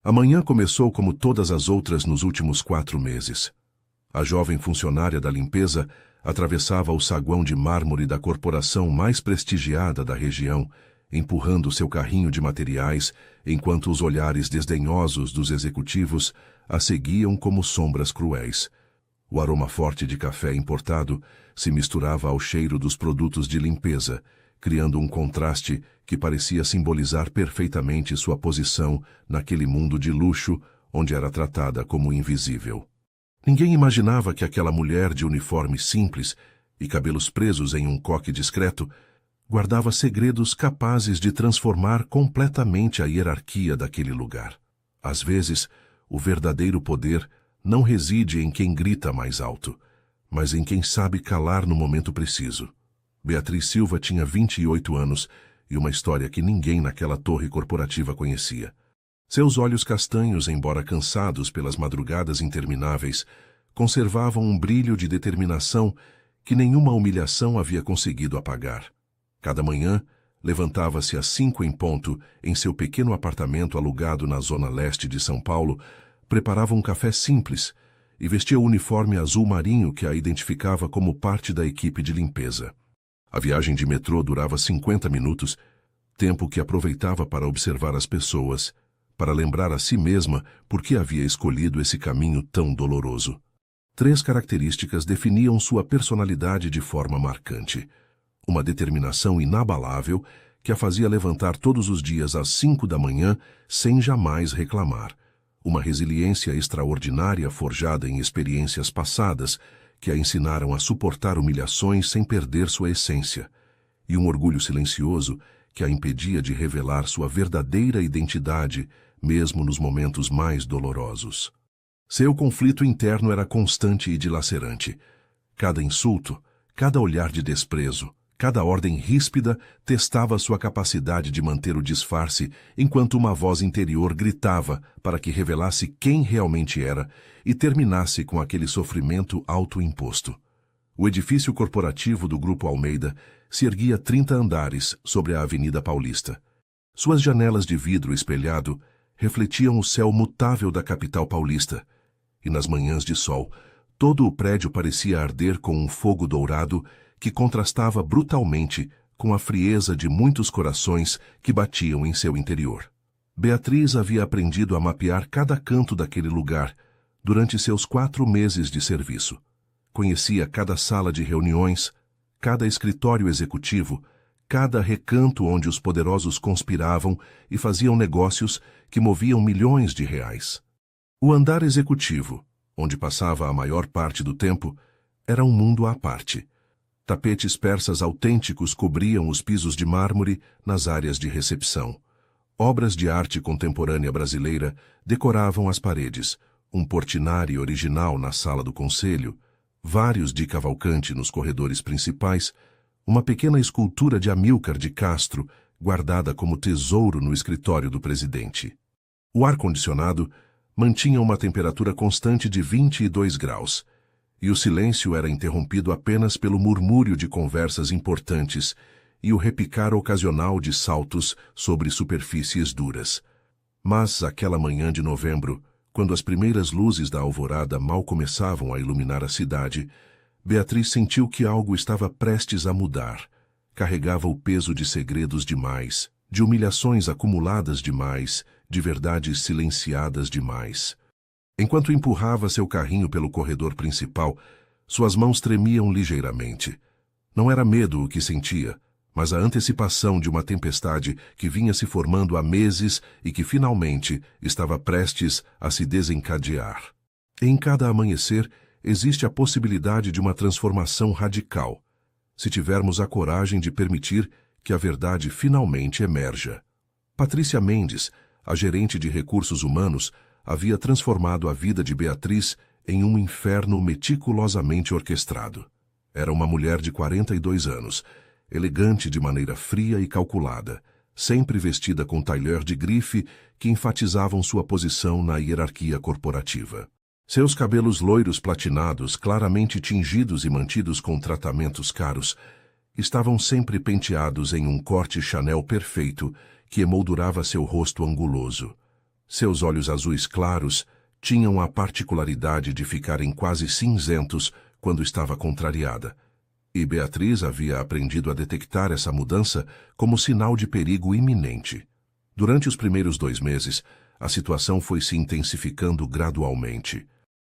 A manhã começou como todas as outras nos últimos 4 meses. A jovem funcionária da limpeza atravessava o saguão de mármore da corporação mais prestigiada da região, empurrando seu carrinho de materiais, enquanto os olhares desdenhosos dos executivos a seguiam como sombras cruéis. O aroma forte de café importado se misturava ao cheiro dos produtos de limpeza, criando um contraste que parecia simbolizar perfeitamente sua posição naquele mundo de luxo onde era tratada como invisível. Ninguém imaginava que aquela mulher de uniforme simples e cabelos presos em um coque discreto guardava segredos capazes de transformar completamente a hierarquia daquele lugar. Às vezes, o verdadeiro poder não reside em quem grita mais alto, mas em quem sabe calar no momento preciso. Beatriz Silva tinha 28 anos e uma história que ninguém naquela torre corporativa conhecia. Seus olhos castanhos, embora cansados pelas madrugadas intermináveis, conservavam um brilho de determinação que nenhuma humilhação havia conseguido apagar. Cada manhã, levantava-se às 5 em ponto em seu pequeno apartamento alugado na zona leste de São Paulo, preparava um café simples e vestia o uniforme azul marinho que a identificava como parte da equipe de limpeza. A viagem de metrô durava 50 minutos, tempo que aproveitava para observar as pessoas, para lembrar a si mesma por que havia escolhido esse caminho tão doloroso. 3 características definiam sua personalidade de forma marcante. Uma determinação inabalável que a fazia levantar todos os dias às 5 da manhã sem jamais reclamar. Uma resiliência extraordinária forjada em experiências passadas que a ensinaram a suportar humilhações sem perder sua essência. E um orgulho silencioso que a impedia de revelar sua verdadeira identidade, mesmo nos momentos mais dolorosos. Seu conflito interno era constante e dilacerante. Cada insulto, cada olhar de desprezo, cada ordem ríspida testava sua capacidade de manter o disfarce, enquanto uma voz interior gritava para que revelasse quem realmente era e terminasse com aquele sofrimento autoimposto. O edifício corporativo do Grupo Almeida se erguia 30 andares sobre a Avenida Paulista. Suas janelas de vidro espelhado refletiam o céu mutável da capital paulista, e nas manhãs de sol, todo o prédio parecia arder com um fogo dourado que contrastava brutalmente com a frieza de muitos corações que batiam em seu interior. Beatriz havia aprendido a mapear cada canto daquele lugar durante seus 4 meses de serviço. Conhecia cada sala de reuniões, cada escritório executivo, cada recanto onde os poderosos conspiravam e faziam negócios que moviam milhões de reais. O andar executivo, onde passava a maior parte do tempo, era um mundo à parte. Tapetes persas autênticos cobriam os pisos de mármore nas áreas de recepção. Obras de arte contemporânea brasileira decoravam as paredes, um Portinari original na sala do conselho, vários de Cavalcanti nos corredores principais, uma pequena escultura de Amílcar de Castro, guardada como tesouro no escritório do presidente. O ar-condicionado mantinha uma temperatura constante de 22 graus, e o silêncio era interrompido apenas pelo murmúrio de conversas importantes e o repicar ocasional de saltos sobre superfícies duras. Mas aquela manhã de novembro, quando as primeiras luzes da alvorada mal começavam a iluminar a cidade, Beatriz sentiu que algo estava prestes a mudar. Carregava o peso de segredos demais, de humilhações acumuladas demais, de verdades silenciadas demais. Enquanto empurrava seu carrinho pelo corredor principal, suas mãos tremiam ligeiramente. Não era medo o que sentia, mas a antecipação de uma tempestade que vinha se formando há meses e que finalmente estava prestes a se desencadear. Em cada amanhecer existe a possibilidade de uma transformação radical, se tivermos a coragem de permitir que a verdade finalmente emerja. Patrícia Mendes, a gerente de recursos humanos, havia transformado a vida de Beatriz em um inferno meticulosamente orquestrado. Era uma mulher de 42 anos, elegante de maneira fria e calculada, sempre vestida com tailleur de grife que enfatizavam sua posição na hierarquia corporativa. Seus cabelos loiros platinados, claramente tingidos e mantidos com tratamentos caros, estavam sempre penteados em um corte Chanel perfeito que emoldurava seu rosto anguloso. Seus olhos azuis claros tinham a particularidade de ficarem quase cinzentos quando estava contrariada. E Beatriz havia aprendido a detectar essa mudança como sinal de perigo iminente. Durante os primeiros 2 meses, a situação foi se intensificando gradualmente.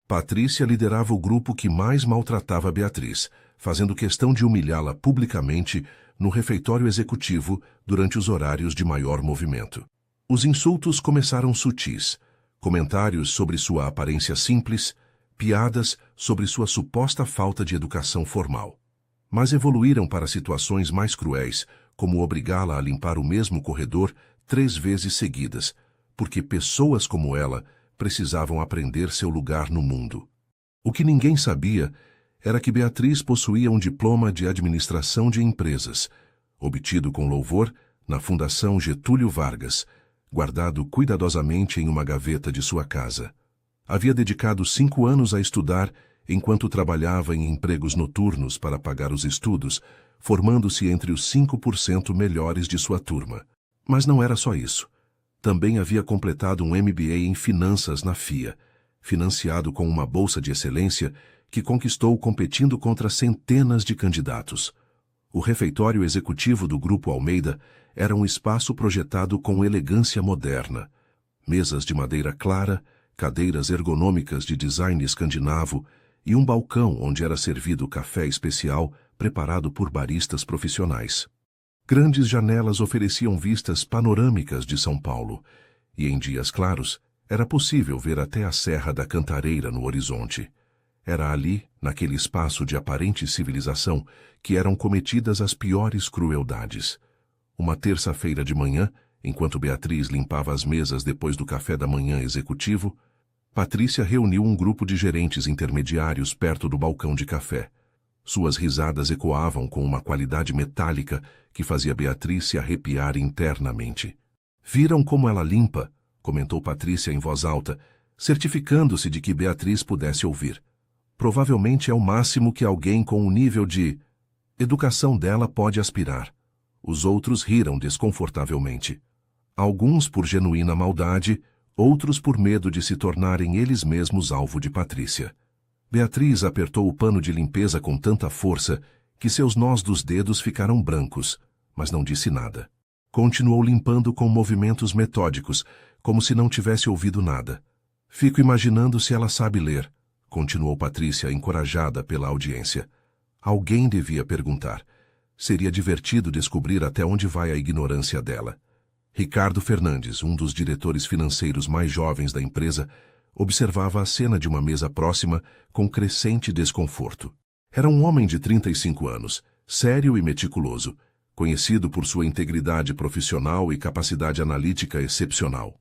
Patrícia liderava o grupo que mais maltratava Beatriz, fazendo questão de humilhá-la publicamente no refeitório executivo durante os horários de maior movimento. Os insultos começaram sutis, comentários sobre sua aparência simples, piadas sobre sua suposta falta de educação formal. Mas evoluíram para situações mais cruéis, como obrigá-la a limpar o mesmo corredor 3 vezes seguidas, porque pessoas como ela precisavam aprender seu lugar no mundo. O que ninguém sabia era que Beatriz possuía um diploma de administração de empresas, obtido com louvor na Fundação Getúlio Vargas, guardado cuidadosamente em uma gaveta de sua casa. Havia dedicado 5 anos a estudar enquanto trabalhava em empregos noturnos para pagar os estudos, formando-se entre os 5% melhores de sua turma. Mas não era só isso. Também havia completado um MBA em Finanças na FIA, financiado com uma bolsa de excelência que conquistou competindo contra centenas de candidatos. O refeitório executivo do Grupo Almeida era um espaço projetado com elegância moderna. Mesas de madeira clara, cadeiras ergonômicas de design escandinavo e um balcão onde era servido café especial preparado por baristas profissionais. Grandes janelas ofereciam vistas panorâmicas de São Paulo, e em dias claros era possível ver até a Serra da Cantareira no horizonte. Era ali, naquele espaço de aparente civilização, que eram cometidas as piores crueldades. Uma terça-feira de manhã, enquanto Beatriz limpava as mesas depois do café da manhã executivo, Patrícia reuniu um grupo de gerentes intermediários perto do balcão de café. Suas risadas ecoavam com uma qualidade metálica que fazia Beatriz se arrepiar internamente. Viram como ela limpa, comentou Patrícia em voz alta, certificando-se de que Beatriz pudesse ouvir. Provavelmente é o máximo que alguém com o nível de educação dela pode aspirar. Os outros riram desconfortavelmente. Alguns por genuína maldade, outros por medo de se tornarem eles mesmos alvo de Patrícia. Beatriz apertou o pano de limpeza com tanta força que seus nós dos dedos ficaram brancos, mas não disse nada. Continuou limpando com movimentos metódicos, como se não tivesse ouvido nada. Fico imaginando se ela sabe ler, continuou Patrícia, encorajada pela audiência. Alguém devia perguntar. Seria divertido descobrir até onde vai a ignorância dela. Ricardo Fernandes, um dos diretores financeiros mais jovens da empresa, observava a cena de uma mesa próxima com crescente desconforto. Era um homem de 35 anos, sério e meticuloso, conhecido por sua integridade profissional e capacidade analítica excepcional.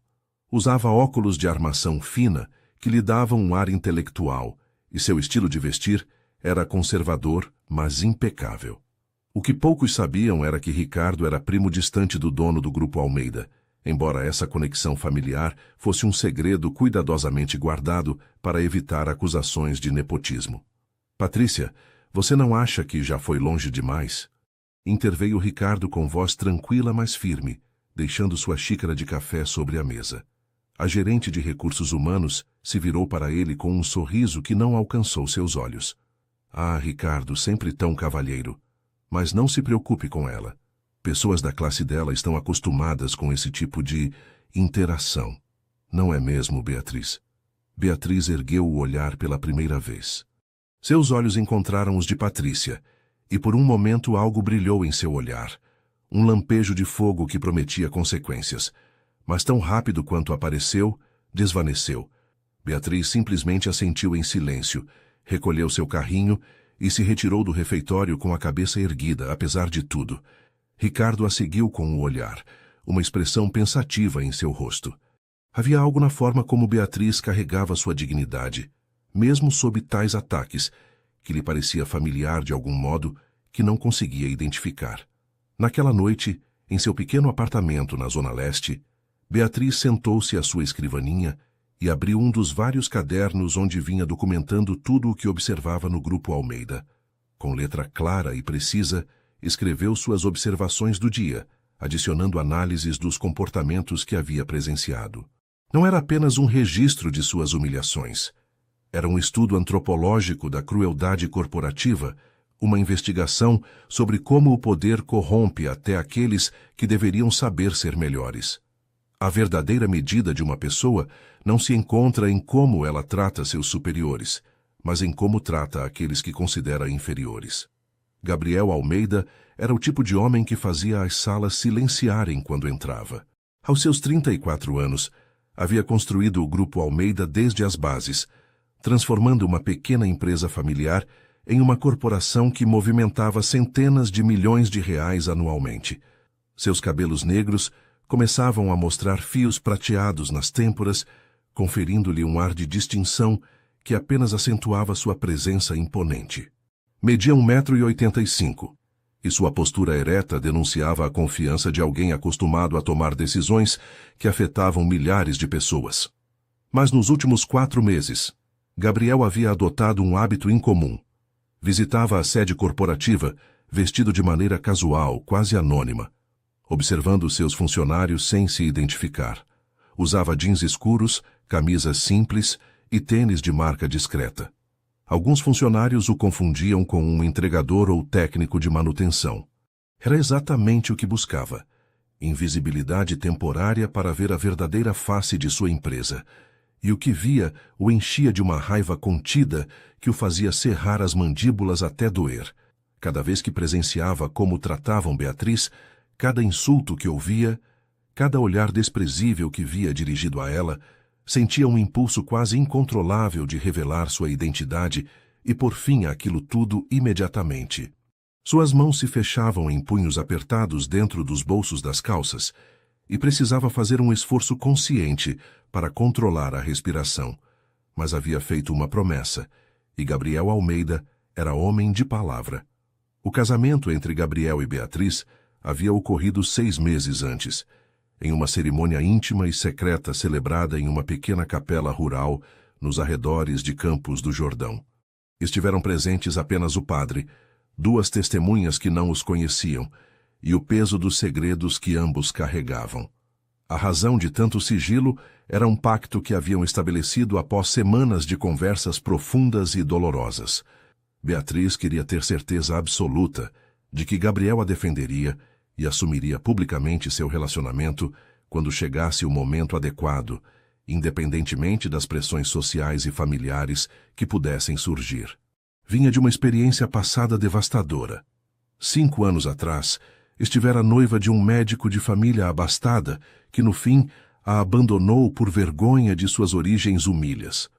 Usava óculos de armação fina que lhe davam um ar intelectual, e seu estilo de vestir era conservador, mas impecável. O que poucos sabiam era que Ricardo era primo distante do dono do Grupo Almeida, embora essa conexão familiar fosse um segredo cuidadosamente guardado para evitar acusações de nepotismo. Patrícia, você não acha que já foi longe demais? Interveio Ricardo com voz tranquila, mas firme, deixando sua xícara de café sobre a mesa. A gerente de recursos humanos se virou para ele com um sorriso que não alcançou seus olhos. Ah, Ricardo, sempre tão cavalheiro. Mas não se preocupe com ela. Pessoas da classe dela estão acostumadas com esse tipo de interação. Não é mesmo, Beatriz? Beatriz ergueu o olhar pela primeira vez. Seus olhos encontraram os de Patrícia, e por um momento algo brilhou em seu olhar. Um lampejo de fogo que prometia consequências. Mas tão rápido quanto apareceu, desvaneceu. Beatriz simplesmente assentiu em silêncio, recolheu seu carrinho e se retirou do refeitório com a cabeça erguida, apesar de tudo. Ricardo a seguiu com o olhar, uma expressão pensativa em seu rosto. Havia algo na forma como Beatriz carregava sua dignidade, mesmo sob tais ataques, que lhe parecia familiar de algum modo que não conseguia identificar. Naquela noite, em seu pequeno apartamento na Zona Leste, Beatriz sentou-se à sua escrivaninha e abriu um dos vários cadernos onde vinha documentando tudo o que observava no Grupo Almeida. Com letra clara e precisa, escreveu suas observações do dia, adicionando análises dos comportamentos que havia presenciado. Não era apenas um registro de suas humilhações. Era um estudo antropológico da crueldade corporativa, uma investigação sobre como o poder corrompe até aqueles que deveriam saber ser melhores. A verdadeira medida de uma pessoa não se encontra em como ela trata seus superiores, mas em como trata aqueles que considera inferiores. Gabriel Almeida era o tipo de homem que fazia as salas silenciarem quando entrava. Aos seus 34 anos, havia construído o Grupo Almeida desde as bases, transformando uma pequena empresa familiar em uma corporação que movimentava centenas de milhões de reais anualmente. Seus cabelos negros começavam a mostrar fios prateados nas têmporas, conferindo-lhe um ar de distinção que apenas acentuava sua presença imponente. Media 1,85 m, e sua postura ereta denunciava a confiança de alguém acostumado a tomar decisões que afetavam milhares de pessoas. Mas nos últimos 4 meses, Gabriel havia adotado um hábito incomum. Visitava a sede corporativa, vestido de maneira casual, quase anônima, observando seus funcionários sem se identificar. Usava jeans escuros, camisas simples e tênis de marca discreta. Alguns funcionários o confundiam com um entregador ou técnico de manutenção. Era exatamente o que buscava: invisibilidade temporária para ver a verdadeira face de sua empresa. E o que via o enchia de uma raiva contida que o fazia cerrar as mandíbulas até doer. Cada vez que presenciava como tratavam Beatriz, cada insulto que ouvia, cada olhar desprezível que via dirigido a ela, sentia um impulso quase incontrolável de revelar sua identidade e pôr fim àquilo tudo imediatamente. Suas mãos se fechavam em punhos apertados dentro dos bolsos das calças e precisava fazer um esforço consciente para controlar a respiração. Mas havia feito uma promessa, e Gabriel Almeida era homem de palavra. O casamento entre Gabriel e Beatriz havia ocorrido 6 meses antes, em uma cerimônia íntima e secreta celebrada em uma pequena capela rural nos arredores de Campos do Jordão. Estiveram presentes apenas o padre, 2 testemunhas que não os conheciam, e o peso dos segredos que ambos carregavam. A razão de tanto sigilo era um pacto que haviam estabelecido após semanas de conversas profundas e dolorosas. Beatriz queria ter certeza absoluta de que Gabriel a defenderia e assumiria publicamente seu relacionamento quando chegasse o momento adequado, independentemente das pressões sociais e familiares que pudessem surgir. Vinha de uma experiência passada devastadora. 5 anos atrás, estivera noiva de um médico de família abastada que, no fim, a abandonou por vergonha de suas origens humilhas.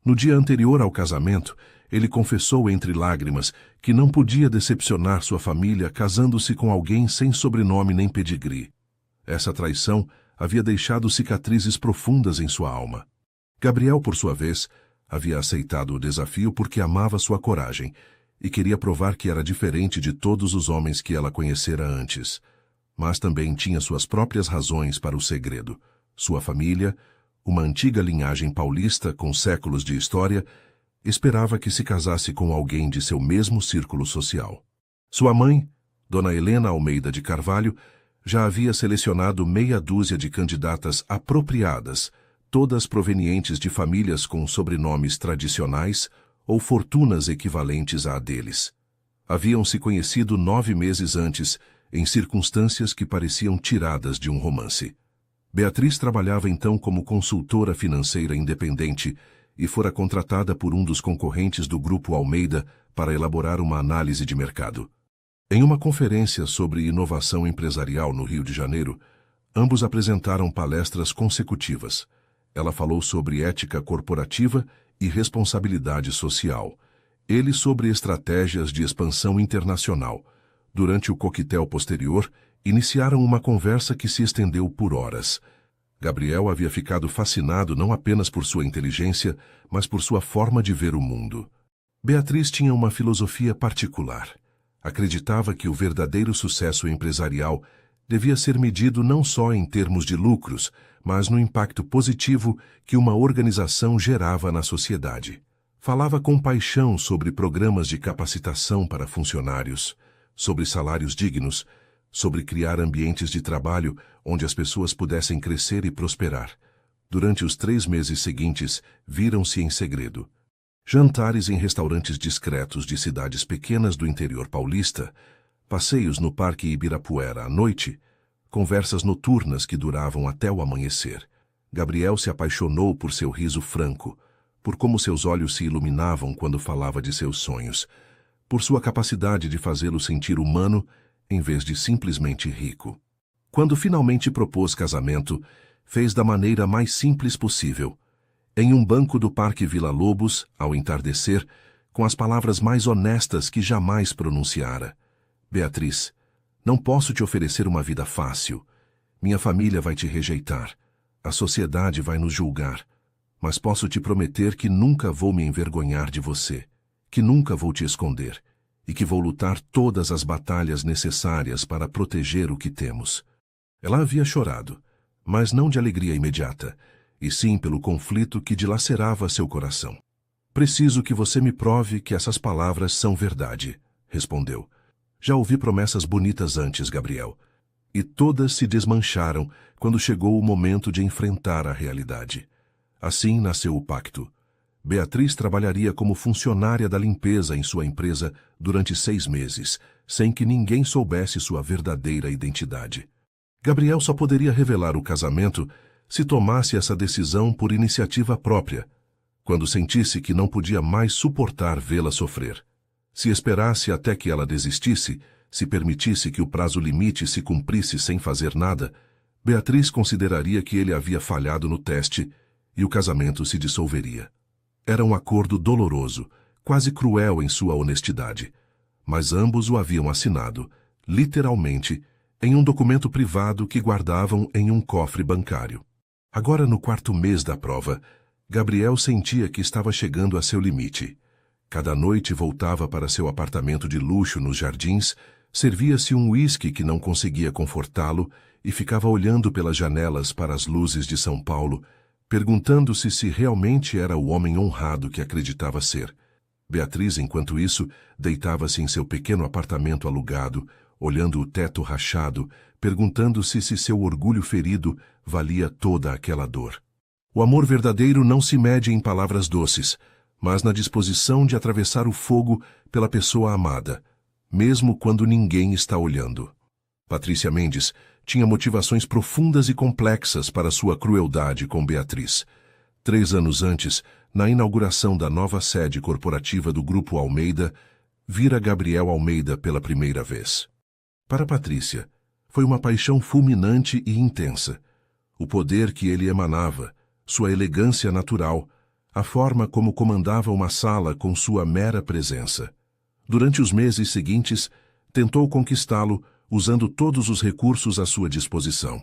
No dia anterior ao casamento, ele confessou entre lágrimas que não podia decepcionar sua família casando-se com alguém sem sobrenome nem pedigree. Essa traição havia deixado cicatrizes profundas em sua alma. Gabriel, por sua vez, havia aceitado o desafio porque amava sua coragem e queria provar que era diferente de todos os homens que ela conhecera antes. Mas também tinha suas próprias razões para o segredo. Sua família, uma antiga linhagem paulista com séculos de história, esperava que se casasse com alguém de seu mesmo círculo social. Sua mãe, Dona Helena Almeida de Carvalho, já havia selecionado meia dúzia de candidatas apropriadas, todas provenientes de famílias com sobrenomes tradicionais ou fortunas equivalentes à deles. Haviam se conhecido 9 meses antes, em circunstâncias que pareciam tiradas de um romance. Beatriz trabalhava então como consultora financeira independente e fora contratada por um dos concorrentes do Grupo Almeida para elaborar uma análise de mercado. Em uma conferência sobre inovação empresarial no Rio de Janeiro, ambos apresentaram palestras consecutivas. Ela falou sobre ética corporativa e responsabilidade social. Ele sobre estratégias de expansão internacional. Durante o coquetel posterior, iniciaram uma conversa que se estendeu por horas. Gabriel havia ficado fascinado não apenas por sua inteligência, mas por sua forma de ver o mundo. Beatriz tinha uma filosofia particular. Acreditava que o verdadeiro sucesso empresarial devia ser medido não só em termos de lucros, mas no impacto positivo que uma organização gerava na sociedade. Falava com paixão sobre programas de capacitação para funcionários, sobre salários dignos, sobre criar ambientes de trabalho onde as pessoas pudessem crescer e prosperar. Durante os 3 meses seguintes, viram-se em segredo. Jantares em restaurantes discretos de cidades pequenas do interior paulista, passeios no Parque Ibirapuera à noite, conversas noturnas que duravam até o amanhecer. Gabriel se apaixonou por seu riso franco, por como seus olhos se iluminavam quando falava de seus sonhos, por sua capacidade de fazê-lo sentir humano em vez de simplesmente rico. Quando finalmente propôs casamento, fez da maneira mais simples possível, em um banco do Parque Vila Lobos, ao entardecer, com as palavras mais honestas que jamais pronunciara. Beatriz, não posso te oferecer uma vida fácil. Minha família vai te rejeitar. A sociedade vai nos julgar. Mas posso te prometer que nunca vou me envergonhar de você, que nunca vou te esconder, e que vou lutar todas as batalhas necessárias para proteger o que temos. Ela havia chorado, mas não de alegria imediata, e sim pelo conflito que dilacerava seu coração. Preciso que você me prove que essas palavras são verdade, respondeu. Já ouvi promessas bonitas antes, Gabriel, e todas se desmancharam quando chegou o momento de enfrentar a realidade. Assim nasceu o pacto. Beatriz trabalharia como funcionária da limpeza em sua empresa durante 6 meses, sem que ninguém soubesse sua verdadeira identidade. Gabriel só poderia revelar o casamento se tomasse essa decisão por iniciativa própria, quando sentisse que não podia mais suportar vê-la sofrer. Se esperasse até que ela desistisse, se permitisse que o prazo limite se cumprisse sem fazer nada, Beatriz consideraria que ele havia falhado no teste e o casamento se dissolveria. Era um acordo doloroso, quase cruel em sua honestidade, mas ambos o haviam assinado, literalmente, em um documento privado que guardavam em um cofre bancário. Agora, no 4º mês da prova, Gabriel sentia que estava chegando a seu limite. Cada noite voltava para seu apartamento de luxo nos Jardins, servia-se um uísque que não conseguia confortá-lo e ficava olhando pelas janelas para as luzes de São Paulo, perguntando-se se realmente era o homem honrado que acreditava ser. Beatriz, enquanto isso, deitava-se em seu pequeno apartamento alugado, olhando o teto rachado, perguntando-se se seu orgulho ferido valia toda aquela dor. O amor verdadeiro não se mede em palavras doces, mas na disposição de atravessar o fogo pela pessoa amada, mesmo quando ninguém está olhando. Patrícia Mendes tinha motivações profundas e complexas para sua crueldade com Beatriz. 3 anos antes, na inauguração da nova sede corporativa do Grupo Almeida, vira Gabriel Almeida pela primeira vez. Para Patrícia, foi uma paixão fulminante e intensa. O poder que ele emanava, sua elegância natural, a forma como comandava uma sala com sua mera presença. Durante os meses seguintes, tentou conquistá-lo usando todos os recursos à sua disposição.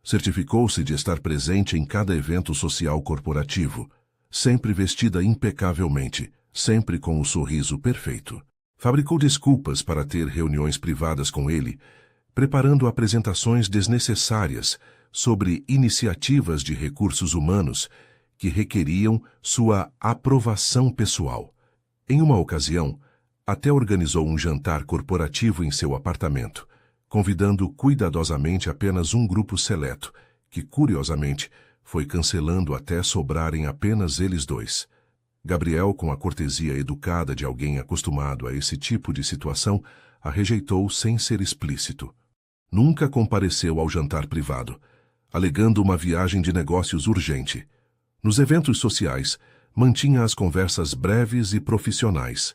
Certificou-se de estar presente em cada evento social corporativo, sempre vestida impecavelmente, sempre com o sorriso perfeito. Fabricou desculpas para ter reuniões privadas com ele, preparando apresentações desnecessárias sobre iniciativas de recursos humanos que requeriam sua aprovação pessoal. Em uma ocasião, até organizou um jantar corporativo em seu apartamento, convidando cuidadosamente apenas um grupo seleto, que, curiosamente, foi cancelando até sobrarem apenas eles dois. Gabriel, com a cortesia educada de alguém acostumado a esse tipo de situação, a rejeitou sem ser explícito. Nunca compareceu ao jantar privado, alegando uma viagem de negócios urgente. Nos eventos sociais, mantinha as conversas breves e profissionais.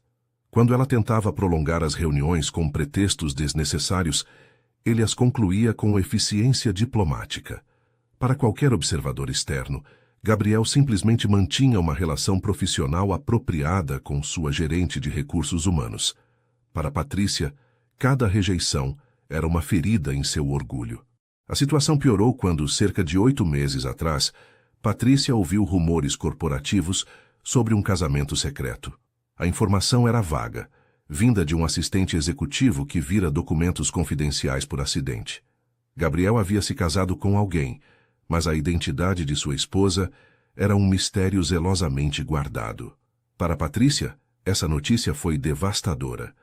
Quando ela tentava prolongar as reuniões com pretextos desnecessários, ele as concluía com eficiência diplomática. Para qualquer observador externo, Gabriel simplesmente mantinha uma relação profissional apropriada com sua gerente de recursos humanos. Para Patrícia, cada rejeição era uma ferida em seu orgulho. A situação piorou quando, cerca de 8 meses atrás, Patrícia ouviu rumores corporativos sobre um casamento secreto. A informação era vaga, vinda de um assistente executivo que vira documentos confidenciais por acidente. Gabriel havia se casado com alguém, mas a identidade de sua esposa era um mistério zelosamente guardado. Para Patrícia, essa notícia foi devastadora.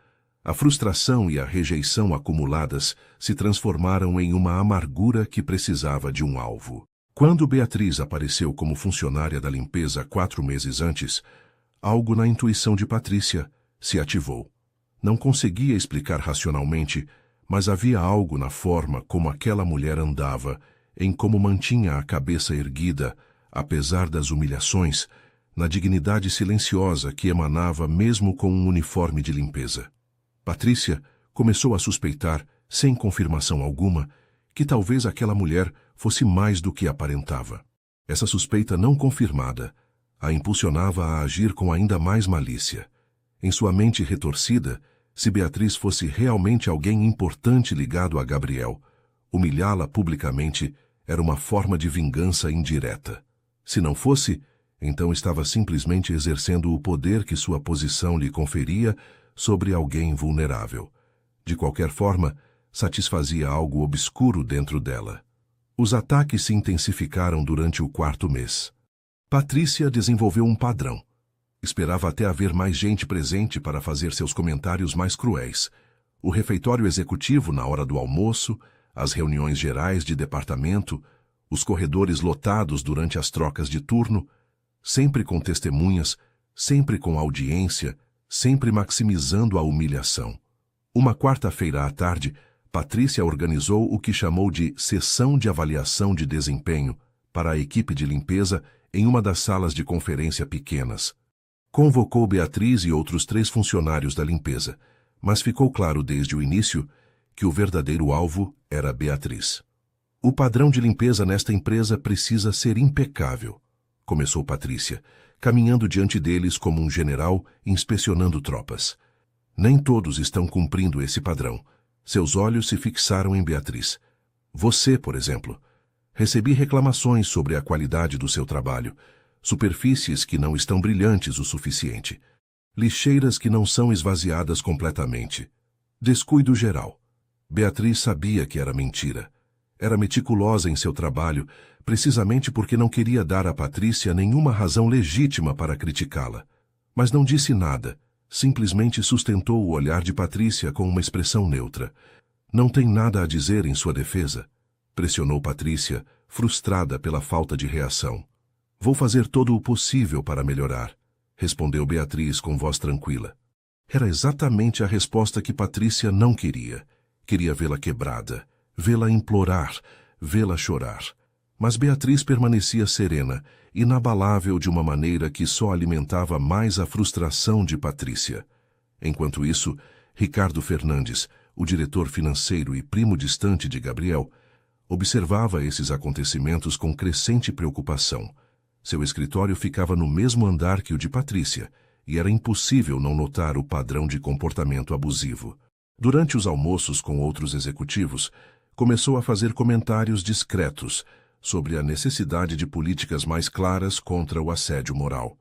A frustração e a rejeição acumuladas se transformaram em uma amargura que precisava de um alvo. Quando Beatriz apareceu como funcionária da limpeza 4 meses antes, algo na intuição de Patrícia se ativou. Não conseguia explicar racionalmente, mas havia algo na forma como aquela mulher andava, em como mantinha a cabeça erguida, apesar das humilhações, na dignidade silenciosa que emanava mesmo com um uniforme de limpeza. Patrícia começou a suspeitar, sem confirmação alguma, que talvez aquela mulher fosse mais do que aparentava. Essa suspeita não confirmada a impulsionava a agir com ainda mais malícia. Em sua mente retorcida, se Beatriz fosse realmente alguém importante ligado a Gabriel, humilhá-la publicamente era uma forma de vingança indireta. Se não fosse, então estava simplesmente exercendo o poder que sua posição lhe conferia sobre alguém vulnerável. De qualquer forma, satisfazia algo obscuro dentro dela. Os ataques se intensificaram durante o 4º mês. Patrícia desenvolveu um padrão. Esperava até haver mais gente presente para fazer seus comentários mais cruéis. O refeitório executivo na hora do almoço, as reuniões gerais de departamento, os corredores lotados durante as trocas de turno, sempre com testemunhas, sempre com audiência, sempre maximizando a humilhação. Uma quarta-feira à tarde, Patrícia organizou o que chamou de sessão de avaliação de desempenho para a equipe de limpeza em uma das salas de conferência pequenas. Convocou Beatriz e outros 3 funcionários da limpeza, mas ficou claro desde o início que o verdadeiro alvo era Beatriz. O padrão de limpeza nesta empresa precisa ser impecável, começou Patrícia, caminhando diante deles como um general inspecionando tropas. Nem todos estão cumprindo esse padrão. Seus olhos se fixaram em Beatriz. Você, por exemplo. Recebi reclamações sobre a qualidade do seu trabalho, superfícies que não estão brilhantes o suficiente, lixeiras que não são esvaziadas completamente. Descuido geral. Beatriz sabia que era mentira. Era meticulosa em seu trabalho, precisamente porque não queria dar a Patrícia nenhuma razão legítima para criticá-la. Mas não disse nada, simplesmente sustentou o olhar de Patrícia com uma expressão neutra. Não tem nada a dizer em sua defesa? Pressionou Patrícia, frustrada pela falta de reação. Vou fazer todo o possível para melhorar, respondeu Beatriz com voz tranquila. Era exatamente a resposta que Patrícia não queria. Queria vê-la quebrada, vê-la implorar, vê-la chorar. Mas Beatriz permanecia serena, inabalável de uma maneira que só alimentava mais a frustração de Patrícia. Enquanto isso, Ricardo Fernandes, o diretor financeiro e primo distante de Gabriel, observava esses acontecimentos com crescente preocupação. Seu escritório ficava no mesmo andar que o de Patrícia, e era impossível não notar o padrão de comportamento abusivo. Durante os almoços com outros executivos, começou a fazer comentários discretos sobre a necessidade de políticas mais claras contra o assédio moral.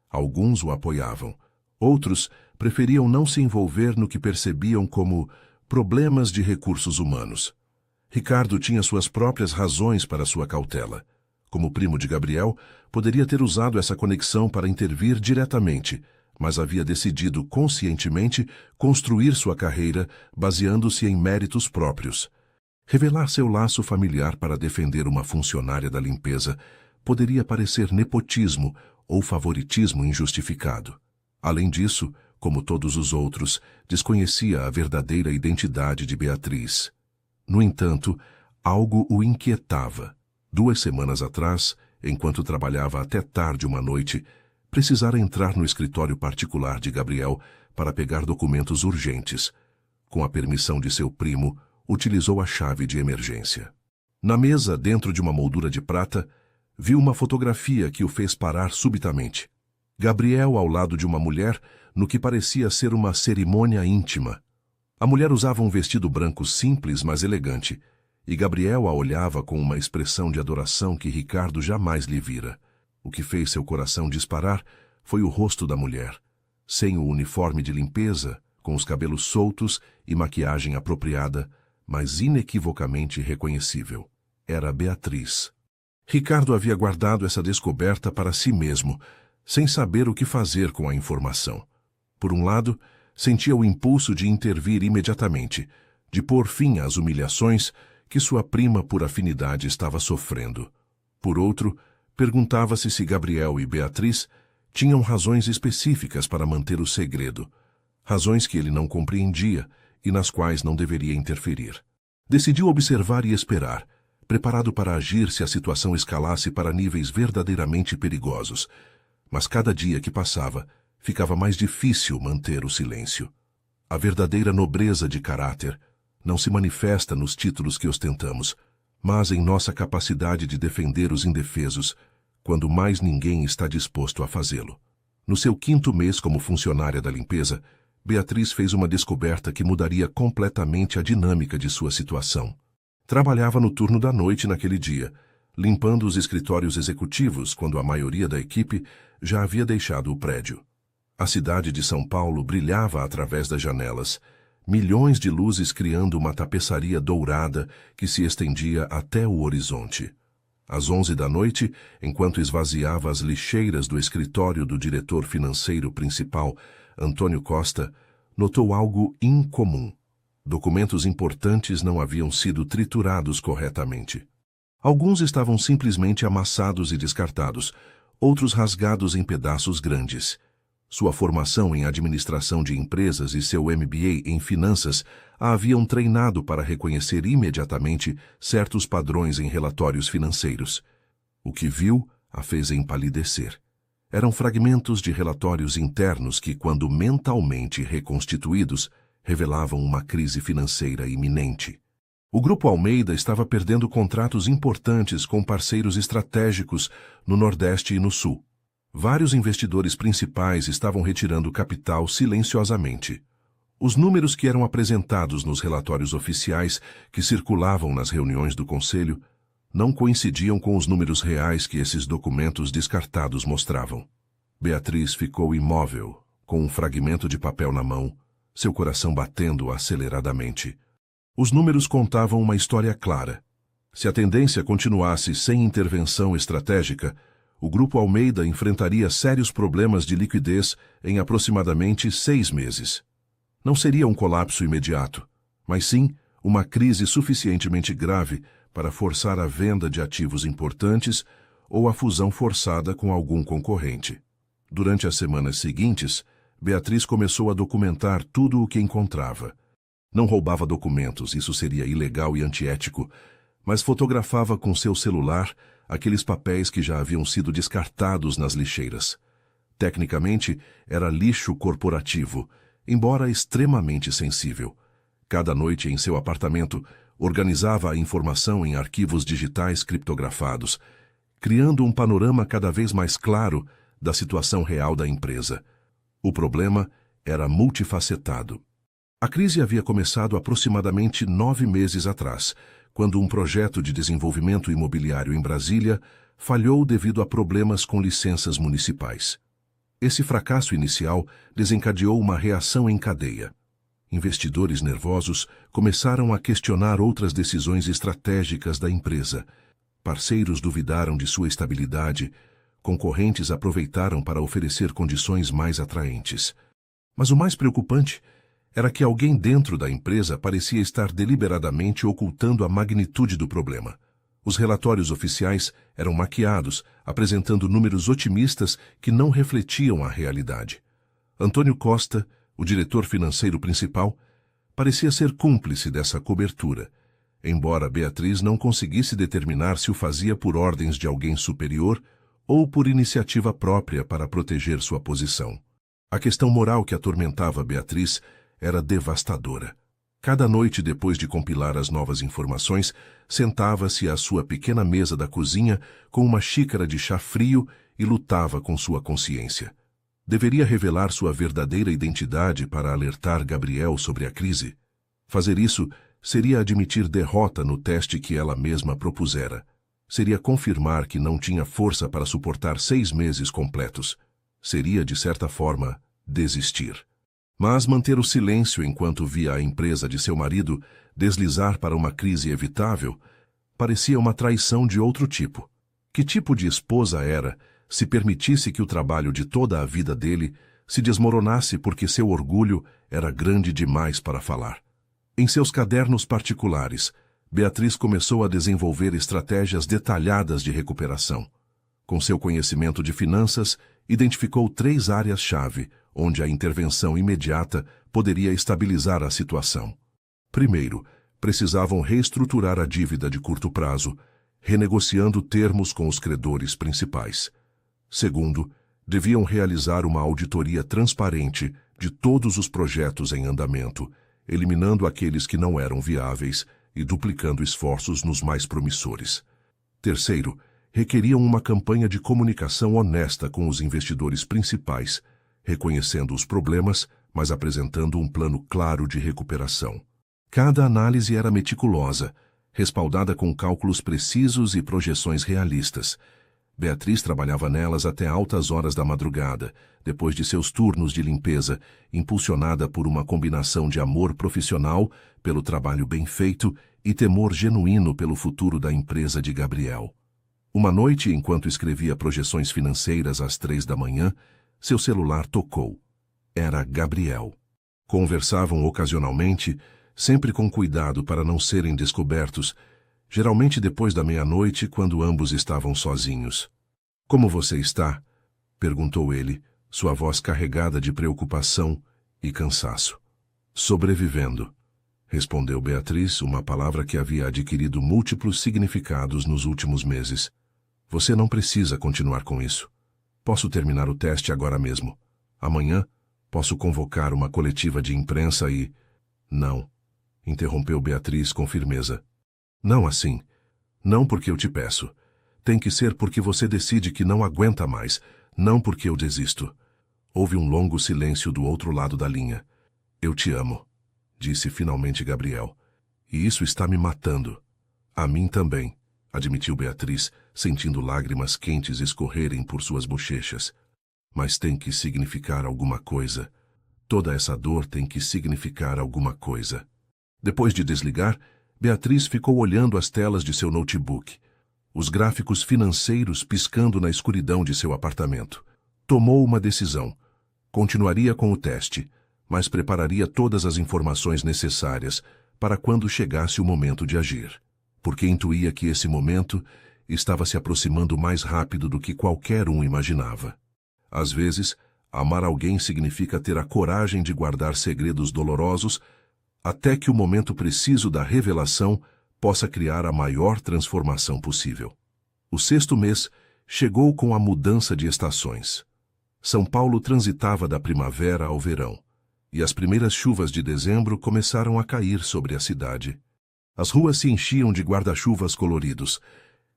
Alguns o apoiavam. Outros preferiam não se envolver no que percebiam como problemas de recursos humanos. Ricardo tinha suas próprias razões para sua cautela. Como primo de Gabriel, poderia ter usado essa conexão para intervir diretamente, mas havia decidido conscientemente construir sua carreira baseando-se em méritos próprios. Revelar seu laço familiar para defender uma funcionária da limpeza poderia parecer nepotismo ou favoritismo injustificado. Além disso, como todos os outros, desconhecia a verdadeira identidade de Beatriz. No entanto, algo o inquietava. 2 semanas atrás, enquanto trabalhava até tarde uma noite, precisara entrar no escritório particular de Gabriel para pegar documentos urgentes. Com a permissão de seu primo, utilizou a chave de emergência. Na mesa, dentro de uma moldura de prata, viu uma fotografia que o fez parar subitamente. Gabriel ao lado de uma mulher, no que parecia ser uma cerimônia íntima. A mulher usava um vestido branco simples, mas elegante, e Gabriel a olhava com uma expressão de adoração que Ricardo jamais lhe vira. O que fez seu coração disparar foi o rosto da mulher, sem o uniforme de limpeza, com os cabelos soltos e maquiagem apropriada, mas inequivocamente reconhecível. Era Beatriz. Ricardo havia guardado essa descoberta para si mesmo, sem saber o que fazer com a informação. Por um lado, sentia o impulso de intervir imediatamente, de pôr fim às humilhações que sua prima por afinidade estava sofrendo. Por outro, perguntava-se se Gabriel e Beatriz tinham razões específicas para manter o segredo, razões que ele não compreendia e nas quais não deveria interferir. Decidiu observar e esperar, preparado para agir se a situação escalasse para níveis verdadeiramente perigosos. Mas cada dia que passava, ficava mais difícil manter o silêncio. A verdadeira nobreza de caráter não se manifesta nos títulos que ostentamos, mas em nossa capacidade de defender os indefesos, quando mais ninguém está disposto a fazê-lo. No seu 5º mês como funcionária da limpeza, Beatriz fez uma descoberta que mudaria completamente a dinâmica de sua situação. Trabalhava no turno da noite naquele dia, limpando os escritórios executivos quando a maioria da equipe já havia deixado o prédio. A cidade de São Paulo brilhava através das janelas, milhões de luzes criando uma tapeçaria dourada que se estendia até o horizonte. Às 11 da noite, enquanto esvaziava as lixeiras do escritório do diretor financeiro principal, Antônio Costa, notou algo incomum. Documentos importantes não haviam sido triturados corretamente. Alguns estavam simplesmente amassados e descartados, outros rasgados em pedaços grandes. Sua formação em administração de empresas e seu MBA em finanças a haviam treinado para reconhecer imediatamente certos padrões em relatórios financeiros. O que viu a fez empalidecer. Eram fragmentos de relatórios internos que, quando mentalmente reconstituídos, revelavam uma crise financeira iminente. O Grupo Almeida estava perdendo contratos importantes com parceiros estratégicos no Nordeste e no Sul. Vários investidores principais estavam retirando capital silenciosamente. Os números que eram apresentados nos relatórios oficiais que circulavam nas reuniões do Conselho não coincidiam com os números reais que esses documentos descartados mostravam. Beatriz ficou imóvel, com um fragmento de papel na mão, seu coração batendo aceleradamente. Os números contavam uma história clara. Se a tendência continuasse sem intervenção estratégica, o Grupo Almeida enfrentaria sérios problemas de liquidez em aproximadamente 6 meses. Não seria um colapso imediato, mas sim uma crise suficientemente grave para forçar a venda de ativos importantes ou a fusão forçada com algum concorrente. Durante as semanas seguintes, Beatriz começou a documentar tudo o que encontrava. Não roubava documentos, isso seria ilegal e antiético, mas fotografava com seu celular aqueles papéis que já haviam sido descartados nas lixeiras. Tecnicamente, era lixo corporativo, embora extremamente sensível. Cada noite em seu apartamento, organizava a informação em arquivos digitais criptografados, criando um panorama cada vez mais claro da situação real da empresa. O problema era multifacetado. A crise havia começado aproximadamente 9 meses atrás, quando um projeto de desenvolvimento imobiliário em Brasília falhou devido a problemas com licenças municipais. Esse fracasso inicial desencadeou uma reação em cadeia. Investidores nervosos começaram a questionar outras decisões estratégicas da empresa. Parceiros duvidaram de sua estabilidade, concorrentes aproveitaram para oferecer condições mais atraentes. Mas o mais preocupante era que alguém dentro da empresa parecia estar deliberadamente ocultando a magnitude do problema. Os relatórios oficiais eram maquiados, apresentando números otimistas que não refletiam a realidade. Antônio Costa, o diretor financeiro principal, parecia ser cúmplice dessa cobertura, embora Beatriz não conseguisse determinar se o fazia por ordens de alguém superior ou por iniciativa própria para proteger sua posição. A questão moral que atormentava Beatriz era devastadora. Cada noite, depois de compilar as novas informações, sentava-se à sua pequena mesa da cozinha com uma xícara de chá frio e lutava com sua consciência. Deveria revelar sua verdadeira identidade para alertar Gabriel sobre a crise. Fazer isso seria admitir derrota no teste que ela mesma propusera. Seria confirmar que não tinha força para suportar 6 meses completos. Seria, de certa forma, desistir. Mas manter o silêncio enquanto via a empresa de seu marido deslizar para uma crise evitável parecia uma traição de outro tipo. Que tipo de esposa era se permitisse que o trabalho de toda a vida dele se desmoronasse porque seu orgulho era grande demais para falar? Em seus cadernos particulares, Beatriz começou a desenvolver estratégias detalhadas de recuperação. Com seu conhecimento de finanças, identificou 3 áreas-chave onde a intervenção imediata poderia estabilizar a situação. Primeiro, precisavam reestruturar a dívida de curto prazo, renegociando termos com os credores principais. Segundo, deviam realizar uma auditoria transparente de todos os projetos em andamento, eliminando aqueles que não eram viáveis e duplicando esforços nos mais promissores. Terceiro, requeriam uma campanha de comunicação honesta com os investidores principais, reconhecendo os problemas, mas apresentando um plano claro de recuperação. Cada análise era meticulosa, respaldada com cálculos precisos e projeções realistas. Beatriz trabalhava nelas até altas horas da madrugada, depois de seus turnos de limpeza, impulsionada por uma combinação de amor profissional pelo trabalho bem feito e temor genuíno pelo futuro da empresa de Gabriel. Uma noite, enquanto escrevia projeções financeiras às 3 da manhã, seu celular tocou. Era Gabriel. Conversavam ocasionalmente, sempre com cuidado para não serem descobertos, geralmente depois da meia-noite, quando ambos estavam sozinhos. "Como você está?" perguntou ele, sua voz carregada de preocupação e cansaço. "Sobrevivendo", respondeu Beatriz, uma palavra que havia adquirido múltiplos significados nos últimos meses. "Você não precisa continuar com isso. Posso terminar o teste agora mesmo. Amanhã, posso convocar uma coletiva de imprensa e... Não, interrompeu Beatriz com firmeza. Não assim. Não porque eu te peço. Tem que ser porque você decide que não aguenta mais, não porque eu desisto. Houve um longo silêncio do outro lado da linha. Eu te amo, disse finalmente Gabriel. E isso está me matando. A mim também, admitiu Beatriz, sentindo lágrimas quentes escorrerem por suas bochechas. Mas tem que significar alguma coisa. Toda essa dor tem que significar alguma coisa. Depois de desligar, Beatriz ficou olhando as telas de seu notebook, os gráficos financeiros piscando na escuridão de seu apartamento. Tomou uma decisão. Continuaria com o teste, mas prepararia todas as informações necessárias para quando chegasse o momento de agir, porque intuía que esse momento estava se aproximando mais rápido do que qualquer um imaginava. Às vezes, amar alguém significa ter a coragem de guardar segredos dolorosos até que o momento preciso da revelação possa criar a maior transformação possível. O 6º mês chegou com a mudança de estações. São Paulo transitava da primavera ao verão, e as primeiras chuvas de dezembro começaram a cair sobre a cidade. As ruas se enchiam de guarda-chuvas coloridos,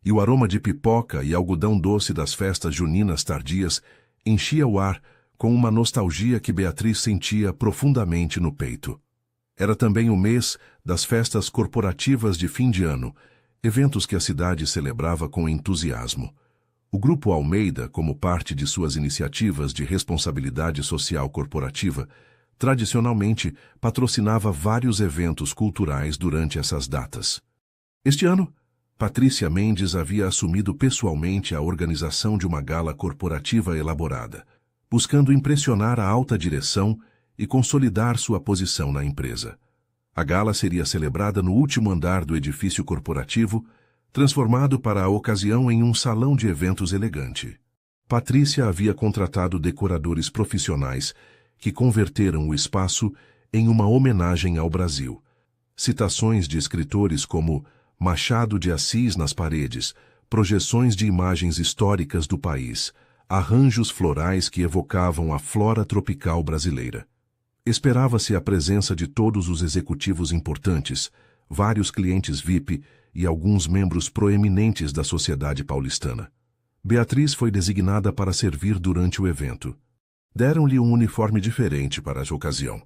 e o aroma de pipoca e algodão doce das festas juninas tardias enchia o ar com uma nostalgia que Beatriz sentia profundamente no peito. Era também o mês das festas corporativas de fim de ano, eventos que a cidade celebrava com entusiasmo. O Grupo Almeida, como parte de suas iniciativas de responsabilidade social corporativa, tradicionalmente patrocinava vários eventos culturais durante essas datas. Este ano, Patrícia Mendes havia assumido pessoalmente a organização de uma gala corporativa elaborada, buscando impressionar a alta direção e consolidar sua posição na empresa. A gala seria celebrada no último andar do edifício corporativo, transformado para a ocasião em um salão de eventos elegante. Patrícia havia contratado decoradores profissionais que converteram o espaço em uma homenagem ao Brasil. Citações de escritores como Machado de Assis nas paredes, projeções de imagens históricas do país, arranjos florais que evocavam a flora tropical brasileira. Esperava-se a presença de todos os executivos importantes, vários clientes VIP e alguns membros proeminentes da sociedade paulistana. Beatriz foi designada para servir durante o evento. Deram-lhe um uniforme diferente para a ocasião.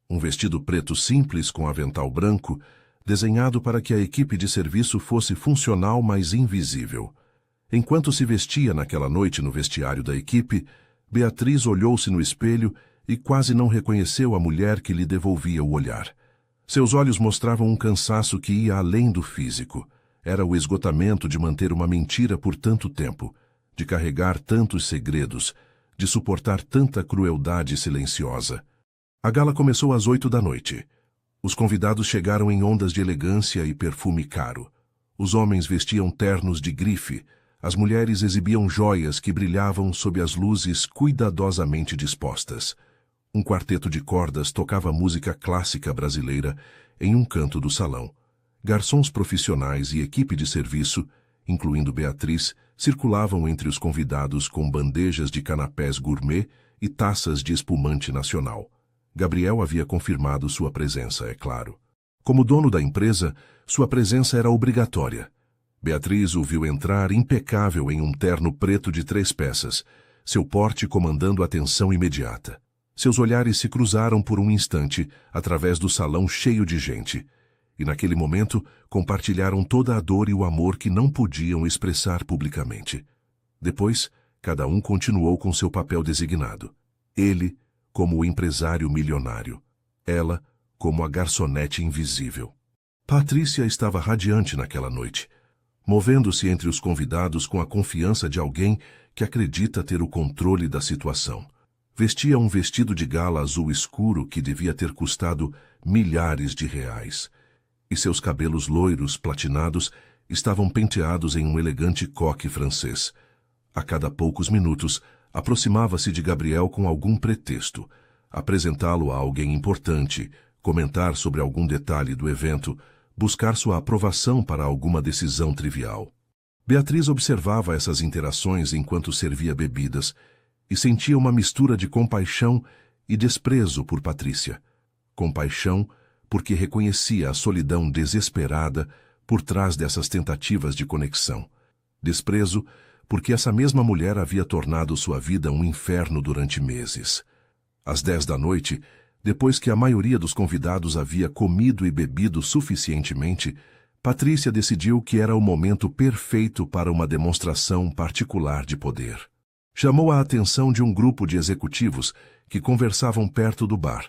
Um vestido preto simples com avental branco, desenhado para que a equipe de serviço fosse funcional, mas invisível. Enquanto se vestia naquela noite no vestiário da equipe, Beatriz olhou-se no espelho e quase não reconheceu a mulher que lhe devolvia o olhar. Seus olhos mostravam um cansaço que ia além do físico. Era o esgotamento de manter uma mentira por tanto tempo, de carregar tantos segredos, de suportar tanta crueldade silenciosa. A gala começou às 8 da noite. Os convidados chegaram em ondas de elegância e perfume caro. Os homens vestiam ternos de grife, as mulheres exibiam joias que brilhavam sob as luzes cuidadosamente dispostas. Um quarteto de cordas tocava música clássica brasileira em um canto do salão. Garçons profissionais e equipe de serviço, incluindo Beatriz, circulavam entre os convidados com bandejas de canapés gourmet e taças de espumante nacional. Gabriel havia confirmado sua presença, é claro. Como dono da empresa, sua presença era obrigatória. Beatriz o viu entrar impecável em um terno preto de 3 peças, seu porte comandando atenção imediata. Seus olhares se cruzaram por um instante através do salão cheio de gente, e naquele momento compartilharam toda a dor e o amor que não podiam expressar publicamente. Depois, cada um continuou com seu papel designado. Ele, como o empresário milionário. Ela, como a garçonete invisível. Patrícia estava radiante naquela noite, movendo-se entre os convidados com a confiança de alguém que acredita ter o controle da situação. Vestia um vestido de gala azul escuro que devia ter custado milhares de reais, e seus cabelos loiros platinados estavam penteados em um elegante coque francês. A cada poucos minutos, aproximava-se de Gabriel com algum pretexto, apresentá-lo a alguém importante, comentar sobre algum detalhe do evento, buscar sua aprovação para alguma decisão trivial. Beatriz observava essas interações enquanto servia bebidas e sentia uma mistura de compaixão e desprezo por Patrícia. Compaixão porque reconhecia a solidão desesperada por trás dessas tentativas de conexão. Desprezo porque essa mesma mulher havia tornado sua vida um inferno durante meses. Às 10 da noite, depois que a maioria dos convidados havia comido e bebido suficientemente, Patrícia decidiu que era o momento perfeito para uma demonstração particular de poder. Chamou a atenção de um grupo de executivos que conversavam perto do bar,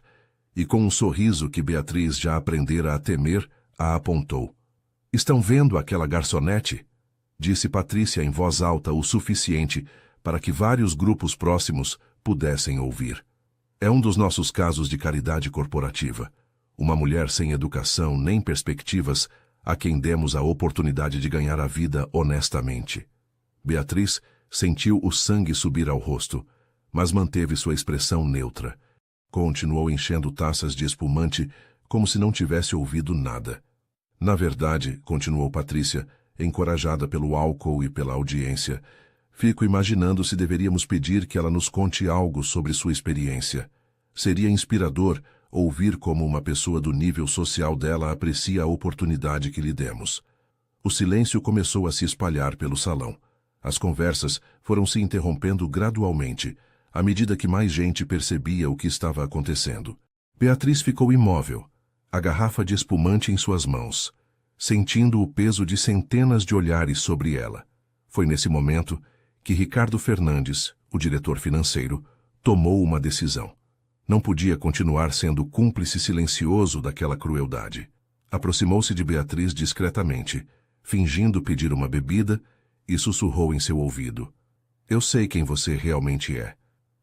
e com um sorriso que Beatriz já aprendera a temer, a apontou. "Estão vendo aquela garçonete?" disse Patrícia em voz alta o suficiente para que vários grupos próximos pudessem ouvir. "É um dos nossos casos de caridade corporativa. Uma mulher sem educação nem perspectivas, a quem demos a oportunidade de ganhar a vida honestamente." Beatriz sentiu o sangue subir ao rosto, mas manteve sua expressão neutra. Continuou enchendo taças de espumante como se não tivesse ouvido nada. "Na verdade", continuou Patrícia, encorajada pelo álcool e pela audiência, "fico imaginando se deveríamos pedir que ela nos conte algo sobre sua experiência. Seria inspirador ouvir como uma pessoa do nível social dela aprecia a oportunidade que lhe demos." O silêncio começou a se espalhar pelo salão. As conversas foram se interrompendo gradualmente, à medida que mais gente percebia o que estava acontecendo. Beatriz ficou imóvel, a garrafa de espumante em suas mãos, sentindo o peso de centenas de olhares sobre ela. Foi nesse momento que Ricardo Fernandes, o diretor financeiro, tomou uma decisão. Não podia continuar sendo cúmplice silencioso daquela crueldade. Aproximou-se de Beatriz discretamente, fingindo pedir uma bebida, e sussurrou em seu ouvido. "Eu sei quem você realmente é.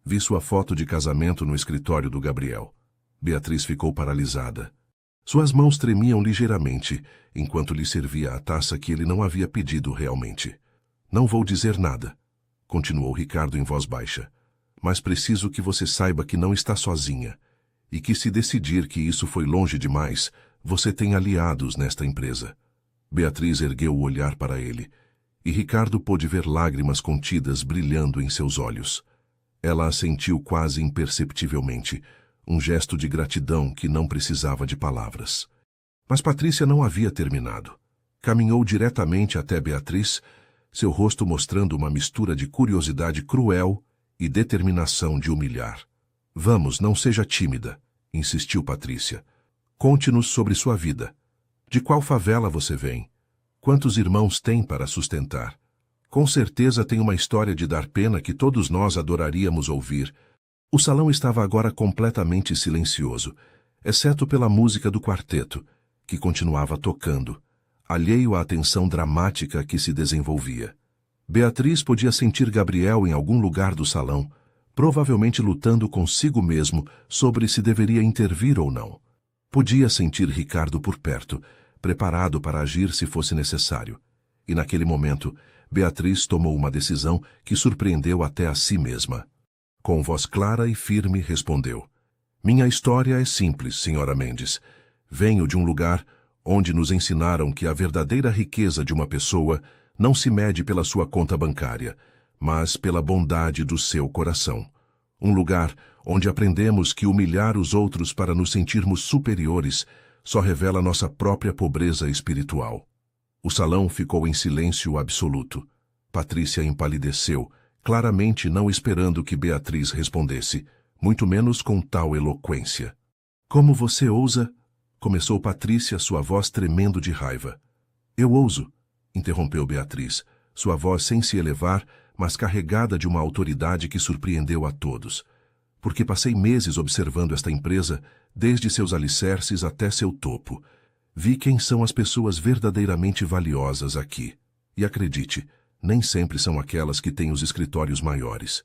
Vi sua foto de casamento no escritório do Gabriel." Beatriz ficou paralisada. Suas mãos tremiam ligeiramente, enquanto lhe servia a taça que ele não havia pedido realmente. "Não vou dizer nada", continuou Ricardo em voz baixa, "mas preciso que você saiba que não está sozinha, e que se decidir que isso foi longe demais, você tem aliados nesta empresa." Beatriz ergueu o olhar para ele, e Ricardo pôde ver lágrimas contidas brilhando em seus olhos. Ela assentiu quase imperceptivelmente, um gesto de gratidão que não precisava de palavras. Mas Patrícia não havia terminado. Caminhou diretamente até Beatriz, seu rosto mostrando uma mistura de curiosidade cruel e determinação de humilhar. "Vamos, não seja tímida", insistiu Patrícia. "Conte-nos sobre sua vida. De qual favela você vem? Quantos irmãos tem para sustentar? Com certeza tem uma história de dar pena que todos nós adoraríamos ouvir." O salão estava agora completamente silencioso, exceto pela música do quarteto, que continuava tocando, alheio à tensão dramática que se desenvolvia. Beatriz podia sentir Gabriel em algum lugar do salão, provavelmente lutando consigo mesmo sobre se deveria intervir ou não. Podia sentir Ricardo por perto, preparado para agir se fosse necessário. E naquele momento, Beatriz tomou uma decisão que surpreendeu até a si mesma. Com voz clara e firme, respondeu: "Minha história é simples, Sra. Mendes. Venho de um lugar onde nos ensinaram que a verdadeira riqueza de uma pessoa não se mede pela sua conta bancária, mas pela bondade do seu coração. Um lugar onde aprendemos que humilhar os outros para nos sentirmos superiores só revela nossa própria pobreza espiritual." O salão ficou em silêncio absoluto. Patrícia empalideceu, claramente não esperando que Beatriz respondesse, muito menos com tal eloquência. "Como você ousa?" começou Patrícia, sua voz tremendo de raiva. "Eu ouso", interrompeu Beatriz, sua voz sem se elevar, mas carregada de uma autoridade que surpreendeu a todos. "Porque passei meses observando esta empresa, desde seus alicerces até seu topo. Vi quem são as pessoas verdadeiramente valiosas aqui. E acredite, nem sempre são aquelas que têm os escritórios maiores."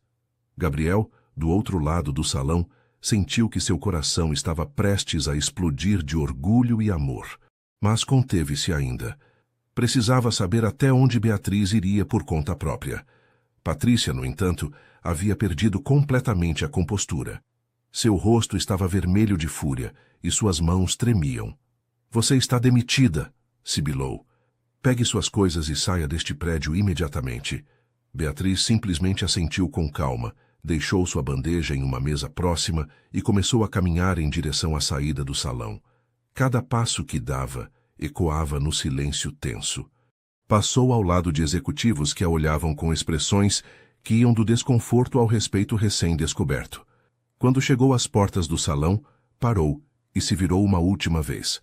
Gabriel, do outro lado do salão, sentiu que seu coração estava prestes a explodir de orgulho e amor. Mas conteve-se ainda. Precisava saber até onde Beatriz iria por conta própria. Patrícia, no entanto, havia perdido completamente a compostura. Seu rosto estava vermelho de fúria e suas mãos tremiam. "Você está demitida", sibilou. "Pegue suas coisas e saia deste prédio imediatamente." Beatriz simplesmente assentiu com calma, deixou sua bandeja em uma mesa próxima e começou a caminhar em direção à saída do salão. Cada passo que dava ecoava no silêncio tenso. Passou ao lado de executivos que a olhavam com expressões que iam do desconforto ao respeito recém-descoberto. Quando chegou às portas do salão, parou e se virou uma última vez.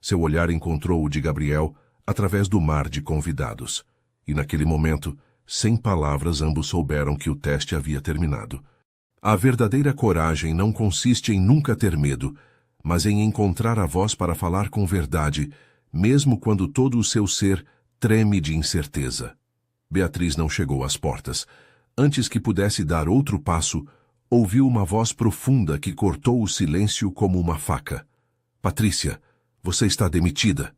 Seu olhar encontrou o de Gabriel através do mar de convidados. E naquele momento, sem palavras, ambos souberam que o teste havia terminado. A verdadeira coragem não consiste em nunca ter medo, mas em encontrar a voz para falar com verdade, mesmo quando todo o seu ser treme de incerteza. Beatriz não chegou às portas. Antes que pudesse dar outro passo, ouviu uma voz profunda que cortou o silêncio como uma faca. "Patrícia, você está demitida."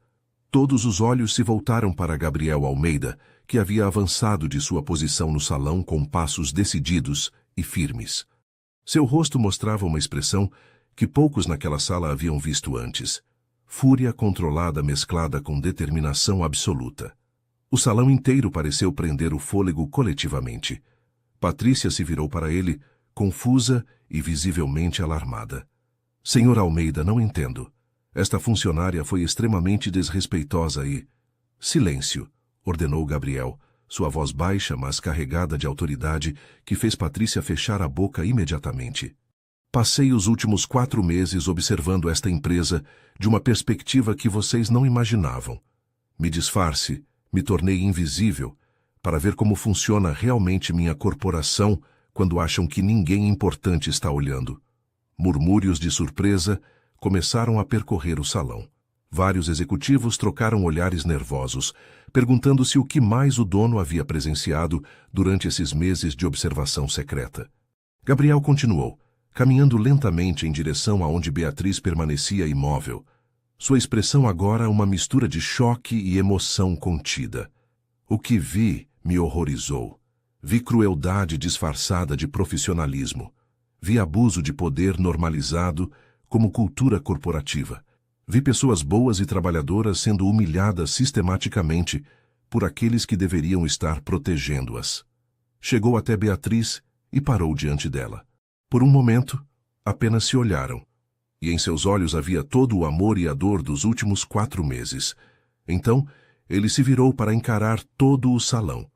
Todos os olhos se voltaram para Gabriel Almeida, que havia avançado de sua posição no salão com passos decididos e firmes. Seu rosto mostrava uma expressão que poucos naquela sala haviam visto antes. Fúria controlada mesclada com determinação absoluta. O salão inteiro pareceu prender o fôlego coletivamente. Patrícia se virou para ele, confusa e visivelmente alarmada. "Senhor Almeida, não entendo. Esta funcionária foi extremamente desrespeitosa e..." "Silêncio", ordenou Gabriel, sua voz baixa, mas carregada de autoridade, que fez Patrícia fechar a boca imediatamente. "Passei os últimos 4 meses observando esta empresa de uma perspectiva que vocês não imaginavam. Me disfarce, me tornei invisível, para ver como funciona realmente minha corporação quando acham que ninguém importante está olhando." Murmúrios de surpresa começaram a percorrer o salão. Vários executivos trocaram olhares nervosos, perguntando-se o que mais o dono havia presenciado durante esses meses de observação secreta. Gabriel continuou, caminhando lentamente em direção aonde Beatriz permanecia imóvel. Sua expressão agora uma mistura de choque e emoção contida. "O que vi me horrorizou. Vi crueldade disfarçada de profissionalismo. Vi abuso de poder normalizado como cultura corporativa. Vi pessoas boas e trabalhadoras sendo humilhadas sistematicamente por aqueles que deveriam estar protegendo-as." Chegou até Beatriz e parou diante dela. Por um momento, apenas se olharam, e em seus olhos havia todo o amor e a dor dos últimos 4 meses. Então, ele se virou para encarar todo o salão.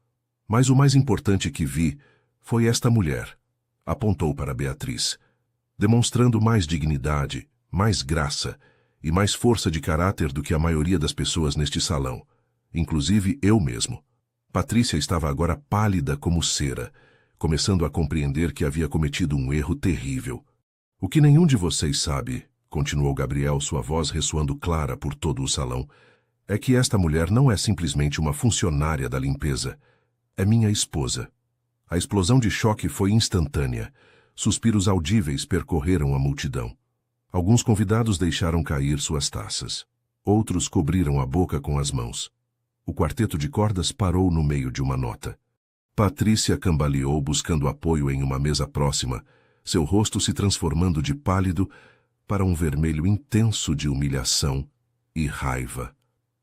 "Mas o mais importante que vi foi esta mulher", apontou para Beatriz, demonstrando mais dignidade, mais graça e mais força de caráter do que a maioria das pessoas neste salão, inclusive eu mesmo. Patrícia estava agora pálida como cera, começando a compreender que havia cometido um erro terrível. "O que nenhum de vocês sabe", continuou Gabriel, sua voz ressoando clara por todo o salão, "é que esta mulher não é simplesmente uma funcionária da limpeza. É minha esposa." A explosão de choque foi instantânea. Suspiros audíveis percorreram a multidão. Alguns convidados deixaram cair suas taças. Outros cobriram a boca com as mãos. O quarteto de cordas parou no meio de uma nota. Patrícia cambaleou buscando apoio em uma mesa próxima, seu rosto se transformando de pálido para um vermelho intenso de humilhação e raiva.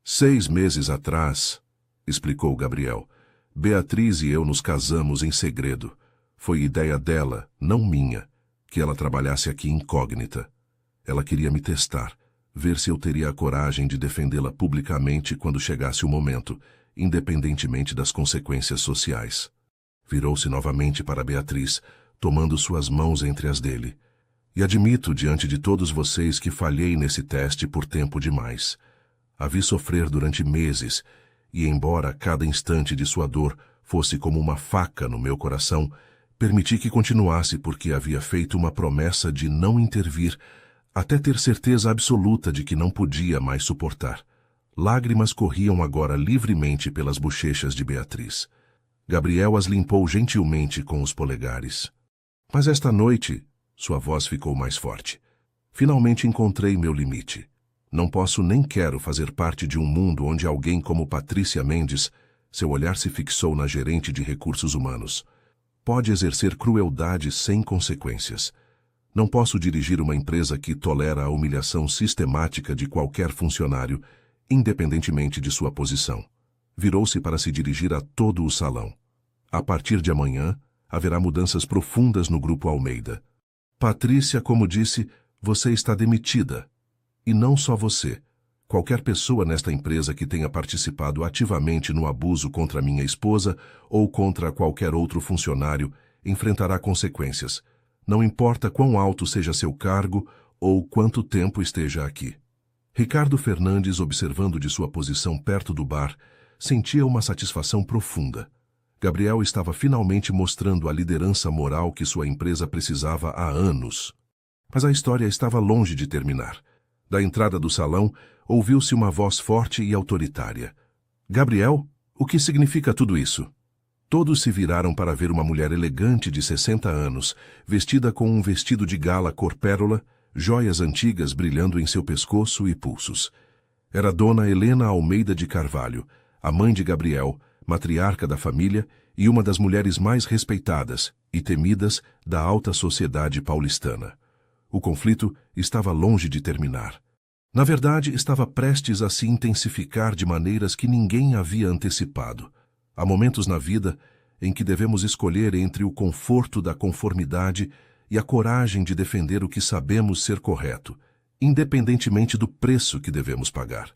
6 meses atrás, explicou Gabriel, Beatriz e eu nos casamos em segredo. Foi ideia dela, não minha, que ela trabalhasse aqui incógnita. Ela queria me testar, ver se eu teria a coragem de defendê-la publicamente quando chegasse o momento, independentemente das consequências sociais. Virou-se novamente para Beatriz, tomando suas mãos entre as dele. E admito diante de todos vocês que falhei nesse teste por tempo demais. A vi sofrer durante meses, e embora cada instante de sua dor fosse como uma faca no meu coração, permiti que continuasse porque havia feito uma promessa de não intervir, até ter certeza absoluta de que não podia mais suportar. Lágrimas corriam agora livremente pelas bochechas de Beatriz. Gabriel as limpou gentilmente com os polegares. Mas esta noite, sua voz ficou mais forte. Finalmente encontrei meu limite. Não posso nem quero fazer parte de um mundo onde alguém como Patrícia Mendes, seu olhar se fixou na gerente de recursos humanos, pode exercer crueldade sem consequências. Não posso dirigir uma empresa que tolera a humilhação sistemática de qualquer funcionário, independentemente de sua posição. Virou-se para se dirigir a todo o salão. A partir de amanhã, haverá mudanças profundas no Grupo Almeida. Patrícia, como disse, você está demitida. E não só você. Qualquer pessoa nesta empresa que tenha participado ativamente no abuso contra minha esposa ou contra qualquer outro funcionário enfrentará consequências. Não importa quão alto seja seu cargo ou quanto tempo esteja aqui. Ricardo Fernandes, observando de sua posição perto do bar, sentia uma satisfação profunda. Gabriel estava finalmente mostrando a liderança moral que sua empresa precisava há anos. Mas a história estava longe de terminar. Da entrada do salão, ouviu-se uma voz forte e autoritária. Gabriel, o que significa tudo isso? Todos se viraram para ver uma mulher elegante de 60 anos, vestida com um vestido de gala cor pérola, joias antigas brilhando em seu pescoço e pulsos. Era Dona Helena Almeida de Carvalho, a mãe de Gabriel, matriarca da família e uma das mulheres mais respeitadas e temidas da alta sociedade paulistana. O conflito estava longe de terminar. Na verdade, estava prestes a se intensificar de maneiras que ninguém havia antecipado. Há momentos na vida em que devemos escolher entre o conforto da conformidade e a coragem de defender o que sabemos ser correto, independentemente do preço que devemos pagar.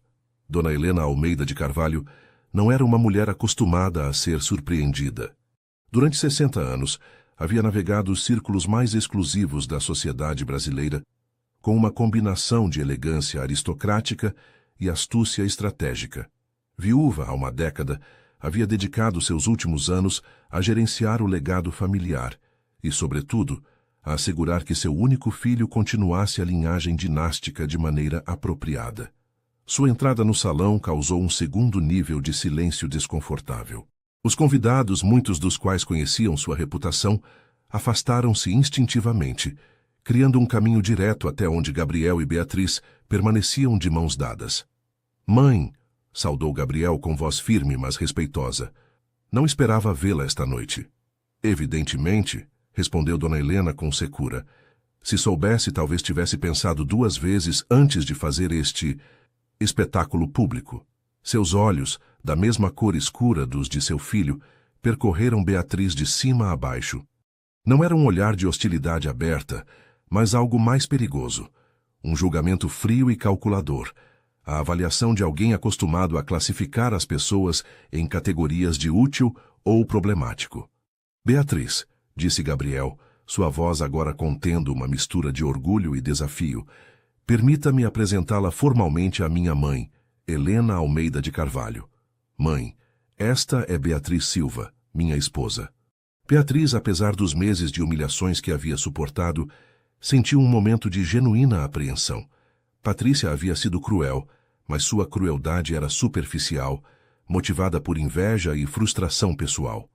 Dona Helena Almeida de Carvalho não era uma mulher acostumada a ser surpreendida. Durante 60 anos, havia navegado os círculos mais exclusivos da sociedade brasileira, com uma combinação de elegância aristocrática e astúcia estratégica. Viúva há uma década, havia dedicado seus últimos anos a gerenciar o legado familiar e, sobretudo, a assegurar que seu único filho continuasse a linhagem dinástica de maneira apropriada. Sua entrada no salão causou um segundo nível de silêncio desconfortável. Os convidados, muitos dos quais conheciam sua reputação, afastaram-se instintivamente, criando um caminho direto até onde Gabriel e Beatriz permaneciam de mãos dadas. Mãe, saudou Gabriel com voz firme, mas respeitosa. Não esperava vê-la esta noite. Evidentemente, respondeu Dona Helena com secura. Se soubesse, talvez tivesse pensado 2 vezes antes de fazer este espetáculo público. Seus olhos, da mesma cor escura dos de seu filho, percorreram Beatriz de cima a baixo. Não era um olhar de hostilidade aberta, mas algo mais perigoso. Um julgamento frio e calculador. A avaliação de alguém acostumado a classificar as pessoas em categorias de útil ou problemático. Beatriz, disse Gabriel, sua voz agora contendo uma mistura de orgulho e desafio, permita-me apresentá-la formalmente à minha mãe, Helena Almeida de Carvalho. Mãe, esta é Beatriz Silva, minha esposa. Beatriz, apesar dos meses de humilhações que havia suportado, sentiu um momento de genuína apreensão. Patrícia havia sido cruel, mas sua crueldade era superficial, motivada por inveja e frustração pessoal.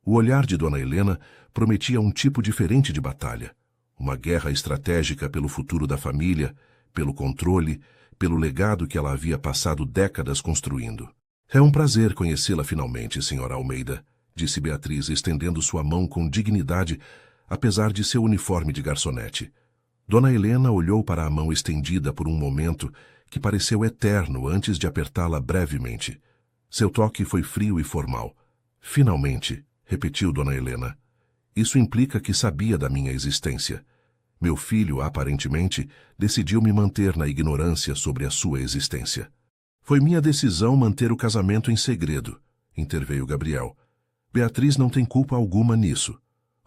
O olhar de Dona Helena prometia um tipo diferente de batalha, uma guerra estratégica pelo futuro da família, pelo controle, pelo legado que ela havia passado décadas construindo. É um prazer conhecê-la finalmente, Sra. Almeida, disse Beatriz, estendendo sua mão com dignidade, apesar de seu uniforme de garçonete. Dona Helena olhou para a mão estendida por um momento que pareceu eterno antes de apertá-la brevemente. Seu toque foi frio e formal. Finalmente, repetiu Dona Helena. Isso implica que sabia da minha existência. Meu filho, aparentemente, decidiu me manter na ignorância sobre a sua existência. Foi minha decisão manter o casamento em segredo, interveio Gabriel. Beatriz não tem culpa alguma nisso.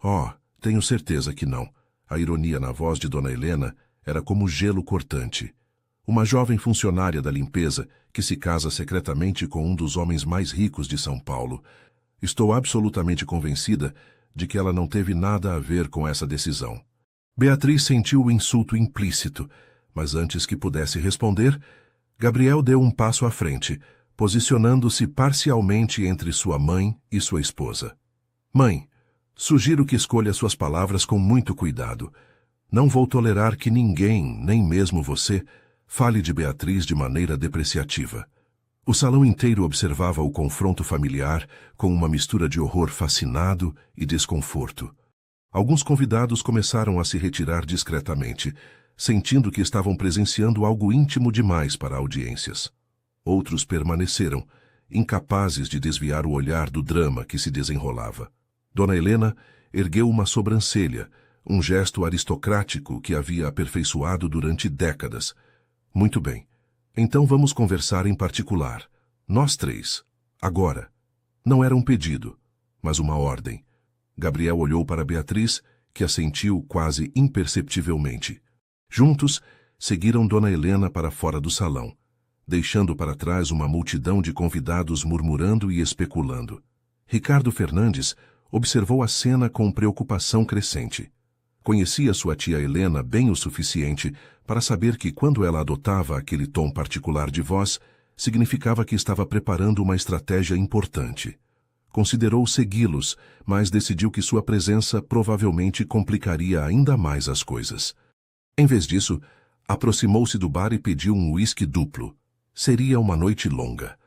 Oh, tenho certeza que não. A ironia na voz de Dona Helena era como gelo cortante. Uma jovem funcionária da limpeza que se casa secretamente com um dos homens mais ricos de São Paulo. Estou absolutamente convencida de que ela não teve nada a ver com essa decisão. Beatriz sentiu o insulto implícito, mas antes que pudesse responder, Gabriel deu um passo à frente, posicionando-se parcialmente entre sua mãe e sua esposa. Mãe, sugiro que escolha suas palavras com muito cuidado. Não vou tolerar que ninguém, nem mesmo você, fale de Beatriz de maneira depreciativa. O salão inteiro observava o confronto familiar com uma mistura de horror fascinado e desconforto. Alguns convidados começaram a se retirar discretamente, sentindo que estavam presenciando algo íntimo demais para audiências. Outros permaneceram, incapazes de desviar o olhar do drama que se desenrolava. Dona Helena ergueu uma sobrancelha, um gesto aristocrático que havia aperfeiçoado durante décadas. Muito bem. Então vamos conversar em particular. Nós três. Agora. Não era um pedido, mas uma ordem. Gabriel olhou para Beatriz, que assentiu quase imperceptivelmente. Juntos, seguiram Dona Helena para fora do salão, deixando para trás uma multidão de convidados murmurando e especulando. Ricardo Fernandes observou a cena com preocupação crescente. Conhecia sua tia Helena bem o suficiente para saber que quando ela adotava aquele tom particular de voz, significava que estava preparando uma estratégia importante. Considerou segui-los, mas decidiu que sua presença provavelmente complicaria ainda mais as coisas. Em vez disso, aproximou-se do bar e pediu um uísque duplo. Seria uma noite longa.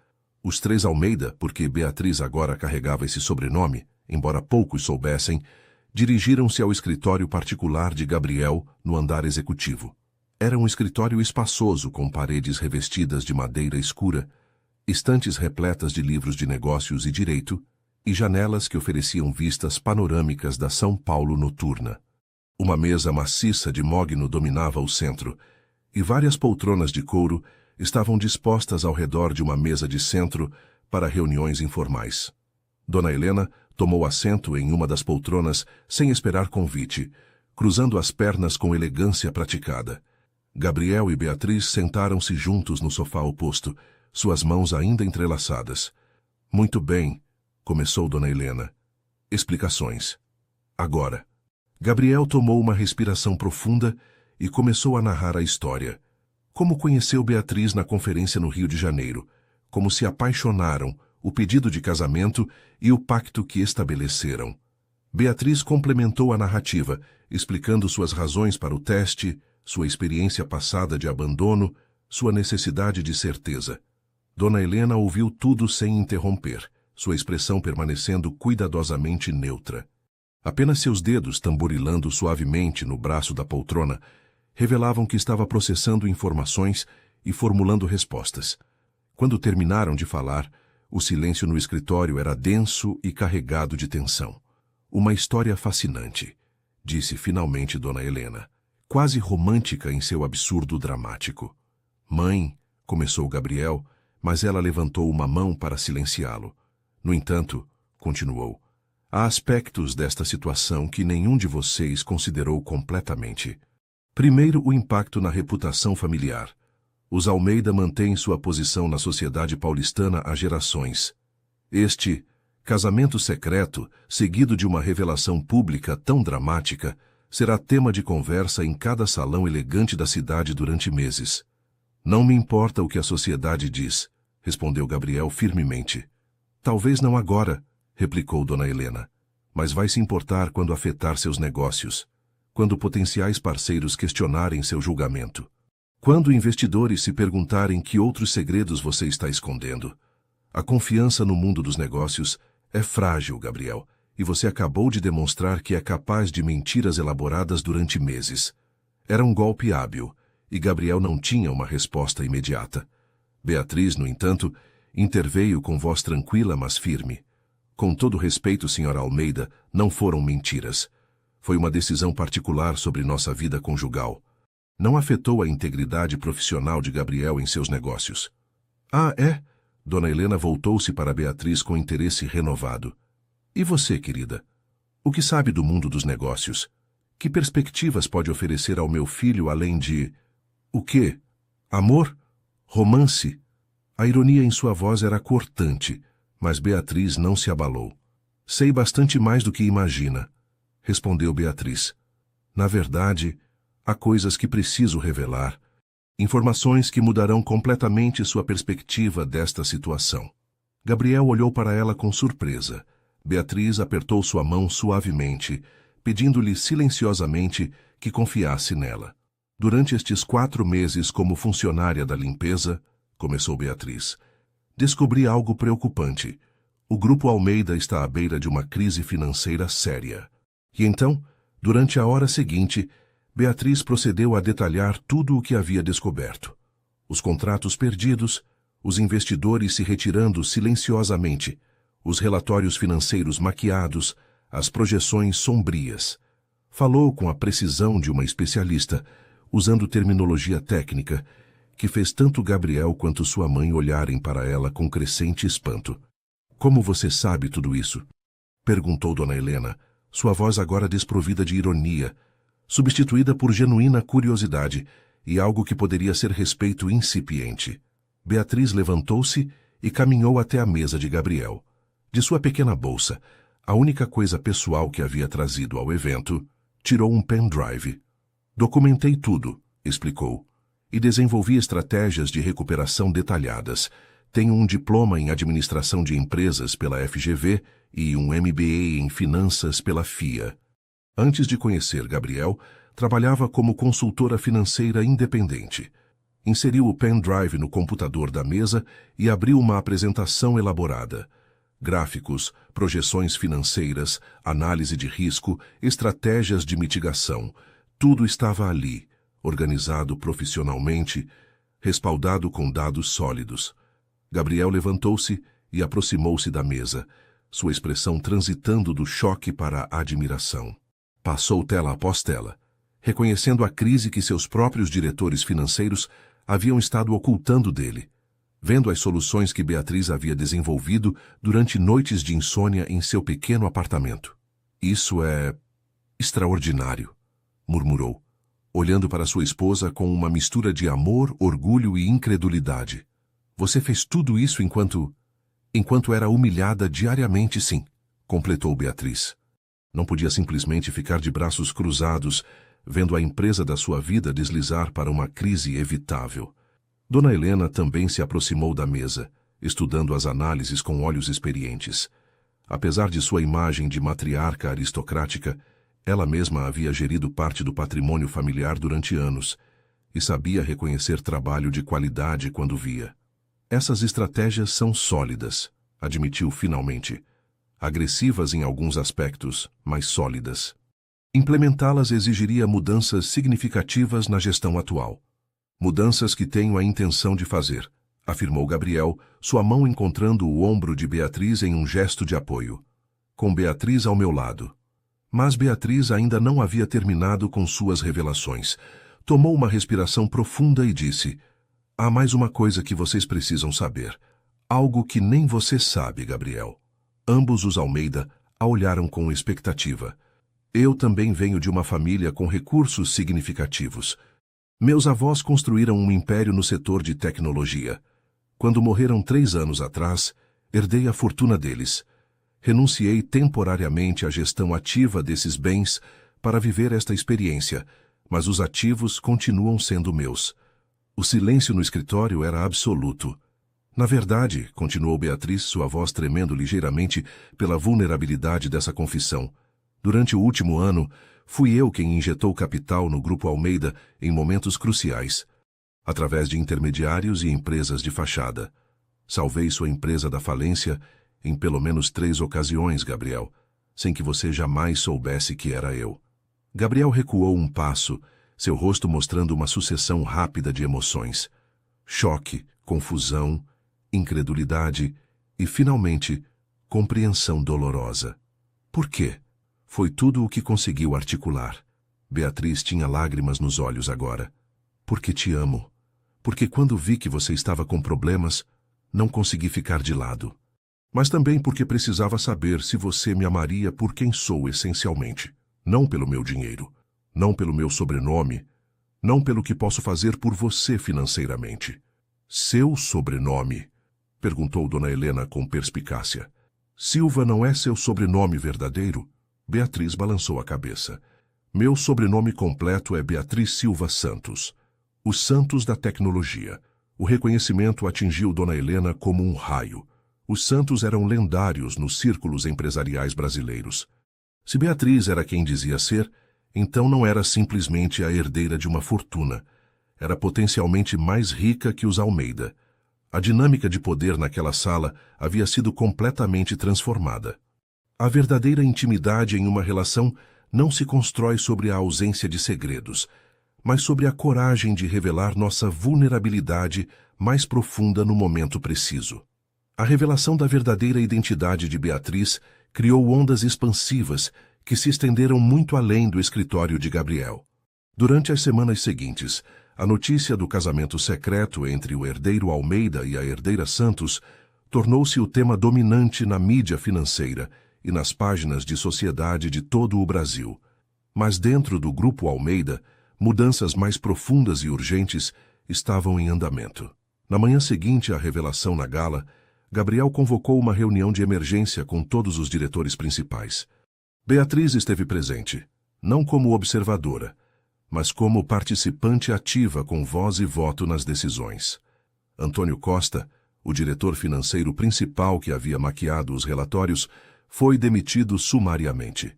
Os três Almeida, porque Beatriz agora carregava esse sobrenome, embora poucos soubessem, dirigiram-se ao escritório particular de Gabriel no andar executivo. Era um escritório espaçoso com paredes revestidas de madeira escura, estantes repletas de livros de negócios e direito e janelas que ofereciam vistas panorâmicas da São Paulo noturna. Uma mesa maciça de mogno dominava o centro e várias poltronas de couro estavam dispostas ao redor de uma mesa de centro para reuniões informais. Dona Helena tomou assento em uma das poltronas sem esperar convite, cruzando as pernas com elegância praticada. Gabriel e Beatriz sentaram-se juntos no sofá oposto, suas mãos ainda entrelaçadas. Muito bem, começou Dona Helena. Explicações. Agora. Gabriel tomou uma respiração profunda e começou a narrar a história. Como conheceu Beatriz na conferência no Rio de Janeiro, como se apaixonaram, o pedido de casamento e o pacto que estabeleceram. Beatriz complementou a narrativa, explicando suas razões para o teste, sua experiência passada de abandono, sua necessidade de certeza. Dona Helena ouviu tudo sem interromper, sua expressão permanecendo cuidadosamente neutra. Apenas seus dedos tamborilando suavemente no braço da poltrona revelavam que estava processando informações e formulando respostas. Quando terminaram de falar, o silêncio no escritório era denso e carregado de tensão. Uma história fascinante, disse finalmente Dona Helena, quase romântica em seu absurdo dramático. Mãe, começou Gabriel, mas ela levantou uma mão para silenciá-lo. No entanto, continuou, há aspectos desta situação que nenhum de vocês considerou completamente. Primeiro, o impacto na reputação familiar. Os Almeida mantêm sua posição na sociedade paulistana há gerações. Este casamento secreto, seguido de uma revelação pública tão dramática, será tema de conversa em cada salão elegante da cidade durante meses. Não me importa o que a sociedade diz, respondeu Gabriel firmemente. Talvez não agora, replicou Dona Helena, mas vai se importar quando afetar seus negócios. quando potenciais parceiros questionarem seu julgamento. Quando investidores se perguntarem que outros segredos você está escondendo. A confiança no mundo dos negócios é frágil, Gabriel, e você acabou de demonstrar que é capaz de mentiras elaboradas durante meses. Era um golpe hábil, e Gabriel não tinha uma resposta imediata. Beatriz, no entanto, interveio com voz tranquila, mas firme. Com todo respeito, Sra. Almeida, não foram mentiras. Foi uma decisão particular sobre nossa vida conjugal. Não afetou a integridade profissional de Gabriel em seus negócios. Ah, é? Dona Helena voltou-se para Beatriz com interesse renovado. E você, querida? O que sabe do mundo dos negócios? Que perspectivas pode oferecer ao meu filho além de... O quê? Amor? Romance? A ironia em sua voz era cortante, mas Beatriz não se abalou. Sei bastante mais do que imagina, respondeu Beatriz. Na verdade, há coisas que preciso revelar. Informações que mudarão completamente sua perspectiva desta situação. Gabriel olhou para ela com surpresa. Beatriz apertou sua mão suavemente, pedindo-lhe silenciosamente que confiasse nela. Durante estes 4 meses como funcionária da limpeza, começou Beatriz, descobri algo preocupante. O Grupo Almeida está à beira de uma crise financeira séria. E então, durante a hora seguinte, Beatriz procedeu a detalhar tudo o que havia descoberto. Os contratos perdidos, os investidores se retirando silenciosamente, os relatórios financeiros maquiados, as projeções sombrias. Falou com a precisão de uma especialista, usando terminologia técnica, que fez tanto Gabriel quanto sua mãe olharem para ela com crescente espanto. Como você sabe tudo isso? Perguntou Dona Helena, sua voz agora desprovida de ironia, substituída por genuína curiosidade e algo que poderia ser respeito incipiente. Beatriz levantou-se e caminhou até a mesa de Gabriel. De sua pequena bolsa, a única coisa pessoal que havia trazido ao evento, tirou um pendrive. Documentei tudo, explicou, e desenvolvi estratégias de recuperação detalhadas. Tenho um diploma em administração de empresas pela FGV e um MBA em finanças pela FIA. Antes de conhecer Gabriel, trabalhava como consultora financeira independente. Inseriu o pendrive no computador da mesa e abriu uma apresentação elaborada. Gráficos, projeções financeiras, análise de risco, estratégias de mitigação. Tudo estava ali, organizado profissionalmente, respaldado com dados sólidos. Gabriel levantou-se e aproximou-se da mesa, sua expressão transitando do choque para a admiração. Passou tela após tela, reconhecendo a crise que seus próprios diretores financeiros haviam estado ocultando dele, vendo as soluções que Beatriz havia desenvolvido durante noites de insônia em seu pequeno apartamento. Isso é extraordinário, murmurou, olhando para sua esposa com uma mistura de amor, orgulho e incredulidade. Você fez tudo isso enquanto era humilhada diariamente, sim, completou Beatriz. Não podia simplesmente ficar de braços cruzados, vendo a empresa da sua vida deslizar para uma crise evitável. Dona Helena também se aproximou da mesa, estudando as análises com olhos experientes. Apesar de sua imagem de matriarca aristocrática, ela mesma havia gerido parte do patrimônio familiar durante anos e sabia reconhecer trabalho de qualidade quando via. Essas estratégias são sólidas, admitiu finalmente. Agressivas em alguns aspectos, mas sólidas. Implementá-las exigiria mudanças significativas na gestão atual. Mudanças que tenho a intenção de fazer, afirmou Gabriel, sua mão encontrando o ombro de Beatriz em um gesto de apoio. Com Beatriz ao meu lado. Mas Beatriz ainda não havia terminado com suas revelações. Tomou uma respiração profunda e disse: há mais uma coisa que vocês precisam saber. Algo que nem você sabe, Gabriel. Ambos os Almeida a olharam com expectativa. Eu também venho de uma família com recursos significativos. Meus avós construíram um império no setor de tecnologia. Quando morreram 3 anos atrás, herdei a fortuna deles. Renunciei temporariamente à gestão ativa desses bens para viver esta experiência, mas os ativos continuam sendo meus. O silêncio no escritório era absoluto. Na verdade, continuou Beatriz, sua voz tremendo ligeiramente pela vulnerabilidade dessa confissão, durante o último ano, fui eu quem injetou capital no Grupo Almeida em momentos cruciais, através de intermediários e empresas de fachada. Salvei sua empresa da falência em pelo menos 3 ocasiões, Gabriel, sem que você jamais soubesse que era eu. Gabriel recuou um passo, seu rosto mostrando uma sucessão rápida de emoções. Choque, confusão, incredulidade e, finalmente, compreensão dolorosa. Por quê? Foi tudo o que conseguiu articular. Beatriz tinha lágrimas nos olhos agora. Porque te amo. Porque quando vi que você estava com problemas, não consegui ficar de lado. Mas também porque precisava saber se você me amaria por quem sou essencialmente. Não pelo meu dinheiro, não pelo meu sobrenome, não pelo que posso fazer por você financeiramente. Seu sobrenome? Perguntou Dona Helena com perspicácia. Silva não é seu sobrenome verdadeiro? Beatriz balançou a cabeça. Meu sobrenome completo é Beatriz Silva Santos. Os Santos da tecnologia. O reconhecimento atingiu Dona Helena como um raio. Os Santos eram lendários nos círculos empresariais brasileiros. Se Beatriz era quem dizia ser, então não era simplesmente a herdeira de uma fortuna. Era potencialmente mais rica que os Almeida. A dinâmica de poder naquela sala havia sido completamente transformada. A verdadeira intimidade em uma relação não se constrói sobre a ausência de segredos, mas sobre a coragem de revelar nossa vulnerabilidade mais profunda no momento preciso. A revelação da verdadeira identidade de Beatriz criou ondas expansivas que se estenderam muito além do escritório de Gabriel. Durante as semanas seguintes, a notícia do casamento secreto entre o herdeiro Almeida e a herdeira Santos tornou-se o tema dominante na mídia financeira e nas páginas de sociedade de todo o Brasil. Mas dentro do Grupo Almeida, mudanças mais profundas e urgentes estavam em andamento. Na manhã seguinte à revelação na gala, Gabriel convocou uma reunião de emergência com todos os diretores principais. Beatriz esteve presente, não como observadora, mas como participante ativa com voz e voto nas decisões. Antônio Costa, o diretor financeiro principal que havia maquiado os relatórios, foi demitido sumariamente.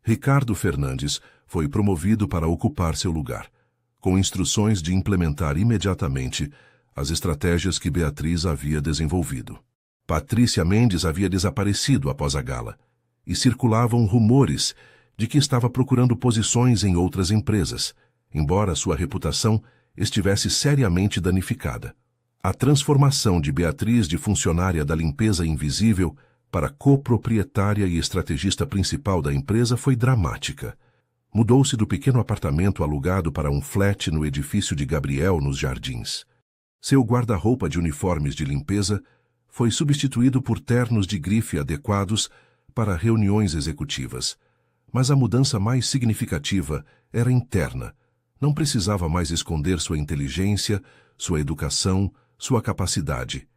Ricardo Fernandes foi promovido para ocupar seu lugar, com instruções de implementar imediatamente as estratégias que Beatriz havia desenvolvido. Patrícia Mendes havia desaparecido após a gala, e circulavam rumores de que estava procurando posições em outras empresas, embora sua reputação estivesse seriamente danificada. A transformação de Beatriz de funcionária da limpeza invisível para coproprietária e estrategista principal da empresa foi dramática. Mudou-se do pequeno apartamento alugado para um flat no edifício de Gabriel, nos Jardins. Seu guarda-roupa de uniformes de limpeza foi substituído por ternos de grife adequados para reuniões executivas. Mas a mudança mais significativa era interna. Não precisava mais esconder sua inteligência, sua educação, sua capacidade.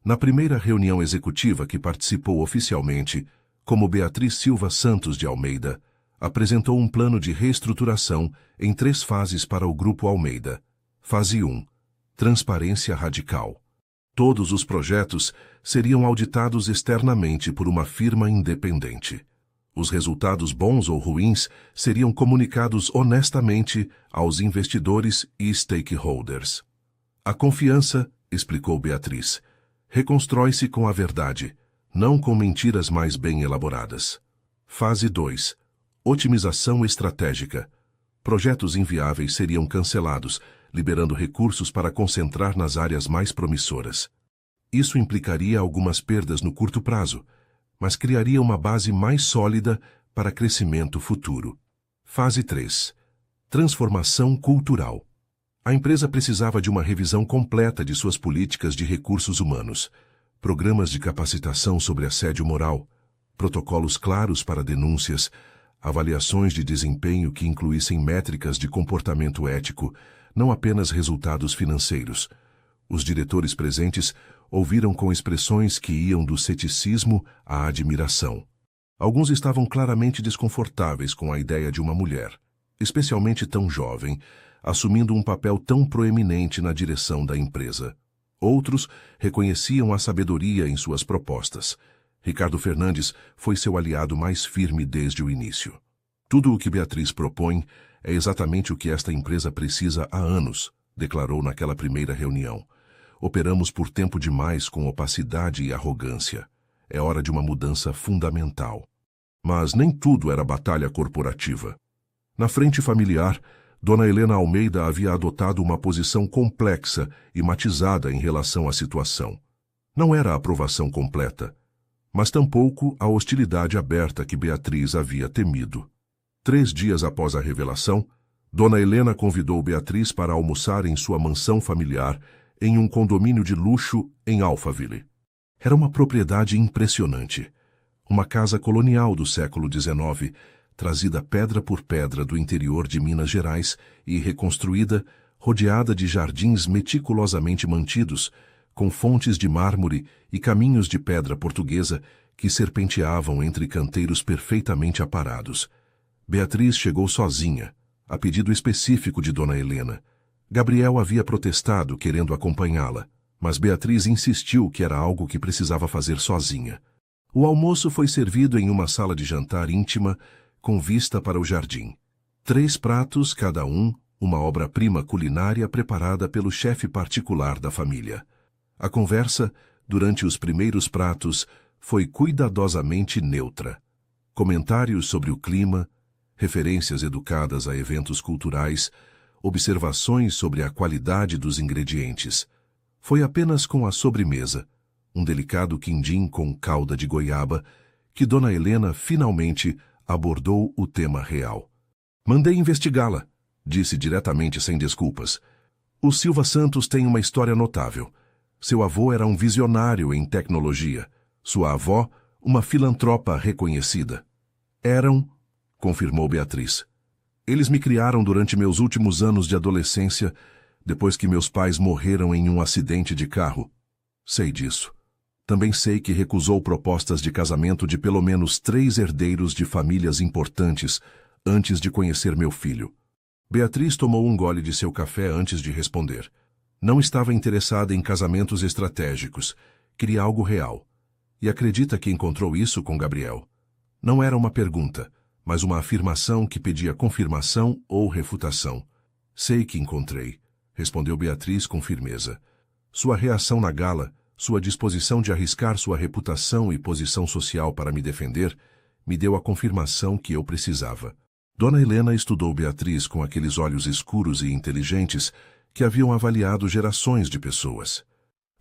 Na primeira reunião executiva que participou oficialmente, como Beatriz Silva Santos de Almeida, apresentou um plano de reestruturação em 3 fases para o Grupo Almeida. Fase 1. Transparência radical. Todos os projetos seriam auditados externamente por uma firma independente. Os resultados bons ou ruins seriam comunicados honestamente aos investidores e stakeholders. A confiança, explicou Beatriz, reconstrói-se com a verdade, não com mentiras mais bem elaboradas. Fase 2. Otimização estratégica. Projetos inviáveis seriam cancelados, liberando recursos para concentrar nas áreas mais promissoras. Isso implicaria algumas perdas no curto prazo, mas criaria uma base mais sólida para crescimento futuro. Fase 3. Transformação cultural. A empresa precisava de uma revisão completa de suas políticas de recursos humanos, programas de capacitação sobre assédio moral, protocolos claros para denúncias, avaliações de desempenho que incluíssem métricas de comportamento ético, não apenas resultados financeiros. Os diretores presentes ouviram com expressões que iam do ceticismo à admiração. Alguns estavam claramente desconfortáveis com a ideia de uma mulher, especialmente tão jovem, assumindo um papel tão proeminente na direção da empresa. Outros reconheciam a sabedoria em suas propostas. Ricardo Fernandes foi seu aliado mais firme desde o início. Tudo o que Beatriz propõe é exatamente o que esta empresa precisa há anos, declarou naquela primeira reunião. Operamos por tempo demais com opacidade e arrogância. É hora de uma mudança fundamental. Mas nem tudo era batalha corporativa. Na frente familiar, Dona Helena Almeida havia adotado uma posição complexa e matizada em relação à situação. Não era a aprovação completa, mas tampouco a hostilidade aberta que Beatriz havia temido. 3 dias após a revelação, Dona Helena convidou Beatriz para almoçar em sua mansão familiar em um condomínio de luxo em Alphaville. Era uma propriedade impressionante. Uma casa colonial do século XIX, trazida pedra por pedra do interior de Minas Gerais e reconstruída, rodeada de jardins meticulosamente mantidos, com fontes de mármore e caminhos de pedra portuguesa que serpenteavam entre canteiros perfeitamente aparados. Beatriz chegou sozinha, a pedido específico de Dona Helena. Gabriel havia protestado, querendo acompanhá-la, mas Beatriz insistiu que era algo que precisava fazer sozinha. O almoço foi servido em uma sala de jantar íntima, com vista para o jardim. 3 pratos, cada um, uma obra-prima culinária preparada pelo chefe particular da família. A conversa, durante os primeiros pratos, foi cuidadosamente neutra. Comentários sobre o clima, referências educadas a eventos culturais, observações sobre a qualidade dos ingredientes. Foi apenas com a sobremesa, um delicado quindim com calda de goiaba, que Dona Helena finalmente abordou o tema real. Mandei investigá-la, disse diretamente sem desculpas. O Silva Santos tem uma história notável. Seu avô era um visionário em tecnologia. Sua avó, uma filantropa reconhecida. Eram, confirmou Beatriz. Eles me criaram durante meus últimos anos de adolescência, depois que meus pais morreram em um acidente de carro. Sei disso. Também sei que recusou propostas de casamento de pelo menos 3 herdeiros de famílias importantes antes de conhecer meu filho. Beatriz tomou um gole de seu café antes de responder. Não estava interessada em casamentos estratégicos. Queria algo real. E acredita que encontrou isso com Gabriel. Não era uma pergunta, mas uma afirmação que pedia confirmação ou refutação. Sei que encontrei, respondeu Beatriz com firmeza. Sua reação na gala, sua disposição de arriscar sua reputação e posição social para me defender, me deu a confirmação que eu precisava. Dona Helena estudou Beatriz com aqueles olhos escuros e inteligentes que haviam avaliado gerações de pessoas.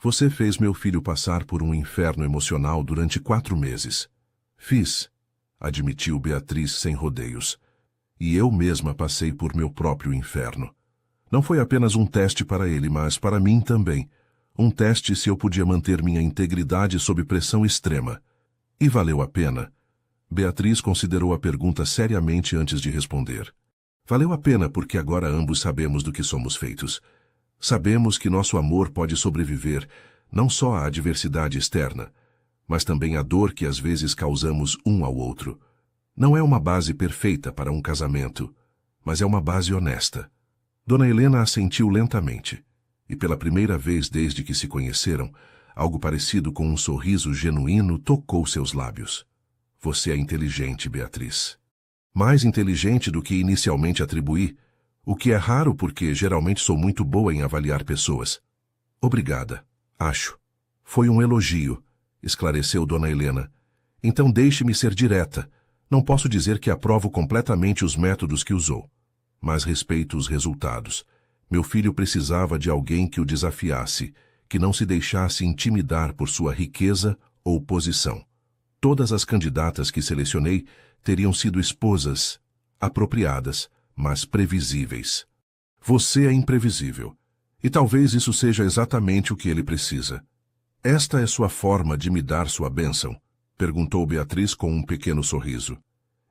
Você fez meu filho passar por um inferno emocional durante 4 meses. Fiz, admitiu Beatriz sem rodeios. E eu mesma passei por meu próprio inferno. Não foi apenas um teste para ele, mas para mim também. Um teste se eu podia manter minha integridade sob pressão extrema. E valeu a pena? Beatriz considerou a pergunta seriamente antes de responder. Valeu a pena porque agora ambos sabemos do que somos feitos. Sabemos que nosso amor pode sobreviver não só à adversidade externa, mas também à dor que às vezes causamos um ao outro. Não é uma base perfeita para um casamento, mas é uma base honesta. Dona Helena assentiu lentamente. E pela primeira vez desde que se conheceram, algo parecido com um sorriso genuíno tocou seus lábios. Você é inteligente, Beatriz. Mais inteligente do que inicialmente atribuí, o que é raro porque geralmente sou muito boa em avaliar pessoas. Obrigada, acho. Foi um elogio, esclareceu Dona Helena. Então deixe-me ser direta. Não posso dizer que aprovo completamente os métodos que usou, mas respeito os resultados. Meu filho precisava de alguém que o desafiasse, que não se deixasse intimidar por sua riqueza ou posição. Todas as candidatas que selecionei teriam sido esposas, apropriadas, mas previsíveis. Você é imprevisível, e talvez isso seja exatamente o que ele precisa. Esta é sua forma de me dar sua bênção? Perguntou Beatriz com um pequeno sorriso.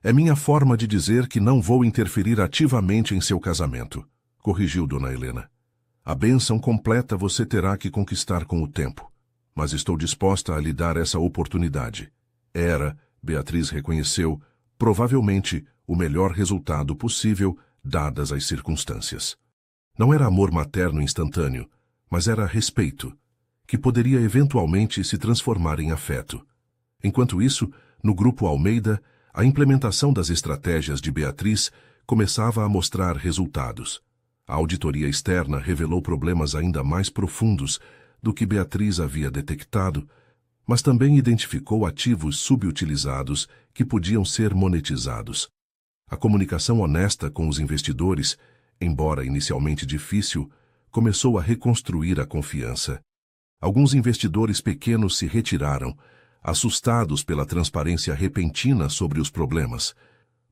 É minha forma de dizer que não vou interferir ativamente em seu casamento, corrigiu Dona Helena. A bênção completa você terá que conquistar com o tempo, mas estou disposta a lhe dar essa oportunidade. Era, Beatriz reconheceu, provavelmente o melhor resultado possível, dadas as circunstâncias. Não era amor materno instantâneo, mas era respeito, que poderia eventualmente se transformar em afeto. Enquanto isso, no grupo Almeida, A implementação das estratégias de Beatriz começava a mostrar resultados. A auditoria externa revelou problemas ainda mais profundos do que Beatriz havia detectado, mas também identificou ativos subutilizados que podiam ser monetizados. A comunicação honesta com os investidores, embora inicialmente difícil, começou a reconstruir a confiança. Alguns investidores pequenos se retiraram, assustados pela transparência repentina sobre os problemas,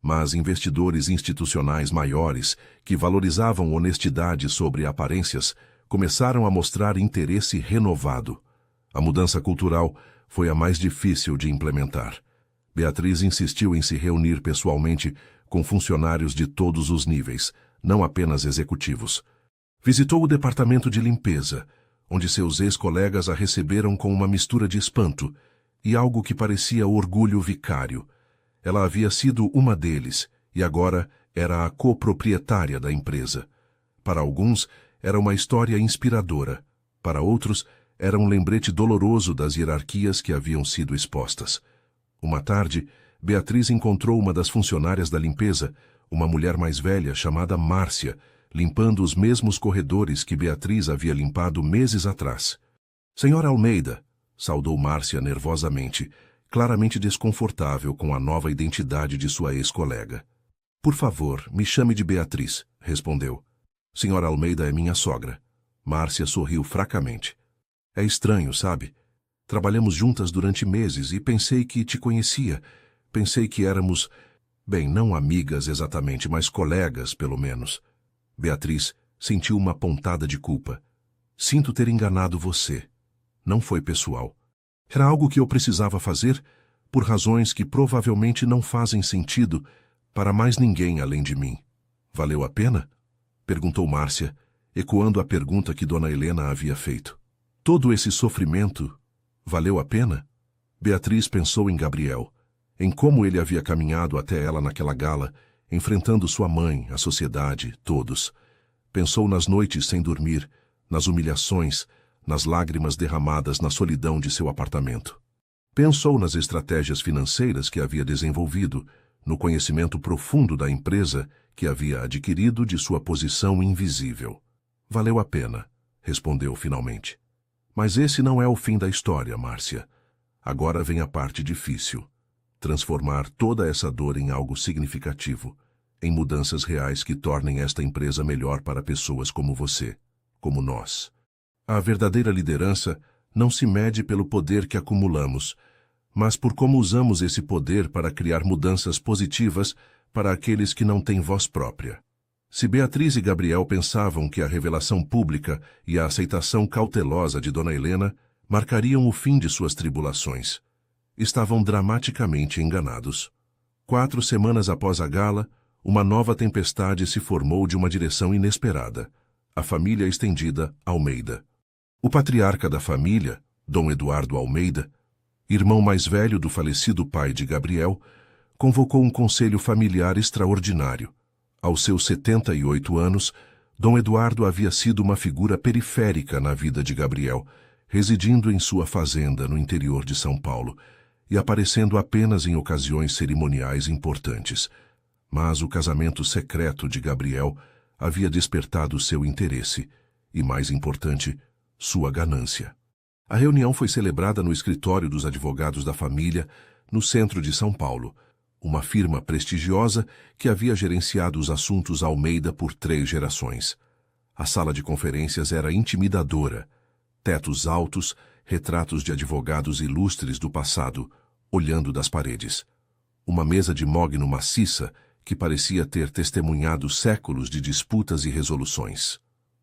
mas investidores institucionais maiores, que valorizavam honestidade sobre aparências, começaram a mostrar interesse renovado. A mudança cultural foi a mais difícil de implementar. Beatriz insistiu em se reunir pessoalmente com funcionários de todos os níveis, não apenas executivos. Visitou o departamento de limpeza, onde seus ex-colegas a receberam com uma mistura de espanto e algo que parecia orgulho vicário. Ela havia sido uma deles e agora era a coproprietária da empresa. Para alguns, era uma história inspiradora. Para outros, era um lembrete doloroso das hierarquias que haviam sido expostas. Uma tarde, Beatriz encontrou uma das funcionárias da limpeza, uma mulher mais velha chamada Márcia, limpando os mesmos corredores que Beatriz havia limpado meses atrás. "Senhora Almeida", saudou Márcia nervosamente, claramente desconfortável com a nova identidade de sua ex-colega. "Por favor, me chame de Beatriz", respondeu. "Senhora Almeida é minha sogra." Márcia sorriu fracamente. "É estranho, sabe? Trabalhamos juntas durante meses e pensei que te conhecia. Pensei que éramos, bem, não amigas exatamente, mas colegas, pelo menos." Beatriz sentiu uma pontada de culpa. "Sinto ter enganado você. Não foi pessoal. Era algo que eu precisava fazer por razões que provavelmente não fazem sentido para mais ninguém além de mim." "Valeu a pena?" perguntou Márcia, ecoando a pergunta que Dona Helena havia feito. "Todo esse sofrimento valeu a pena?" Beatriz pensou em Gabriel, em como ele havia caminhado até ela naquela gala, enfrentando sua mãe, a sociedade, todos. Pensou nas noites sem dormir, nas humilhações, nas lágrimas derramadas na solidão de seu apartamento. Pensou nas estratégias financeiras que havia desenvolvido, no conhecimento profundo da empresa que havia adquirido de sua posição invisível. "Valeu a pena", respondeu finalmente. "Mas esse não é o fim da história, Márcia. Agora vem a parte difícil. Transformar toda essa dor em algo significativo, em mudanças reais que tornem esta empresa melhor para pessoas como você, como nós. A verdadeira liderança não se mede pelo poder que acumulamos, mas por como usamos esse poder para criar mudanças positivas para aqueles que não têm voz própria." Se Beatriz e Gabriel pensavam que a revelação pública e a aceitação cautelosa de Dona Helena marcariam o fim de suas tribulações, estavam dramaticamente enganados. 4 semanas após a gala, uma nova tempestade se formou de uma direção inesperada: a família estendida Almeida. O patriarca da família, Dom Eduardo Almeida, irmão mais velho do falecido pai de Gabriel, convocou um conselho familiar extraordinário. Aos seus 78 anos, Dom Eduardo havia sido uma figura periférica na vida de Gabriel, residindo em sua fazenda no interior de São Paulo e aparecendo apenas em ocasiões cerimoniais importantes. Mas o casamento secreto de Gabriel havia despertado seu interesse e, mais importante, sua ganância. A reunião foi celebrada no escritório dos advogados da família, no centro de São Paulo, uma firma prestigiosa que havia gerenciado os assuntos Almeida por 3 gerações. A sala de conferências era intimidadora. Tetos altos, retratos de advogados ilustres do passado, olhando das paredes. Uma mesa de mogno maciça que parecia ter testemunhado séculos de disputas e resoluções.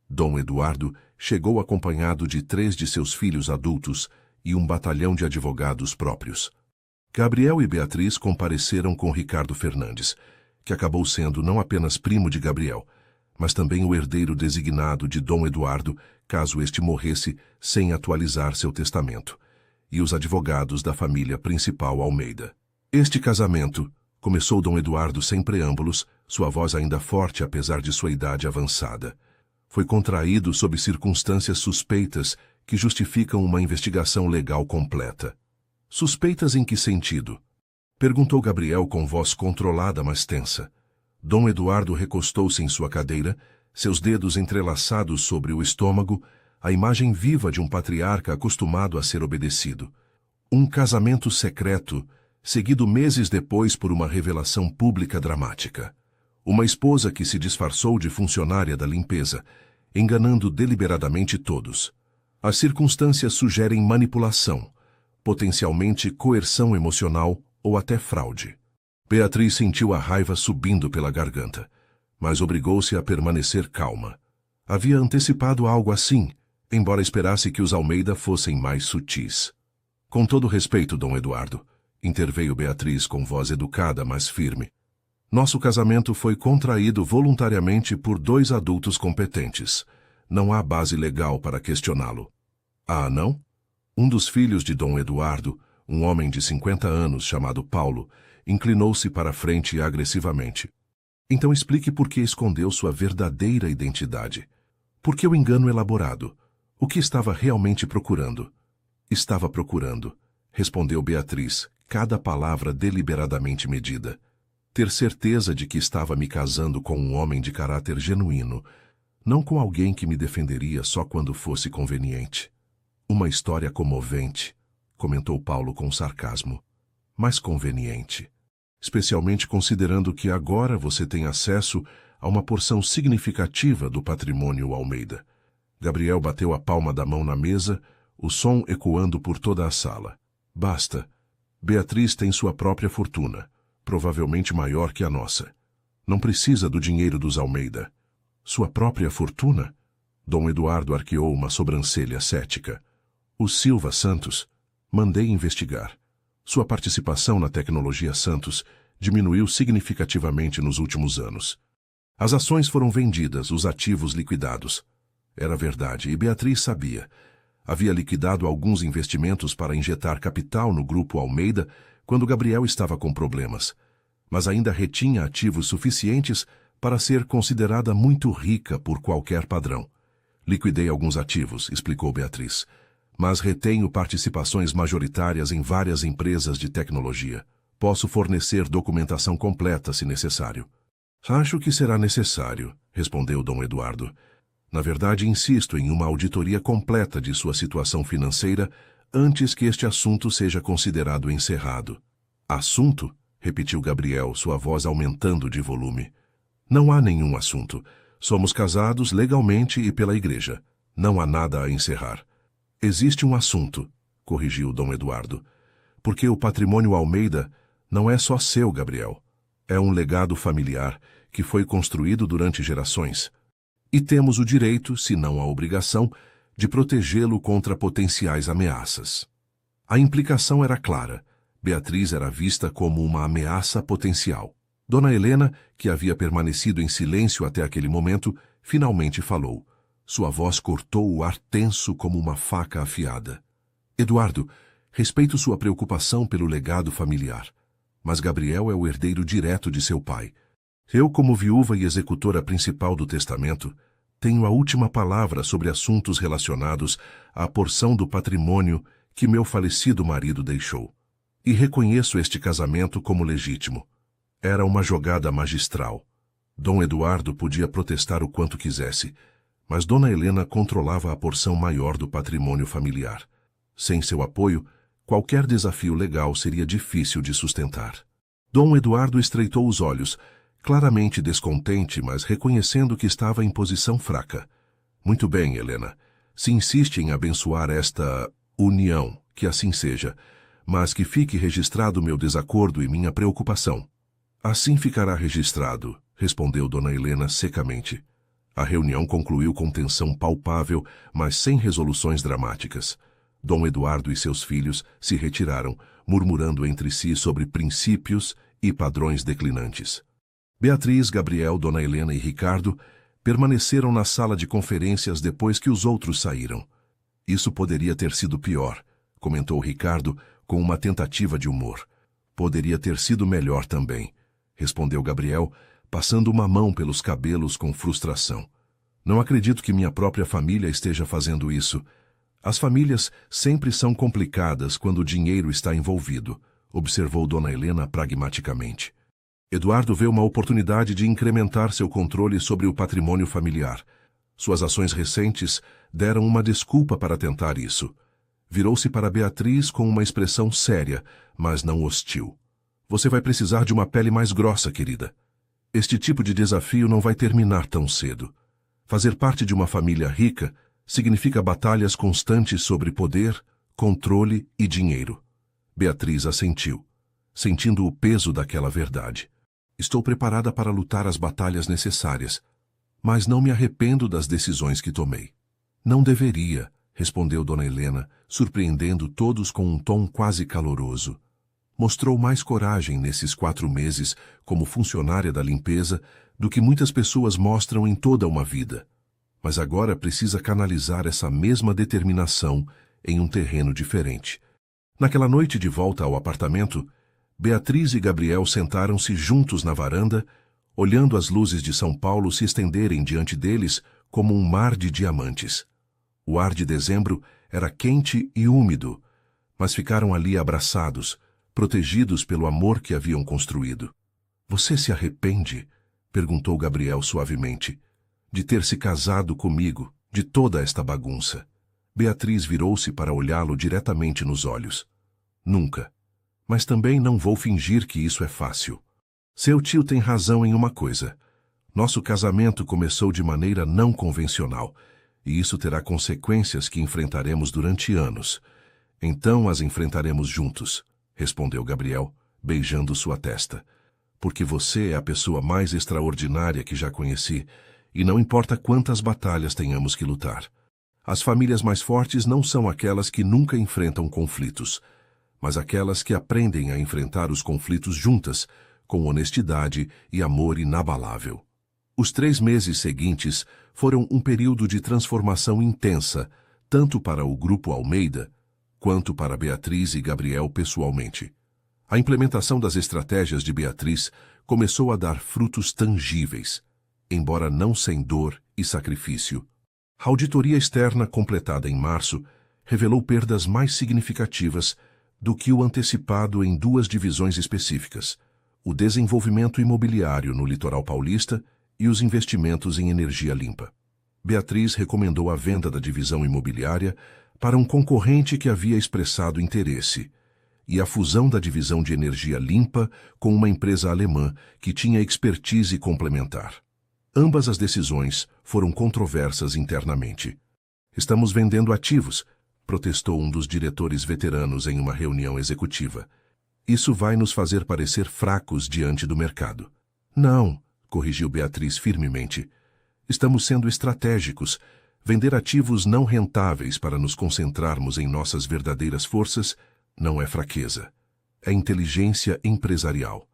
Dom Eduardo chegou acompanhado de 3 de seus filhos adultos e um batalhão de advogados próprios. Gabriel e Beatriz compareceram com Ricardo Fernandes, que acabou sendo não apenas primo de Gabriel, mas também o herdeiro designado de Dom Eduardo, caso este morresse sem atualizar seu testamento, e os advogados da família principal Almeida. "Este casamento", começou Dom Eduardo sem preâmbulos, sua voz ainda forte apesar de sua idade avançada, "foi contraído sob circunstâncias suspeitas que justificam uma investigação legal completa." "Suspeitas em que sentido?" Perguntou Gabriel com voz controlada, mas tensa. Dom Eduardo recostou-se em sua cadeira, seus dedos entrelaçados sobre o estômago, a imagem viva de um patriarca acostumado a ser obedecido. Um casamento secreto, seguido meses depois por uma revelação pública dramática. Uma esposa que se disfarçou de funcionária da limpeza, enganando deliberadamente todos. As circunstâncias sugerem manipulação, potencialmente coerção emocional ou até fraude. Beatriz sentiu a raiva subindo pela garganta, mas obrigou-se a permanecer calma. Havia antecipado algo assim, embora esperasse que os Almeida fossem mais sutis. Com todo respeito, Dom Eduardo, interveio Beatriz com voz educada, mas firme. Nosso casamento foi contraído voluntariamente por 2 adultos competentes. Não há base legal para questioná-lo. Ah, não? Um dos filhos de Dom Eduardo, um homem de 50 anos chamado Paulo, inclinou-se para a frente agressivamente. Então explique por que escondeu sua verdadeira identidade. Por que o engano elaborado? O que estava realmente procurando? Estava procurando, respondeu Beatriz, cada palavra deliberadamente medida. Ter certeza de que estava me casando com um homem de caráter genuíno, não com alguém que me defenderia só quando fosse conveniente. Uma história comovente, comentou Paulo com sarcasmo, mas conveniente. Especialmente considerando que agora você tem acesso a uma porção significativa do patrimônio Almeida. Gabriel bateu a palma da mão na mesa, o som ecoando por toda a sala. Basta. Beatriz tem sua própria fortuna, provavelmente maior que a nossa. Não precisa do dinheiro dos Almeida. Sua própria fortuna? Dom Eduardo arqueou uma sobrancelha cética. O Silva Santos. Mandei investigar. Sua participação na tecnologia Santos diminuiu significativamente nos últimos anos. As ações foram vendidas, os ativos liquidados. Era verdade, e Beatriz sabia. Havia liquidado alguns investimentos para injetar capital no grupo Almeida quando Gabriel estava com problemas, mas ainda retinha ativos suficientes para ser considerada muito rica por qualquer padrão. Liquidei alguns ativos, explicou Beatriz, mas retenho participações majoritárias em várias empresas de tecnologia. Posso fornecer documentação completa se necessário. Acho que será necessário, respondeu Dom Eduardo. Na verdade, insisto em uma auditoria completa de sua situação financeira antes que este assunto seja considerado encerrado. Assunto? Repetiu Gabriel, sua voz aumentando de volume. Não há nenhum assunto. Somos casados legalmente e pela igreja. Não há nada a encerrar. Existe um assunto, corrigiu Dom Eduardo, porque o patrimônio Almeida não é só seu, Gabriel. É um legado familiar que foi construído durante gerações. E temos o direito, se não a obrigação, de protegê-lo contra potenciais ameaças. A implicação era clara. Beatriz era vista como uma ameaça potencial. Dona Helena, que havia permanecido em silêncio até aquele momento, finalmente falou. Sua voz cortou o ar tenso como uma faca afiada. Eduardo, respeito sua preocupação pelo legado familiar, mas Gabriel é o herdeiro direto de seu pai. Eu, como viúva e executora principal do testamento, tenho a última palavra sobre assuntos relacionados à porção do patrimônio que meu falecido marido deixou. E reconheço este casamento como legítimo. Era uma jogada magistral. Dom Eduardo podia protestar o quanto quisesse, mas Dona Helena controlava a porção maior do patrimônio familiar. Sem seu apoio, qualquer desafio legal seria difícil de sustentar. Dom Eduardo estreitou os olhos, claramente descontente, mas reconhecendo que estava em posição fraca. Muito bem, Helena. Se insiste em abençoar esta união, que assim seja, mas que fique registrado meu desacordo e minha preocupação. Assim ficará registrado, respondeu Dona Helena secamente. A reunião concluiu com tensão palpável, mas sem resoluções dramáticas. Dom Eduardo e seus filhos se retiraram, murmurando entre si sobre princípios e padrões declinantes. Beatriz, Gabriel, Dona Helena e Ricardo permaneceram na sala de conferências depois que os outros saíram. Isso poderia ter sido pior, comentou Ricardo com uma tentativa de humor. Poderia ter sido melhor também, respondeu Gabriel, passando uma mão pelos cabelos com frustração. Não acredito que minha própria família esteja fazendo isso. As famílias sempre são complicadas quando o dinheiro está envolvido. observou Dona Helena pragmaticamente. Eduardo vê uma oportunidade de incrementar seu controle sobre o patrimônio familiar. Suas ações recentes deram uma desculpa para tentar isso. Virou-se para Beatriz com uma expressão séria, mas não hostil. Você vai precisar de uma pele mais grossa, querida. Este tipo de desafio não vai terminar tão cedo. Fazer parte de uma família rica significa batalhas constantes sobre poder, controle e dinheiro. Beatriz assentiu, sentindo o peso daquela verdade. Estou preparada para lutar as batalhas necessárias, mas não me arrependo das decisões que tomei. Não deveria, respondeu Dona Helena, surpreendendo todos com um tom quase caloroso. Mostrou mais coragem nesses 4 meses como funcionária da limpeza do que muitas pessoas mostram em toda uma vida. Mas agora precisa canalizar essa mesma determinação em um terreno diferente. Naquela noite de volta ao apartamento, Beatriz e Gabriel sentaram-se juntos na varanda, olhando as luzes de São Paulo se estenderem diante deles como um mar de diamantes. O ar de dezembro era quente e úmido, mas ficaram ali abraçados, protegidos pelo amor que haviam construído. Você se arrepende? Perguntou Gabriel suavemente. De ter se casado comigo, de toda esta bagunça. Beatriz virou-se para olhá-lo diretamente nos olhos. Nunca. Mas também não vou fingir que isso é fácil. Seu tio tem razão em uma coisa. Nosso casamento começou de maneira não convencional, e isso terá consequências que enfrentaremos durante anos. Então as enfrentaremos juntos, respondeu Gabriel, beijando sua testa. Porque você é a pessoa mais extraordinária que já conheci, e não importa quantas batalhas tenhamos que lutar. As famílias mais fortes não são aquelas que nunca enfrentam conflitos, mas aquelas que aprendem a enfrentar os conflitos juntas, com honestidade e amor inabalável. Os 3 meses seguintes foram um período de transformação intensa, tanto para o Grupo Almeida, quanto para Beatriz e Gabriel pessoalmente. A implementação das estratégias de Beatriz começou a dar frutos tangíveis, embora não sem dor e sacrifício. A auditoria externa completada em março revelou perdas mais significativas do que o antecipado em 2 divisões específicas: o desenvolvimento imobiliário no litoral paulista e os investimentos em energia limpa. Beatriz recomendou a venda da divisão imobiliária para um concorrente que havia expressado interesse, e a fusão da divisão de energia limpa com uma empresa alemã que tinha expertise complementar. Ambas as decisões foram controversas internamente. Estamos vendendo ativos, protestou um dos diretores veteranos em uma reunião executiva. Isso vai nos fazer parecer fracos diante do mercado. Não, corrigiu Beatriz firmemente. Estamos sendo estratégicos. Vender ativos não rentáveis para nos concentrarmos em nossas verdadeiras forças não é fraqueza. É inteligência empresarial.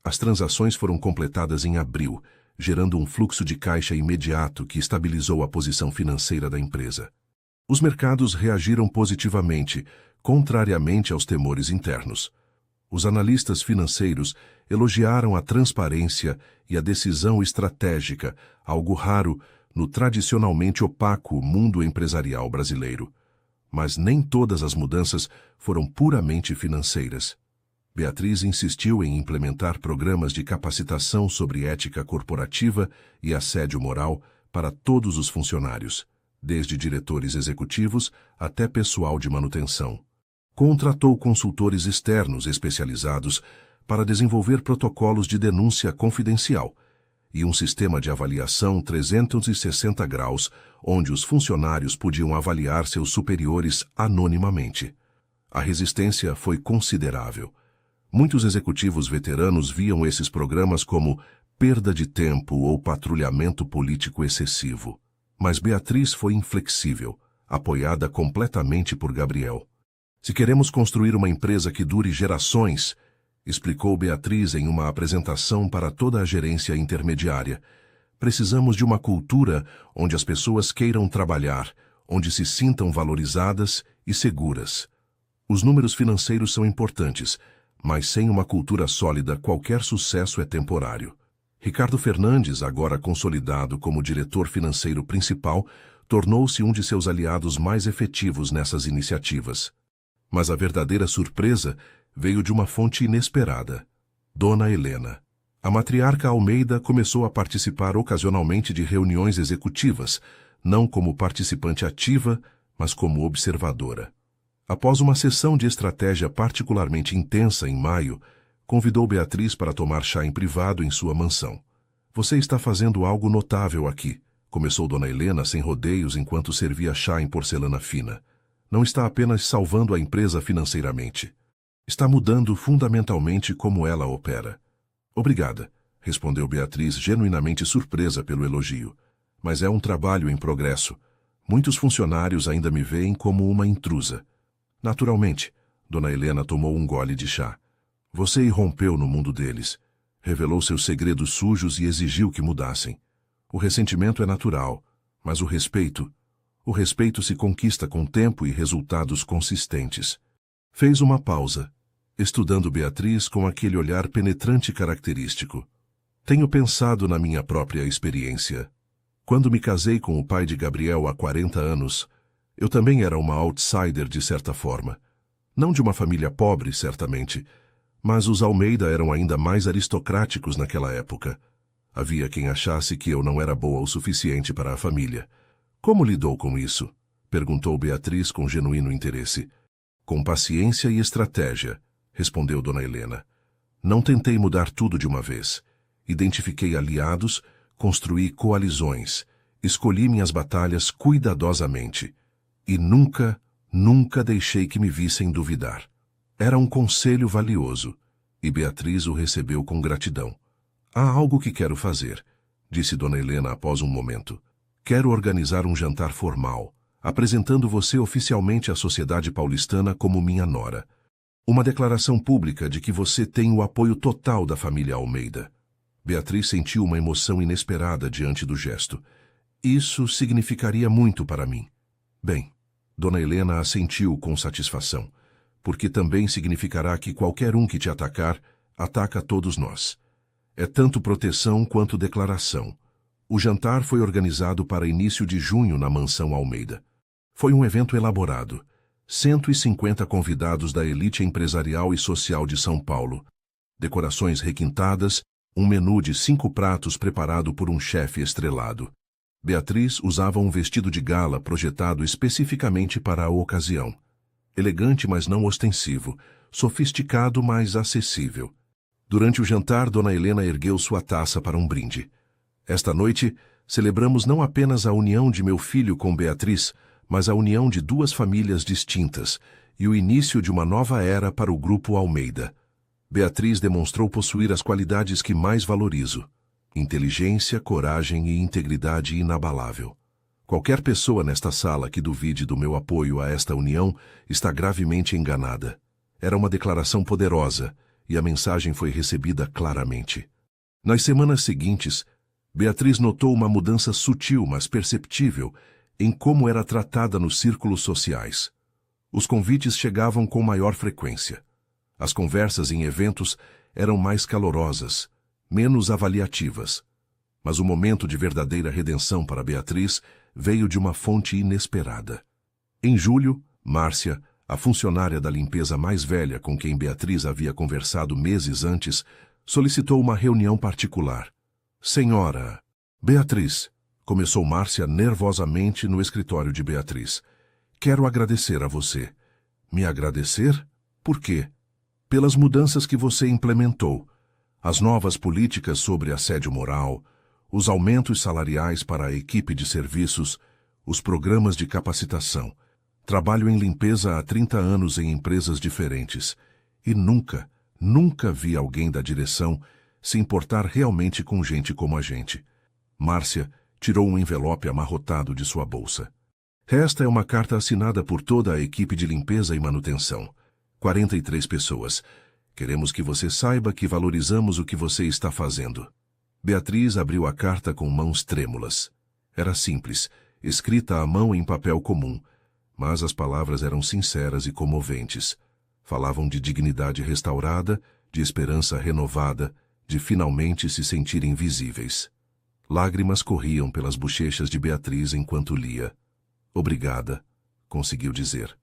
As transações foram completadas em abril, gerando um fluxo de caixa imediato que estabilizou a posição financeira da empresa. Os mercados reagiram positivamente, contrariamente aos temores internos. Os analistas financeiros elogiaram a transparência e a decisão estratégica, algo raro no tradicionalmente opaco mundo empresarial brasileiro. Mas nem todas as mudanças foram puramente financeiras. Beatriz insistiu em implementar programas de capacitação sobre ética corporativa e assédio moral para todos os funcionários, desde diretores executivos até pessoal de manutenção. Contratou consultores externos especializados para desenvolver protocolos de denúncia confidencial e um sistema de avaliação 360 graus, onde os funcionários podiam avaliar seus superiores anonimamente. A resistência foi considerável. Muitos executivos veteranos viam esses programas como perda de tempo ou patrulhamento político excessivo. Mas Beatriz foi inflexível, apoiada completamente por Gabriel. Se queremos construir uma empresa que dure gerações, explicou Beatriz em uma apresentação para toda a gerência intermediária, precisamos de uma cultura onde as pessoas queiram trabalhar, onde se sintam valorizadas e seguras. Os números financeiros são importantes, mas sem uma cultura sólida, qualquer sucesso é temporário. Ricardo Fernandes, agora consolidado como diretor financeiro principal, tornou-se um de seus aliados mais efetivos nessas iniciativas. Mas a verdadeira surpresa veio de uma fonte inesperada. Dona Helena. A matriarca Almeida começou a participar ocasionalmente de reuniões executivas, não como participante ativa, mas como observadora. Após uma sessão de estratégia particularmente intensa em maio, convidou Beatriz para tomar chá em privado em sua mansão. Você está fazendo algo notável aqui, começou Dona Helena sem rodeios enquanto servia chá em porcelana fina. Não está apenas salvando a empresa financeiramente. Está mudando fundamentalmente como ela opera. Obrigada, respondeu Beatriz, genuinamente surpresa pelo elogio. Mas é um trabalho em progresso. Muitos funcionários ainda me veem como uma intrusa. Naturalmente, Dona Helena tomou um gole de chá. Você irrompeu no mundo deles. Revelou seus segredos sujos e exigiu que mudassem. O ressentimento é natural, mas o respeito se conquista com tempo e resultados consistentes. Fez uma pausa, estudando Beatriz com aquele olhar penetrante característico. Tenho pensado na minha própria experiência. Quando me casei com o pai de Gabriel há 40 anos, eu também era uma outsider de certa forma. Não de uma família pobre, certamente, mas os Almeida eram ainda mais aristocráticos naquela época. Havia quem achasse que eu não era boa o suficiente para a família. Como lidou com isso? Perguntou Beatriz com genuíno interesse. Com paciência e estratégia, respondeu Dona Helena. Não tentei mudar tudo de uma vez. Identifiquei aliados, construí coalizões, escolhi minhas batalhas cuidadosamente. E nunca deixei que me vissem duvidar. Era um conselho valioso, e Beatriz o recebeu com gratidão. Há algo que quero fazer, disse Dona Helena após um momento. Quero organizar um jantar formal, apresentando você oficialmente à sociedade paulistana como minha nora. Uma declaração pública de que você tem o apoio total da família Almeida. Beatriz sentiu uma emoção inesperada diante do gesto. Isso significaria muito para mim. Bem, Dona Helena assentiu com satisfação, porque também significará que qualquer um que te atacar, ataca todos nós. É tanto proteção quanto declaração. O jantar foi organizado para início de junho na mansão Almeida. Foi um evento elaborado. 150 convidados da elite empresarial e social de São Paulo. Decorações requintadas, um menu de 5 pratos preparado por um chefe estrelado. Beatriz usava um vestido de gala projetado especificamente para a ocasião. Elegante, mas não ostensivo. Sofisticado, mas acessível. Durante o jantar, Dona Helena ergueu sua taça para um brinde. Esta noite, celebramos não apenas a união de meu filho com Beatriz, mas a união de 2 famílias distintas e o início de uma nova era para o Grupo Almeida. Beatriz demonstrou possuir as qualidades que mais valorizo: inteligência, coragem e integridade inabalável. Qualquer pessoa nesta sala que duvide do meu apoio a esta união está gravemente enganada. Era uma declaração poderosa, e a mensagem foi recebida claramente. Nas semanas seguintes, Beatriz notou uma mudança sutil, mas perceptível, em como era tratada nos círculos sociais. Os convites chegavam com maior frequência. As conversas em eventos eram mais calorosas, menos avaliativas. Mas o momento de verdadeira redenção para Beatriz veio de uma fonte inesperada. Em julho, Márcia, a funcionária da limpeza mais velha com quem Beatriz havia conversado meses antes, solicitou uma reunião particular. Senhora Beatriz, começou Márcia nervosamente no escritório de Beatriz. Quero agradecer a você. Me agradecer? Por quê? Pelas mudanças que você implementou. As novas políticas sobre assédio moral, os aumentos salariais para a equipe de serviços, os programas de capacitação. Trabalho em limpeza há 30 anos em empresas diferentes e nunca vi alguém da direção se importar realmente com gente como a gente. Márcia tirou um envelope amarrotado de sua bolsa. Esta é uma carta assinada por toda a equipe de limpeza e manutenção. 43 pessoas. Queremos que você saiba que valorizamos o que você está fazendo. Beatriz abriu a carta com mãos trêmulas. Era simples, escrita à mão em papel comum, mas as palavras eram sinceras e comoventes. Falavam de dignidade restaurada, de esperança renovada, de finalmente se sentirem visíveis. Lágrimas corriam pelas bochechas de Beatriz enquanto lia. Obrigada, conseguiu dizer.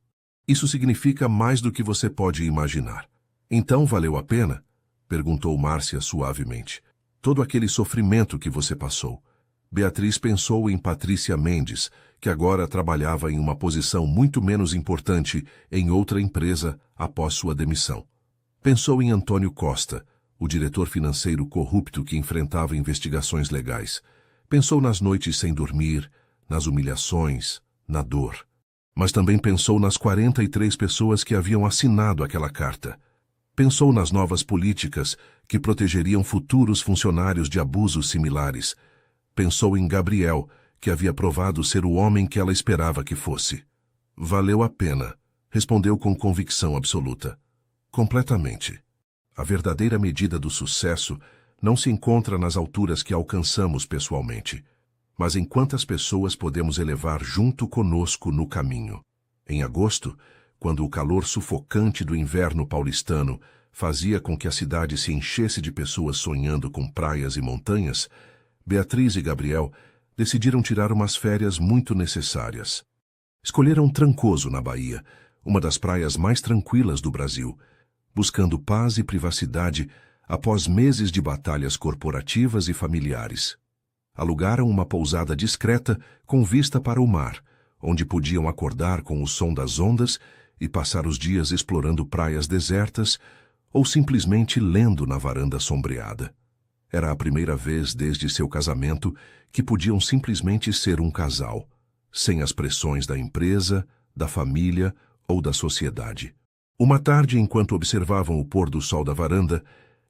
Isso significa mais do que você pode imaginar. Então valeu a pena? Perguntou Márcia suavemente. Todo aquele sofrimento que você passou. Beatriz pensou em Patrícia Mendes, que agora trabalhava em uma posição muito menos importante em outra empresa após sua demissão. Pensou em Antônio Costa, o diretor financeiro corrupto que enfrentava investigações legais. Pensou nas noites sem dormir, nas humilhações, na dor. Mas também pensou nas 43 pessoas que haviam assinado aquela carta. Pensou nas novas políticas que protegeriam futuros funcionários de abusos similares. Pensou em Gabriel, que havia provado ser o homem que ela esperava que fosse. Valeu a pena, respondeu com convicção absoluta. Completamente. A verdadeira medida do sucesso não se encontra nas alturas que alcançamos pessoalmente, mas em quantas pessoas podemos elevar junto conosco no caminho. Em agosto, quando o calor sufocante do inverno paulistano fazia com que a cidade se enchesse de pessoas sonhando com praias e montanhas, Beatriz e Gabriel decidiram tirar umas férias muito necessárias. Escolheram Trancoso, na Bahia, uma das praias mais tranquilas do Brasil, buscando paz e privacidade após meses de batalhas corporativas e familiares. Alugaram uma pousada discreta com vista para o mar, onde podiam acordar com o som das ondas e passar os dias explorando praias desertas ou simplesmente lendo na varanda sombreada. Era a primeira vez desde seu casamento que podiam simplesmente ser um casal, sem as pressões da empresa, da família ou da sociedade. Uma tarde, enquanto observavam o pôr do sol da varanda,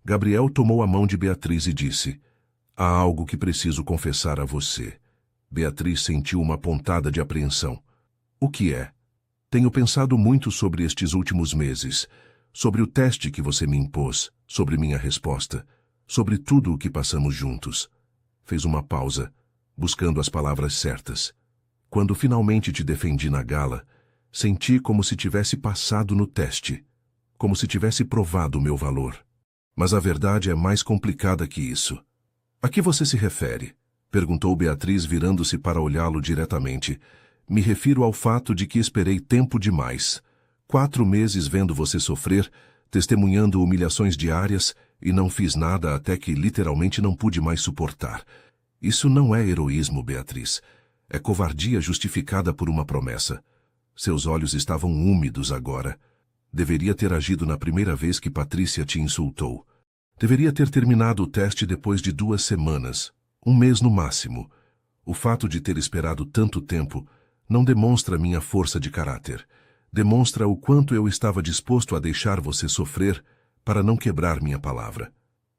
Gabriel tomou a mão de Beatriz e disse: "Há algo que preciso confessar a você." Beatriz sentiu uma pontada de apreensão. "O que é?" "Tenho pensado muito sobre estes últimos meses, sobre o teste que você me impôs, sobre minha resposta, sobre tudo o que passamos juntos." Fez uma pausa, buscando as palavras certas. "Quando finalmente te defendi na gala, senti como se tivesse passado no teste, como se tivesse provado o meu valor. Mas a verdade é mais complicada que isso." "A que você se refere?" perguntou Beatriz, virando-se para olhá-lo diretamente. "Me refiro ao fato de que esperei tempo demais. 4 meses vendo você sofrer, testemunhando humilhações diárias, e não fiz nada até que literalmente não pude mais suportar. Isso não é heroísmo, Beatriz. É covardia justificada por uma promessa." Seus olhos estavam úmidos agora. "Deveria ter agido na primeira vez que Patrícia te insultou. Deveria ter terminado o teste depois de 2 semanas, 1 mês no máximo. O fato de ter esperado tanto tempo não demonstra minha força de caráter. Demonstra o quanto eu estava disposto a deixar você sofrer para não quebrar minha palavra."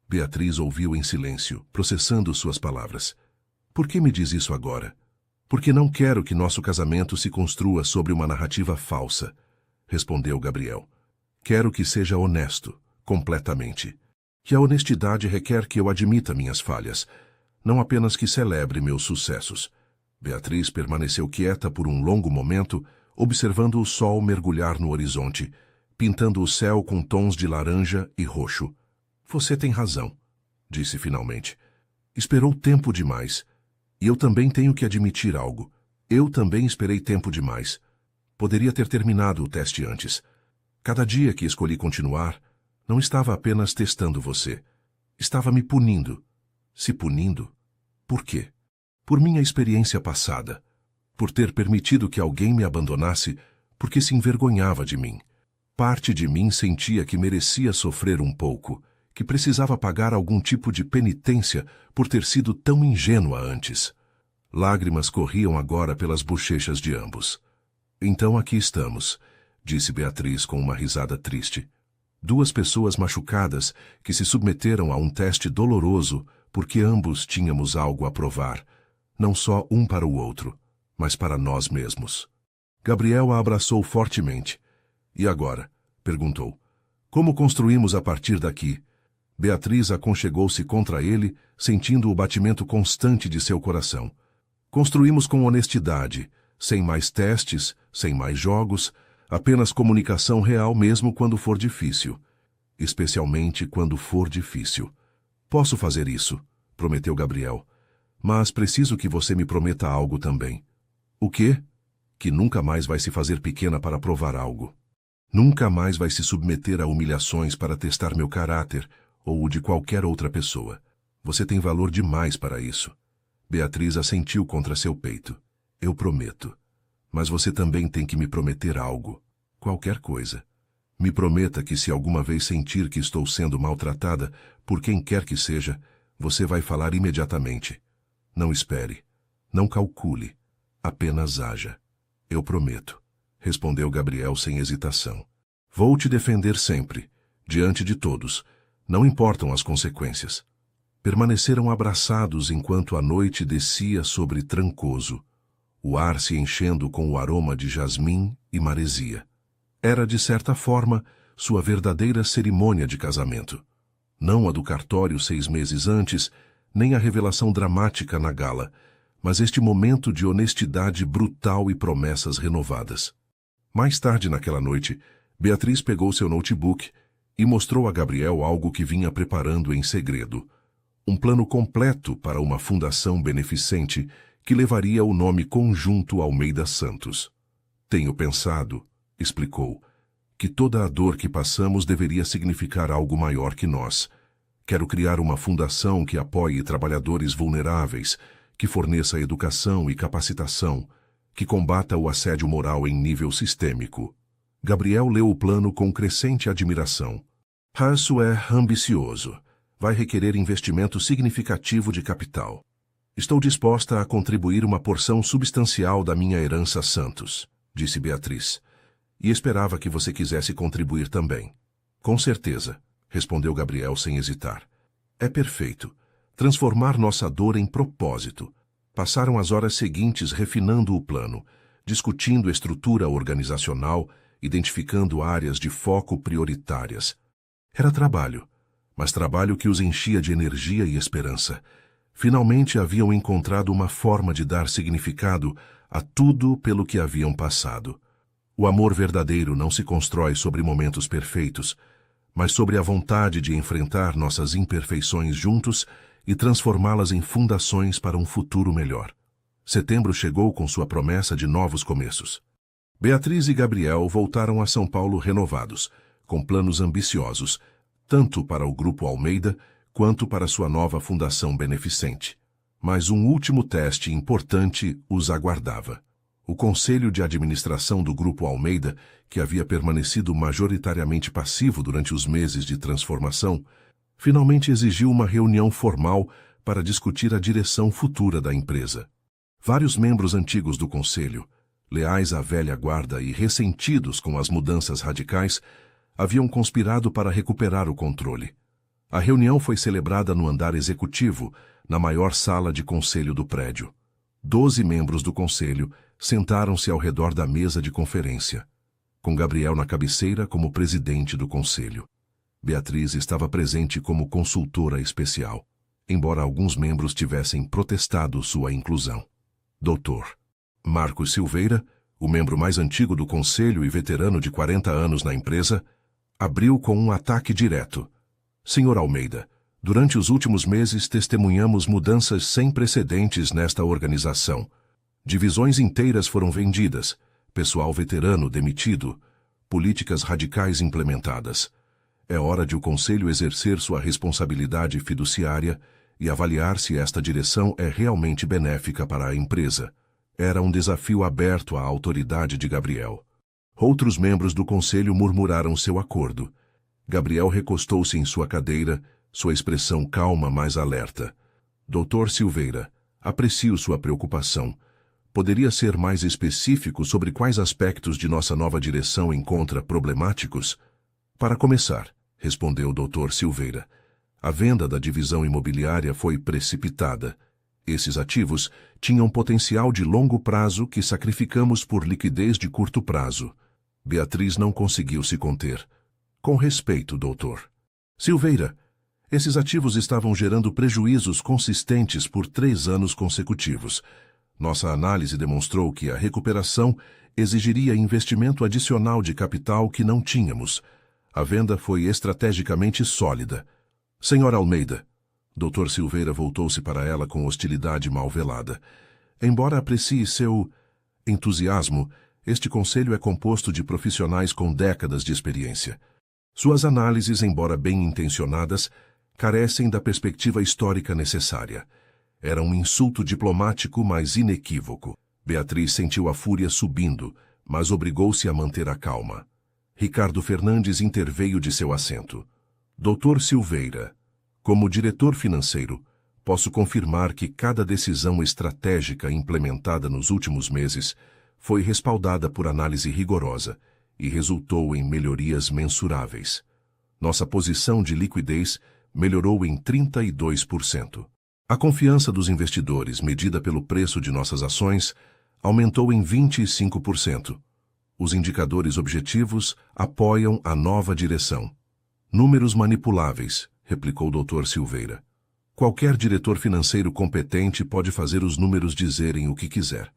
Beatriz ouviu em silêncio, processando suas palavras. "Por que me diz isso agora?" "Porque não quero que nosso casamento se construa sobre uma narrativa falsa", respondeu Gabriel. "Quero que seja honesto, completamente. Que a honestidade requer que eu admita minhas falhas, não apenas que celebre meus sucessos." Beatriz permaneceu quieta por um longo momento, observando o sol mergulhar no horizonte, pintando o céu com tons de laranja e roxo. "Você tem razão", disse finalmente. "Esperou tempo demais. E eu também tenho que admitir algo. Eu também esperei tempo demais. Poderia ter terminado o teste antes. Cada dia que escolhi continuar, não estava apenas testando você. Estava me punindo." "Se punindo? Por quê?" "Por minha experiência passada. Por ter permitido que alguém me abandonasse porque se envergonhava de mim. Parte de mim sentia que merecia sofrer um pouco, que precisava pagar algum tipo de penitência por ter sido tão ingênua antes." Lágrimas corriam agora pelas bochechas de ambos. "Então aqui estamos", disse Beatriz com uma risada triste. "2 pessoas machucadas que se submeteram a um teste doloroso porque ambos tínhamos algo a provar, não só um para o outro, mas para nós mesmos." Gabriel a abraçou fortemente. "E agora?" perguntou. "Como construímos a partir daqui?" Beatriz aconchegou-se contra ele, sentindo o batimento constante de seu coração. "Construímos com honestidade, sem mais testes, sem mais jogos, apenas comunicação real mesmo quando for difícil. Especialmente quando for difícil." "Posso fazer isso", prometeu Gabriel. "Mas preciso que você me prometa algo também." "O quê?" "Que nunca mais vai se fazer pequena para provar algo." Nunca mais vai se submeter a humilhações para testar meu caráter ou o de qualquer outra pessoa. Você tem valor demais para isso. Beatriz assentiu contra seu peito. Eu prometo. Mas você também tem que me prometer algo. Qualquer coisa. Me prometa que se alguma vez sentir que estou sendo maltratada, por quem quer que seja, você vai falar imediatamente. Não espere. Não calcule. Apenas haja. Eu prometo. Respondeu Gabriel sem hesitação. Vou te defender sempre, diante de todos. Não importam as consequências. Permaneceram abraçados enquanto a noite descia sobre Trancoso, o ar se enchendo com o aroma de jasmim e maresia. Era, de certa forma, sua verdadeira cerimônia de casamento. Não a do cartório 6 meses antes, nem a revelação dramática na gala, mas este momento de honestidade brutal e promessas renovadas. Mais tarde naquela noite, Beatriz pegou seu notebook e mostrou a Gabriel algo que vinha preparando em segredo. Um plano completo para uma fundação beneficente que levaria o nome conjunto Almeida Santos. Tenho pensado, explicou, que toda a dor que passamos deveria significar algo maior que nós. Quero criar uma fundação que apoie trabalhadores vulneráveis, que forneça educação e capacitação, que combata o assédio moral em nível sistêmico. Gabriel leu o plano com crescente admiração. Isso é ambicioso. Vai requerer investimento significativo de capital. Estou disposta a contribuir uma porção substancial da minha herança Santos, disse Beatriz. E esperava que você quisesse contribuir também. Com certeza, respondeu Gabriel sem hesitar. É perfeito. Transformar nossa dor em propósito. Passaram as horas seguintes refinando o plano, discutindo estrutura organizacional, identificando áreas de foco prioritárias. Era trabalho, mas trabalho que os enchia de energia e esperança. Finalmente haviam encontrado uma forma de dar significado a tudo pelo que haviam passado. O amor verdadeiro não se constrói sobre momentos perfeitos, mas sobre a vontade de enfrentar nossas imperfeições juntos e transformá-las em fundações para um futuro melhor. Setembro chegou com sua promessa de novos começos. Beatriz e Gabriel voltaram a São Paulo renovados, com planos ambiciosos, tanto para o Grupo Almeida quanto para sua nova fundação beneficente. Mas um último teste importante os aguardava. O Conselho de Administração do Grupo Almeida, que havia permanecido majoritariamente passivo durante os meses de transformação, finalmente exigiu uma reunião formal para discutir a direção futura da empresa. Vários membros antigos do Conselho, leais à velha guarda e ressentidos com as mudanças radicais, haviam conspirado para recuperar o controle. A reunião foi celebrada no andar executivo, na maior sala de conselho do prédio. 12 membros do conselho sentaram-se ao redor da mesa de conferência, com Gabriel na cabeceira como presidente do conselho. Beatriz estava presente como consultora especial, embora alguns membros tivessem protestado sua inclusão. Dr. Marcos Silveira, o membro mais antigo do conselho e veterano de 40 anos na empresa, abriu com um ataque direto. Senhor Almeida, durante os últimos meses testemunhamos mudanças sem precedentes nesta organização. Divisões inteiras foram vendidas, pessoal veterano demitido, políticas radicais implementadas. É hora de o Conselho exercer sua responsabilidade fiduciária e avaliar se esta direção é realmente benéfica para a empresa. Era um desafio aberto à autoridade de Gabriel. Outros membros do Conselho murmuraram seu acordo. Gabriel recostou-se em sua cadeira, sua expressão calma mas alerta. Dr. Silveira, aprecio sua preocupação. Poderia ser mais específico sobre quais aspectos de nossa nova direção encontra problemáticos? Para começar, respondeu o Dr. Silveira, a venda da divisão imobiliária foi precipitada. Esses ativos tinham potencial de longo prazo que sacrificamos por liquidez de curto prazo. Beatriz não conseguiu se conter. Com respeito, doutor. Silveira, esses ativos estavam gerando prejuízos consistentes por 3 anos consecutivos. Nossa análise demonstrou que a recuperação exigiria investimento adicional de capital que não tínhamos. A venda foi estrategicamente sólida. Senhora Almeida, Dr. Silveira voltou-se para ela com hostilidade mal velada. Embora aprecie seu entusiasmo, Este conselho é composto de profissionais com décadas de experiência. Suas análises, embora bem intencionadas, carecem da perspectiva histórica necessária. Era um insulto diplomático, mas inequívoco. Beatriz sentiu a fúria subindo, mas obrigou-se a manter a calma. Ricardo Fernandes interveio de seu assento. Dr. Silveira, como diretor financeiro, posso confirmar que cada decisão estratégica implementada nos últimos meses foi respaldada por análise rigorosa e resultou em melhorias mensuráveis. Nossa posição de liquidez melhorou em 32%. A confiança dos investidores, medida pelo preço de nossas ações, aumentou em 25%. Os indicadores objetivos apoiam a nova direção. Números manipuláveis, replicou Dr. Silveira. Qualquer diretor financeiro competente pode fazer os números dizerem o que quiser.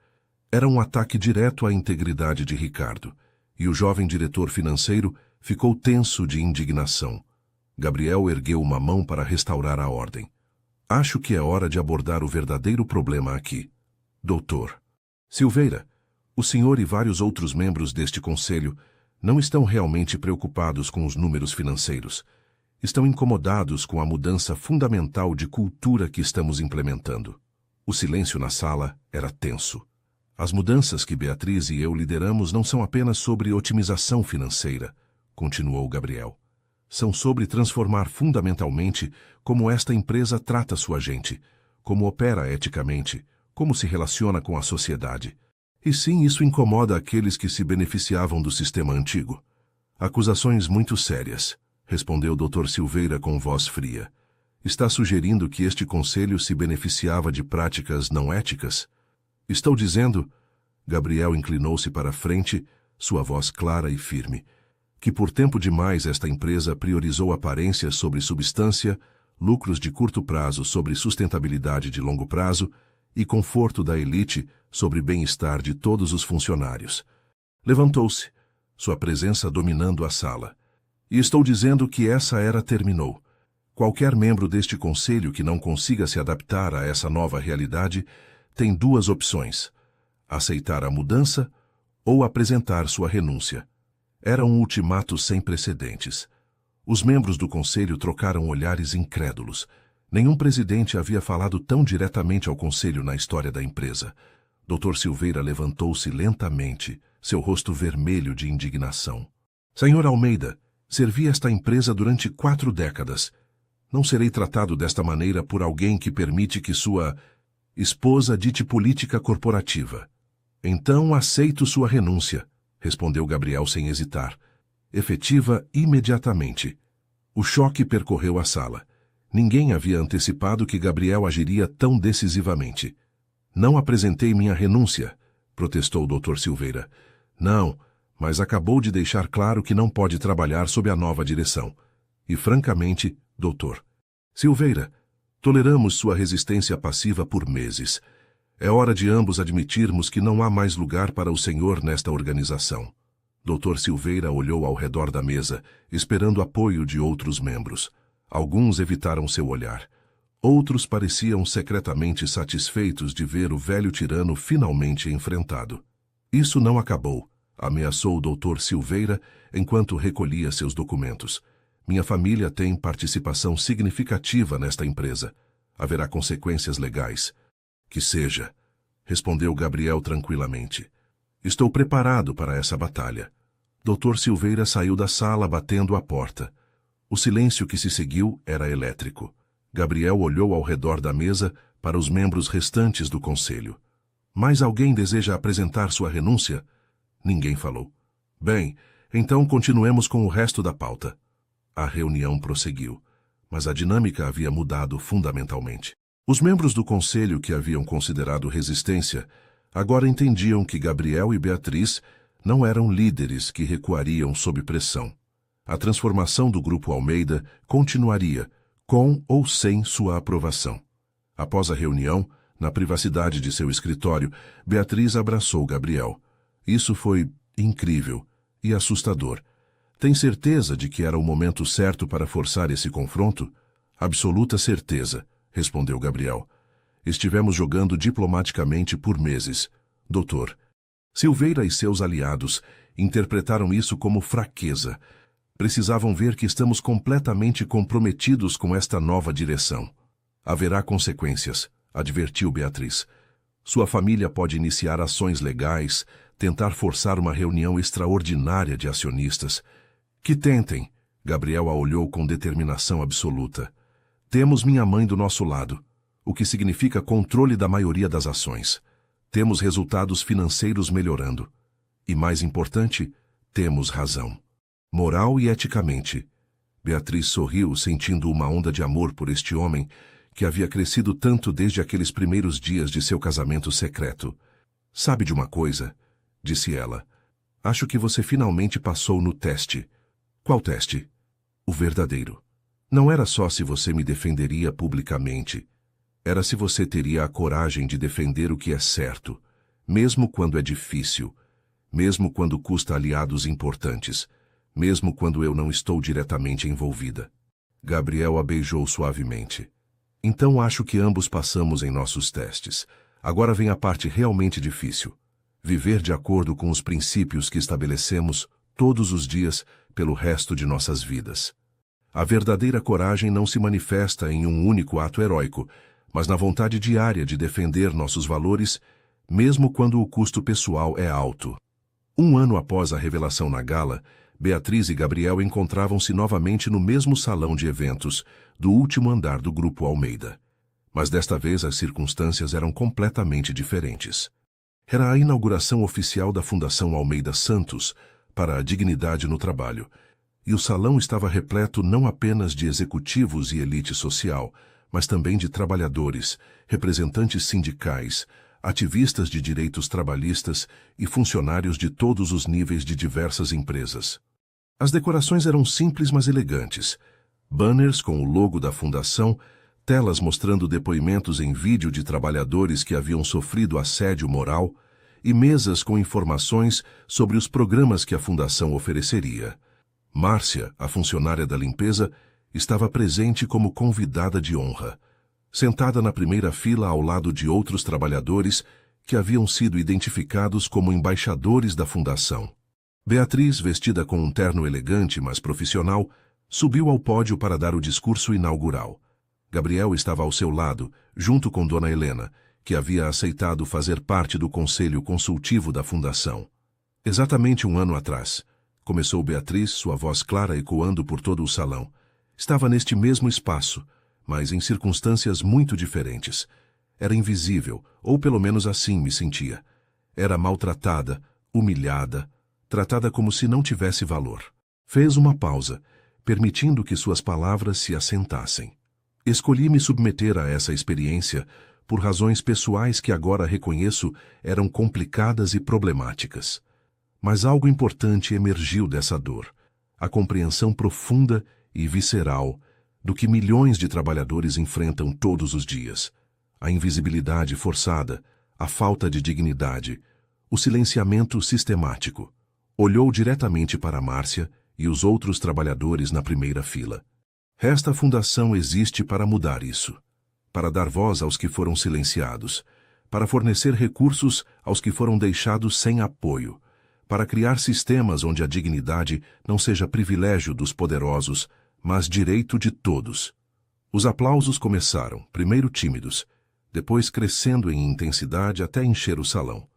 Era um ataque direto à integridade de Ricardo, e o jovem diretor financeiro ficou tenso de indignação. Gabriel ergueu uma mão para restaurar a ordem. Acho que é hora de abordar o verdadeiro problema aqui. Doutor Silveira, o senhor e vários outros membros deste conselho não estão realmente preocupados com os números financeiros. Estão incomodados com a mudança fundamental de cultura que estamos implementando. O silêncio na sala era tenso. As mudanças que Beatriz e eu lideramos não são apenas sobre otimização financeira, continuou Gabriel. São sobre transformar fundamentalmente como esta empresa trata sua gente, como opera eticamente, como se relaciona com a sociedade. E sim, isso incomoda aqueles que se beneficiavam do sistema antigo. Acusações muito sérias, respondeu Dr. Silveira com voz fria. Está sugerindo que este conselho se beneficiava de práticas não éticas? Estou dizendo, Gabriel inclinou-se para a frente, sua voz clara e firme, que por tempo demais esta empresa priorizou aparência sobre substância, lucros de curto prazo sobre sustentabilidade de longo prazo e conforto da elite sobre bem-estar de todos os funcionários. Levantou-se, sua presença dominando a sala. E estou dizendo que essa era terminou. Qualquer membro deste conselho que não consiga se adaptar a essa nova realidade tem duas opções: aceitar a mudança ou apresentar sua renúncia. Era um ultimato sem precedentes. Os membros do conselho trocaram olhares incrédulos. Nenhum presidente havia falado tão diretamente ao conselho na história da empresa. Dr. Silveira levantou-se lentamente, seu rosto vermelho de indignação. Senhor Almeida, servi esta empresa durante 4 décadas. Não serei tratado desta maneira por alguém que permite que sua esposa dite política corporativa. Então aceito sua renúncia, respondeu Gabriel sem hesitar. Efetiva imediatamente. O choque percorreu a sala. Ninguém havia antecipado que Gabriel agiria tão decisivamente. Não apresentei minha renúncia, protestou o Dr. Silveira. Não, mas acabou de deixar claro que não pode trabalhar sob a nova direção. E francamente, doutor Silveira, toleramos sua resistência passiva por meses. É hora de ambos admitirmos que não há mais lugar para o senhor nesta organização. Dr. Silveira olhou ao redor da mesa, esperando apoio de outros membros. Alguns evitaram seu olhar. Outros pareciam secretamente satisfeitos de ver o velho tirano finalmente enfrentado. Isso não acabou, ameaçou o Dr. Silveira enquanto recolhia seus documentos. Minha família tem participação significativa nesta empresa. Haverá consequências legais. Que seja, respondeu Gabriel tranquilamente. Estou preparado para essa batalha. Dr. Silveira saiu da sala batendo a porta. O silêncio que se seguiu era elétrico. Gabriel olhou ao redor da mesa para os membros restantes do conselho. Mais alguém deseja apresentar sua renúncia? Ninguém falou. Bem, então continuemos com o resto da pauta. A reunião prosseguiu, mas a dinâmica havia mudado fundamentalmente. Os membros do conselho que haviam considerado resistência agora entendiam que Gabriel e Beatriz não eram líderes que recuariam sob pressão. A transformação do Grupo Almeida continuaria, com ou sem sua aprovação. Após a reunião, na privacidade de seu escritório, Beatriz abraçou Gabriel. Isso foi incrível e assustador. Tem certeza de que era o momento certo para forçar esse confronto? Absoluta certeza, respondeu Gabriel. Estivemos jogando diplomaticamente por meses. Doutor Silveira e seus aliados interpretaram isso como fraqueza. Precisavam ver que estamos completamente comprometidos com esta nova direção. Haverá consequências, advertiu Beatriz. Sua família pode iniciar ações legais, tentar forçar uma reunião extraordinária de acionistas. Que tentem, Gabriel a olhou com determinação absoluta. Temos minha mãe do nosso lado, o que significa controle da maioria das ações. Temos resultados financeiros melhorando. E mais importante, temos razão. Moral e eticamente. Beatriz sorriu, sentindo uma onda de amor por este homem que havia crescido tanto desde aqueles primeiros dias de seu casamento secreto. Sabe de uma coisa? Disse ela. Acho que você finalmente passou no teste. Qual teste? O verdadeiro. Não era só se você me defenderia publicamente. Era se você teria a coragem de defender o que é certo, mesmo quando é difícil, mesmo quando custa aliados importantes, mesmo quando eu não estou diretamente envolvida. Gabriel a beijou suavemente. Então acho que ambos passamos em nossos testes. Agora vem a parte realmente difícil. Viver de acordo com os princípios que estabelecemos todos os dias pelo resto de nossas vidas. A verdadeira coragem não se manifesta em um único ato heróico, mas na vontade diária de defender nossos valores, mesmo quando o custo pessoal é alto. Um ano após a revelação na gala, Beatriz e Gabriel encontravam-se novamente no mesmo salão de eventos do último andar do Grupo Almeida. Mas desta vez as circunstâncias eram completamente diferentes. Era a inauguração oficial da Fundação Almeida Santos para a Dignidade no Trabalho, e o salão estava repleto não apenas de executivos e elite social, mas também de trabalhadores, representantes sindicais, ativistas de direitos trabalhistas e funcionários de todos os níveis de diversas empresas. As decorações eram simples, mas elegantes. Banners com o logo da fundação, telas mostrando depoimentos em vídeo de trabalhadores que haviam sofrido assédio moral e mesas com informações sobre os programas que a fundação ofereceria. Márcia, a funcionária da limpeza, estava presente como convidada de honra, sentada na primeira fila ao lado de outros trabalhadores que haviam sido identificados como embaixadores da fundação. Beatriz, vestida com um terno elegante, mas profissional, subiu ao pódio para dar o discurso inaugural. Gabriel estava ao seu lado, junto com Dona Helena, que havia aceitado fazer parte do conselho consultivo da fundação. Exatamente um ano atrás, começou Beatriz, sua voz clara ecoando por todo o salão. Estava neste mesmo espaço, mas em circunstâncias muito diferentes. Era invisível, ou pelo menos assim me sentia. Era maltratada, humilhada, tratada como se não tivesse valor. Fez uma pausa, permitindo que suas palavras se assentassem. Escolhi me submeter a essa experiência por razões pessoais que agora reconheço eram complicadas e problemáticas. Mas algo importante emergiu dessa dor, a compreensão profunda e visceral do que milhões de trabalhadores enfrentam todos os dias. A invisibilidade forçada, a falta de dignidade, o silenciamento sistemático. Olhou diretamente para Márcia e os outros trabalhadores na primeira fila. Esta fundação existe para mudar isso, para dar voz aos que foram silenciados, para fornecer recursos aos que foram deixados sem apoio, para criar sistemas onde a dignidade não seja privilégio dos poderosos, mas direito de todos. Os aplausos começaram, primeiro tímidos, depois crescendo em intensidade até encher o salão.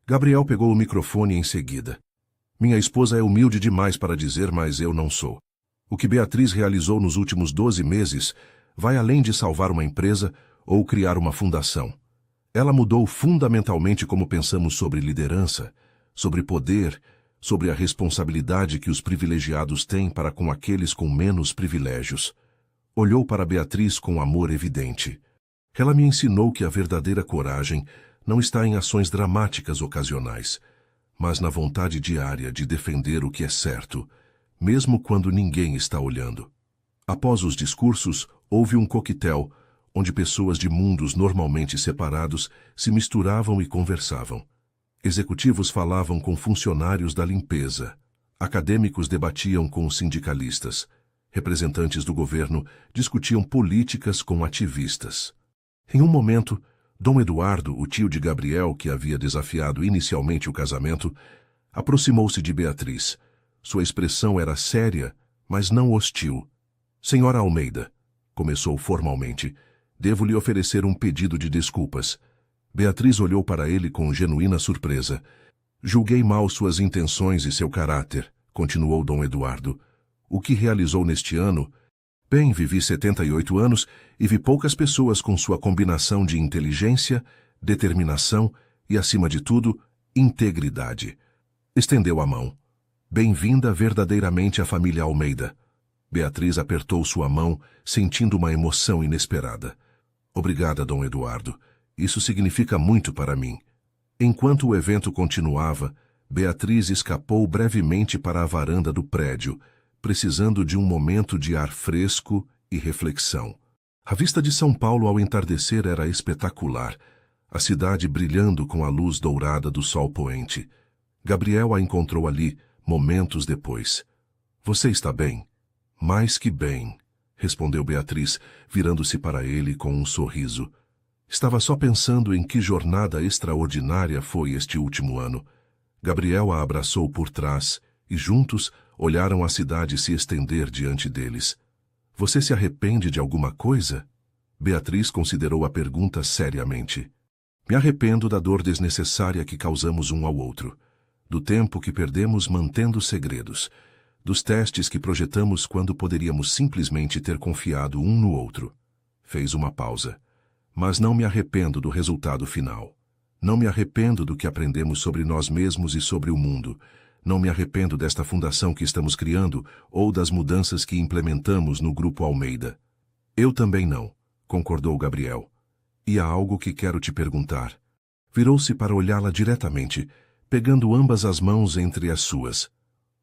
Gabriel pegou o microfone em seguida. Minha esposa é humilde demais para dizer, mas eu não sou. O que Beatriz realizou nos últimos 12 meses vai além de salvar uma empresa ou criar uma fundação. Ela mudou fundamentalmente como pensamos sobre liderança, sobre poder, sobre a responsabilidade que os privilegiados têm para com aqueles com menos privilégios. Olhou para Beatriz com amor evidente. Ela me ensinou que a verdadeira coragem não está em ações dramáticas ocasionais, mas na vontade diária de defender o que é certo, mesmo quando ninguém está olhando. Após os discursos, houve um coquetel, onde pessoas de mundos normalmente separados se misturavam e conversavam. Executivos falavam com funcionários da limpeza. Acadêmicos debatiam com sindicalistas. Representantes do governo discutiam políticas com ativistas. Em um momento, Dom Eduardo, o tio de Gabriel, que havia desafiado inicialmente o casamento, aproximou-se de Beatriz. Sua expressão era séria, mas não hostil. Senhora Almeida, começou formalmente, devo lhe oferecer um pedido de desculpas. Beatriz olhou para ele com genuína surpresa. Julguei mal suas intenções e seu caráter, continuou Dom Eduardo. O que realizou neste ano? Bem, vivi 78 anos e vi poucas pessoas com sua combinação de inteligência, determinação e, acima de tudo, integridade. Estendeu a mão. Bem-vinda verdadeiramente à família Almeida. Beatriz apertou sua mão, sentindo uma emoção inesperada. Obrigada, Dom Eduardo. Isso significa muito para mim. Enquanto o evento continuava, Beatriz escapou brevemente para a varanda do prédio, precisando de um momento de ar fresco e reflexão. A vista de São Paulo ao entardecer era espetacular, a cidade brilhando com a luz dourada do sol poente. Gabriel a encontrou ali, momentos depois. Você está bem? Mais que bem, respondeu Beatriz, virando-se para ele com um sorriso. Estava só pensando em que jornada extraordinária foi este último ano. Gabriel a abraçou por trás e juntos olharam a cidade se estender diante deles. Você se arrepende de alguma coisa? Beatriz considerou a pergunta seriamente. Me arrependo da dor desnecessária que causamos um ao outro, do tempo que perdemos mantendo segredos, dos testes que projetamos quando poderíamos simplesmente ter confiado um no outro. Fez uma pausa. Mas não me arrependo do resultado final. Não me arrependo do que aprendemos sobre nós mesmos e sobre o mundo. Não me arrependo desta fundação que estamos criando ou das mudanças que implementamos no Grupo Almeida. Eu também não, concordou Gabriel. E há algo que quero te perguntar. Virou-se para olhá-la diretamente, pegando ambas as mãos entre as suas.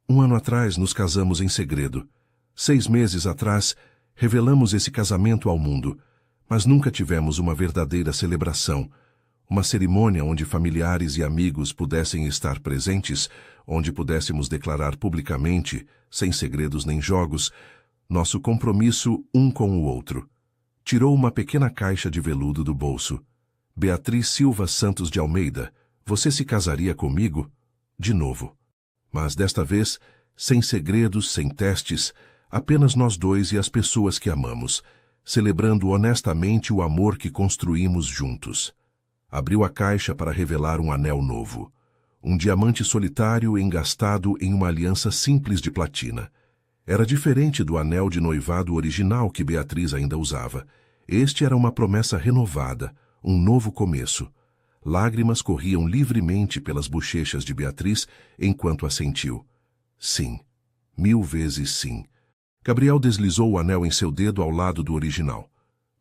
1 ano atrás nos casamos em segredo. 6 meses atrás, revelamos esse casamento ao mundo, mas nunca tivemos uma verdadeira celebração, uma cerimônia onde familiares e amigos pudessem estar presentes, onde pudéssemos declarar publicamente, sem segredos nem jogos, nosso compromisso um com o outro. Tirou uma pequena caixa de veludo do bolso. Beatriz Silva Santos de Almeida, você se casaria comigo? De novo. Mas desta vez, sem segredos, sem testes, apenas nós dois e as pessoas que amamos, celebrando honestamente o amor que construímos juntos. Abriu a caixa para revelar um anel novo. Um diamante solitário engastado em uma aliança simples de platina. Era diferente do anel de noivado original que Beatriz ainda usava. Este era uma promessa renovada, um novo começo. Lágrimas corriam livremente pelas bochechas de Beatriz enquanto assentiu. Sim. 1000 vezes sim. Gabriel deslizou o anel em seu dedo ao lado do original.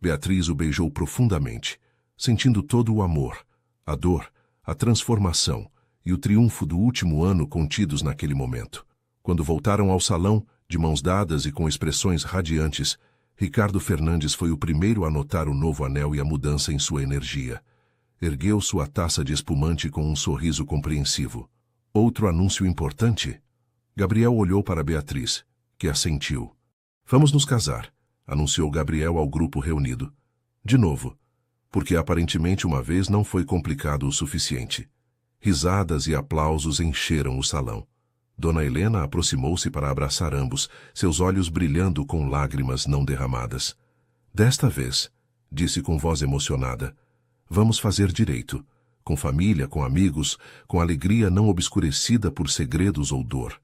Beatriz o beijou profundamente, sentindo todo o amor, a dor, a transformação e o triunfo do último ano contidos naquele momento. Quando voltaram ao salão, de mãos dadas e com expressões radiantes, Ricardo Fernandes foi o primeiro a notar o novo anel e a mudança em sua energia. Ergueu sua taça de espumante com um sorriso compreensivo. Outro anúncio importante? Gabriel olhou para Beatriz, que assentiu. Vamos nos casar, anunciou Gabriel ao grupo reunido. De novo, porque aparentemente uma vez não foi complicado o suficiente. Risadas e aplausos encheram o salão. Dona Helena aproximou-se para abraçar ambos, seus olhos brilhando com lágrimas não derramadas. Desta vez, disse com voz emocionada, vamos fazer direito, com família, com amigos, com alegria não obscurecida por segredos ou dor.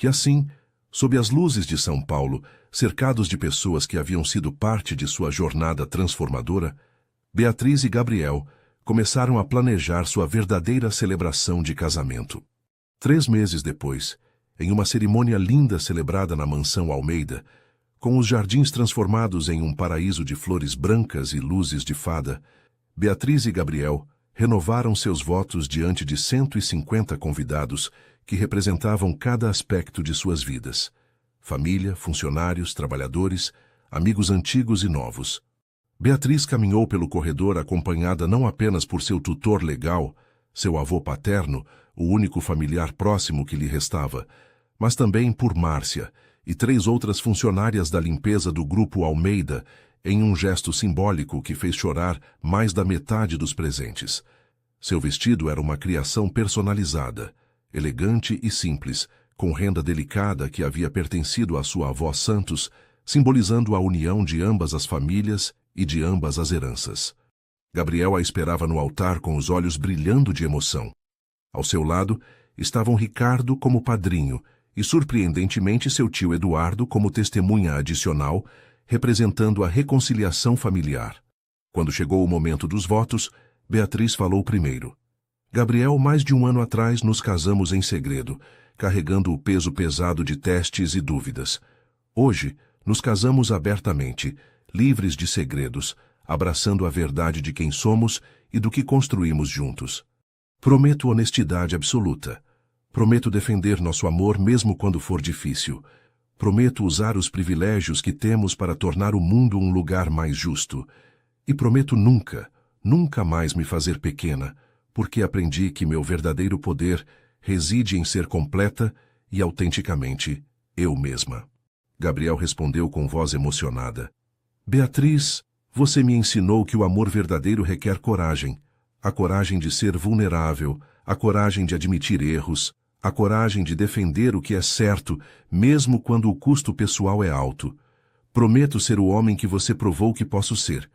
E assim, sob as luzes de São Paulo, cercados de pessoas que haviam sido parte de sua jornada transformadora, Beatriz e Gabriel começaram a planejar sua verdadeira celebração de casamento. 3 meses depois, em uma cerimônia linda celebrada na mansão Almeida, com os jardins transformados em um paraíso de flores brancas e luzes de fada, Beatriz e Gabriel renovaram seus votos diante de 150 convidados que representavam cada aspecto de suas vidas: família, funcionários, trabalhadores, amigos antigos e novos. Beatriz caminhou pelo corredor acompanhada não apenas por seu tutor legal, seu avô paterno, o único familiar próximo que lhe restava, mas também por Márcia e 3 outras funcionárias da limpeza do Grupo Almeida, em um gesto simbólico que fez chorar mais da metade dos presentes. Seu vestido era uma criação personalizada, elegante e simples, com renda delicada que havia pertencido à sua avó Santos, simbolizando a união de ambas as famílias e de ambas as heranças. Gabriel a esperava no altar com os olhos brilhando de emoção. Ao seu lado estavam Ricardo como padrinho e, surpreendentemente, seu tio Eduardo como testemunha adicional, representando a reconciliação familiar. Quando chegou o momento dos votos, Beatriz falou primeiro. Gabriel, mais de um ano atrás, nos casamos em segredo, carregando o peso pesado de testes e dúvidas. Hoje, nos casamos abertamente, livres de segredos, abraçando a verdade de quem somos e do que construímos juntos. Prometo honestidade absoluta. Prometo defender nosso amor mesmo quando for difícil. Prometo usar os privilégios que temos para tornar o mundo um lugar mais justo. E prometo nunca, nunca mais me fazer pequena, porque aprendi que meu verdadeiro poder reside em ser completa e autenticamente eu mesma. Gabriel respondeu com voz emocionada. Beatriz, você me ensinou que o amor verdadeiro requer coragem. A coragem de ser vulnerável, a coragem de admitir erros, a coragem de defender o que é certo, mesmo quando o custo pessoal é alto. Prometo ser o homem que você provou que posso ser.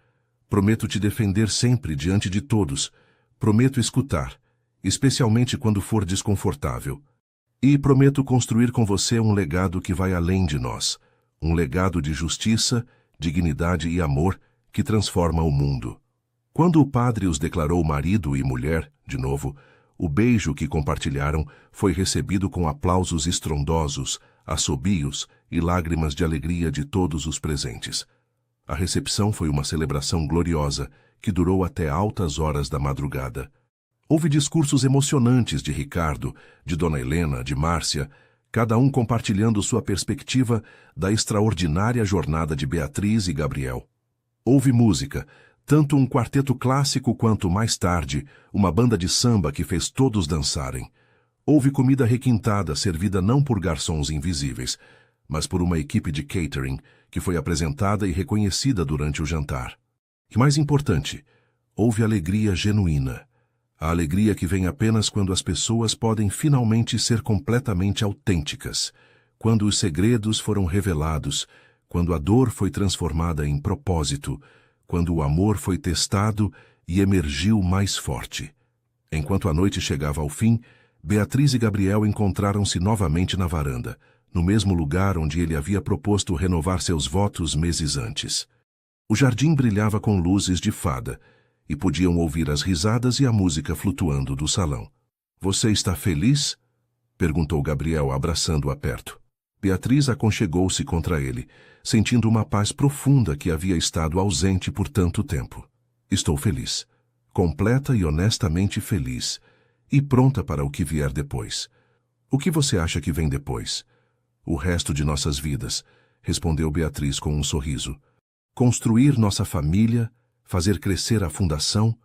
Prometo te defender sempre diante de todos. Prometo escutar, especialmente quando for desconfortável. E prometo construir com você um legado que vai além de nós. Um legado de justiça, dignidade e amor que transforma o mundo. Quando o padre os declarou marido e mulher, de novo, o beijo que compartilharam foi recebido com aplausos estrondosos, assobios e lágrimas de alegria de todos os presentes. A recepção foi uma celebração gloriosa, que durou até altas horas da madrugada. Houve discursos emocionantes de Ricardo, de Dona Helena, de Márcia, cada um compartilhando sua perspectiva da extraordinária jornada de Beatriz e Gabriel. Houve música, tanto um quarteto clássico quanto, mais tarde, uma banda de samba que fez todos dançarem. Houve comida requintada servida não por garçons invisíveis, mas por uma equipe de catering que foi apresentada e reconhecida durante o jantar. E mais importante, houve alegria genuína. A alegria que vem apenas quando as pessoas podem finalmente ser completamente autênticas, quando os segredos foram revelados, quando a dor foi transformada em propósito, quando o amor foi testado e emergiu mais forte. Enquanto a noite chegava ao fim, Beatriz e Gabriel encontraram-se novamente na varanda, no mesmo lugar onde ele havia proposto renovar seus votos meses antes. O jardim brilhava com luzes de fada, e podiam ouvir as risadas e a música flutuando do salão. Você está feliz? Perguntou Gabriel, abraçando-a perto. Beatriz aconchegou-se contra ele, sentindo uma paz profunda que havia estado ausente por tanto tempo. Estou feliz. Completa e honestamente feliz. E pronta para o que vier depois. O que você acha que vem depois? O resto de nossas vidas, respondeu Beatriz com um sorriso. Construir nossa família, fazer crescer a fundação,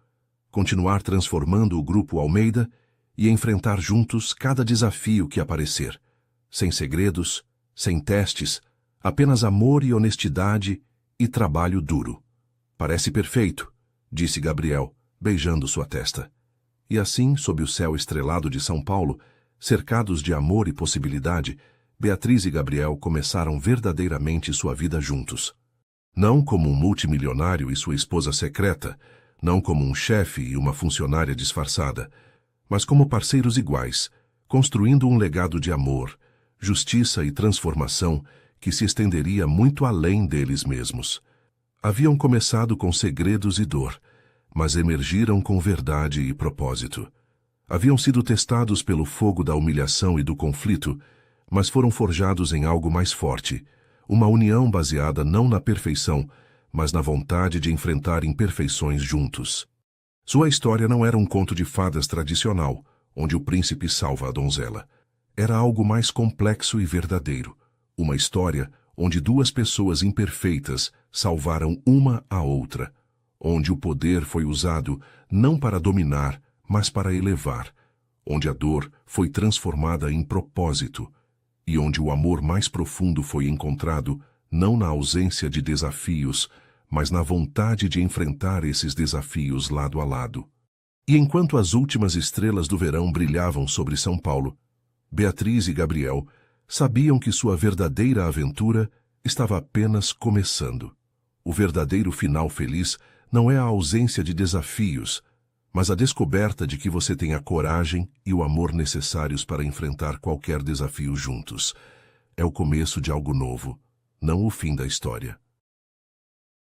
continuar transformando o Grupo Almeida e enfrentar juntos cada desafio que aparecer. Sem segredos, sem testes, apenas amor e honestidade e trabalho duro. Parece perfeito, disse Gabriel, beijando sua testa. E assim, sob o céu estrelado de São Paulo, cercados de amor e possibilidade, Beatriz e Gabriel começaram verdadeiramente sua vida juntos. Não como um multimilionário e sua esposa secreta, não como um chefe e uma funcionária disfarçada, mas como parceiros iguais, construindo um legado de amor, justiça e transformação que se estenderia muito além deles mesmos. Haviam começado com segredos e dor, mas emergiram com verdade e propósito. Haviam sido testados pelo fogo da humilhação e do conflito, mas foram forjados em algo mais forte, uma união baseada não na perfeição, mas na vontade de enfrentar imperfeições juntos. Sua história não era um conto de fadas tradicional, onde o príncipe salva a donzela. Era algo mais complexo e verdadeiro, uma história onde duas pessoas imperfeitas salvaram uma a outra, onde o poder foi usado não para dominar, mas para elevar, onde a dor foi transformada em propósito, e onde o amor mais profundo foi encontrado não na ausência de desafios, mas na vontade de enfrentar esses desafios lado a lado. E enquanto as últimas estrelas do verão brilhavam sobre São Paulo, Beatriz e Gabriel sabiam que sua verdadeira aventura estava apenas começando. O verdadeiro final feliz não é a ausência de desafios, mas a descoberta de que você tem a coragem e o amor necessários para enfrentar qualquer desafio juntos. É o começo de algo novo, não o fim da história.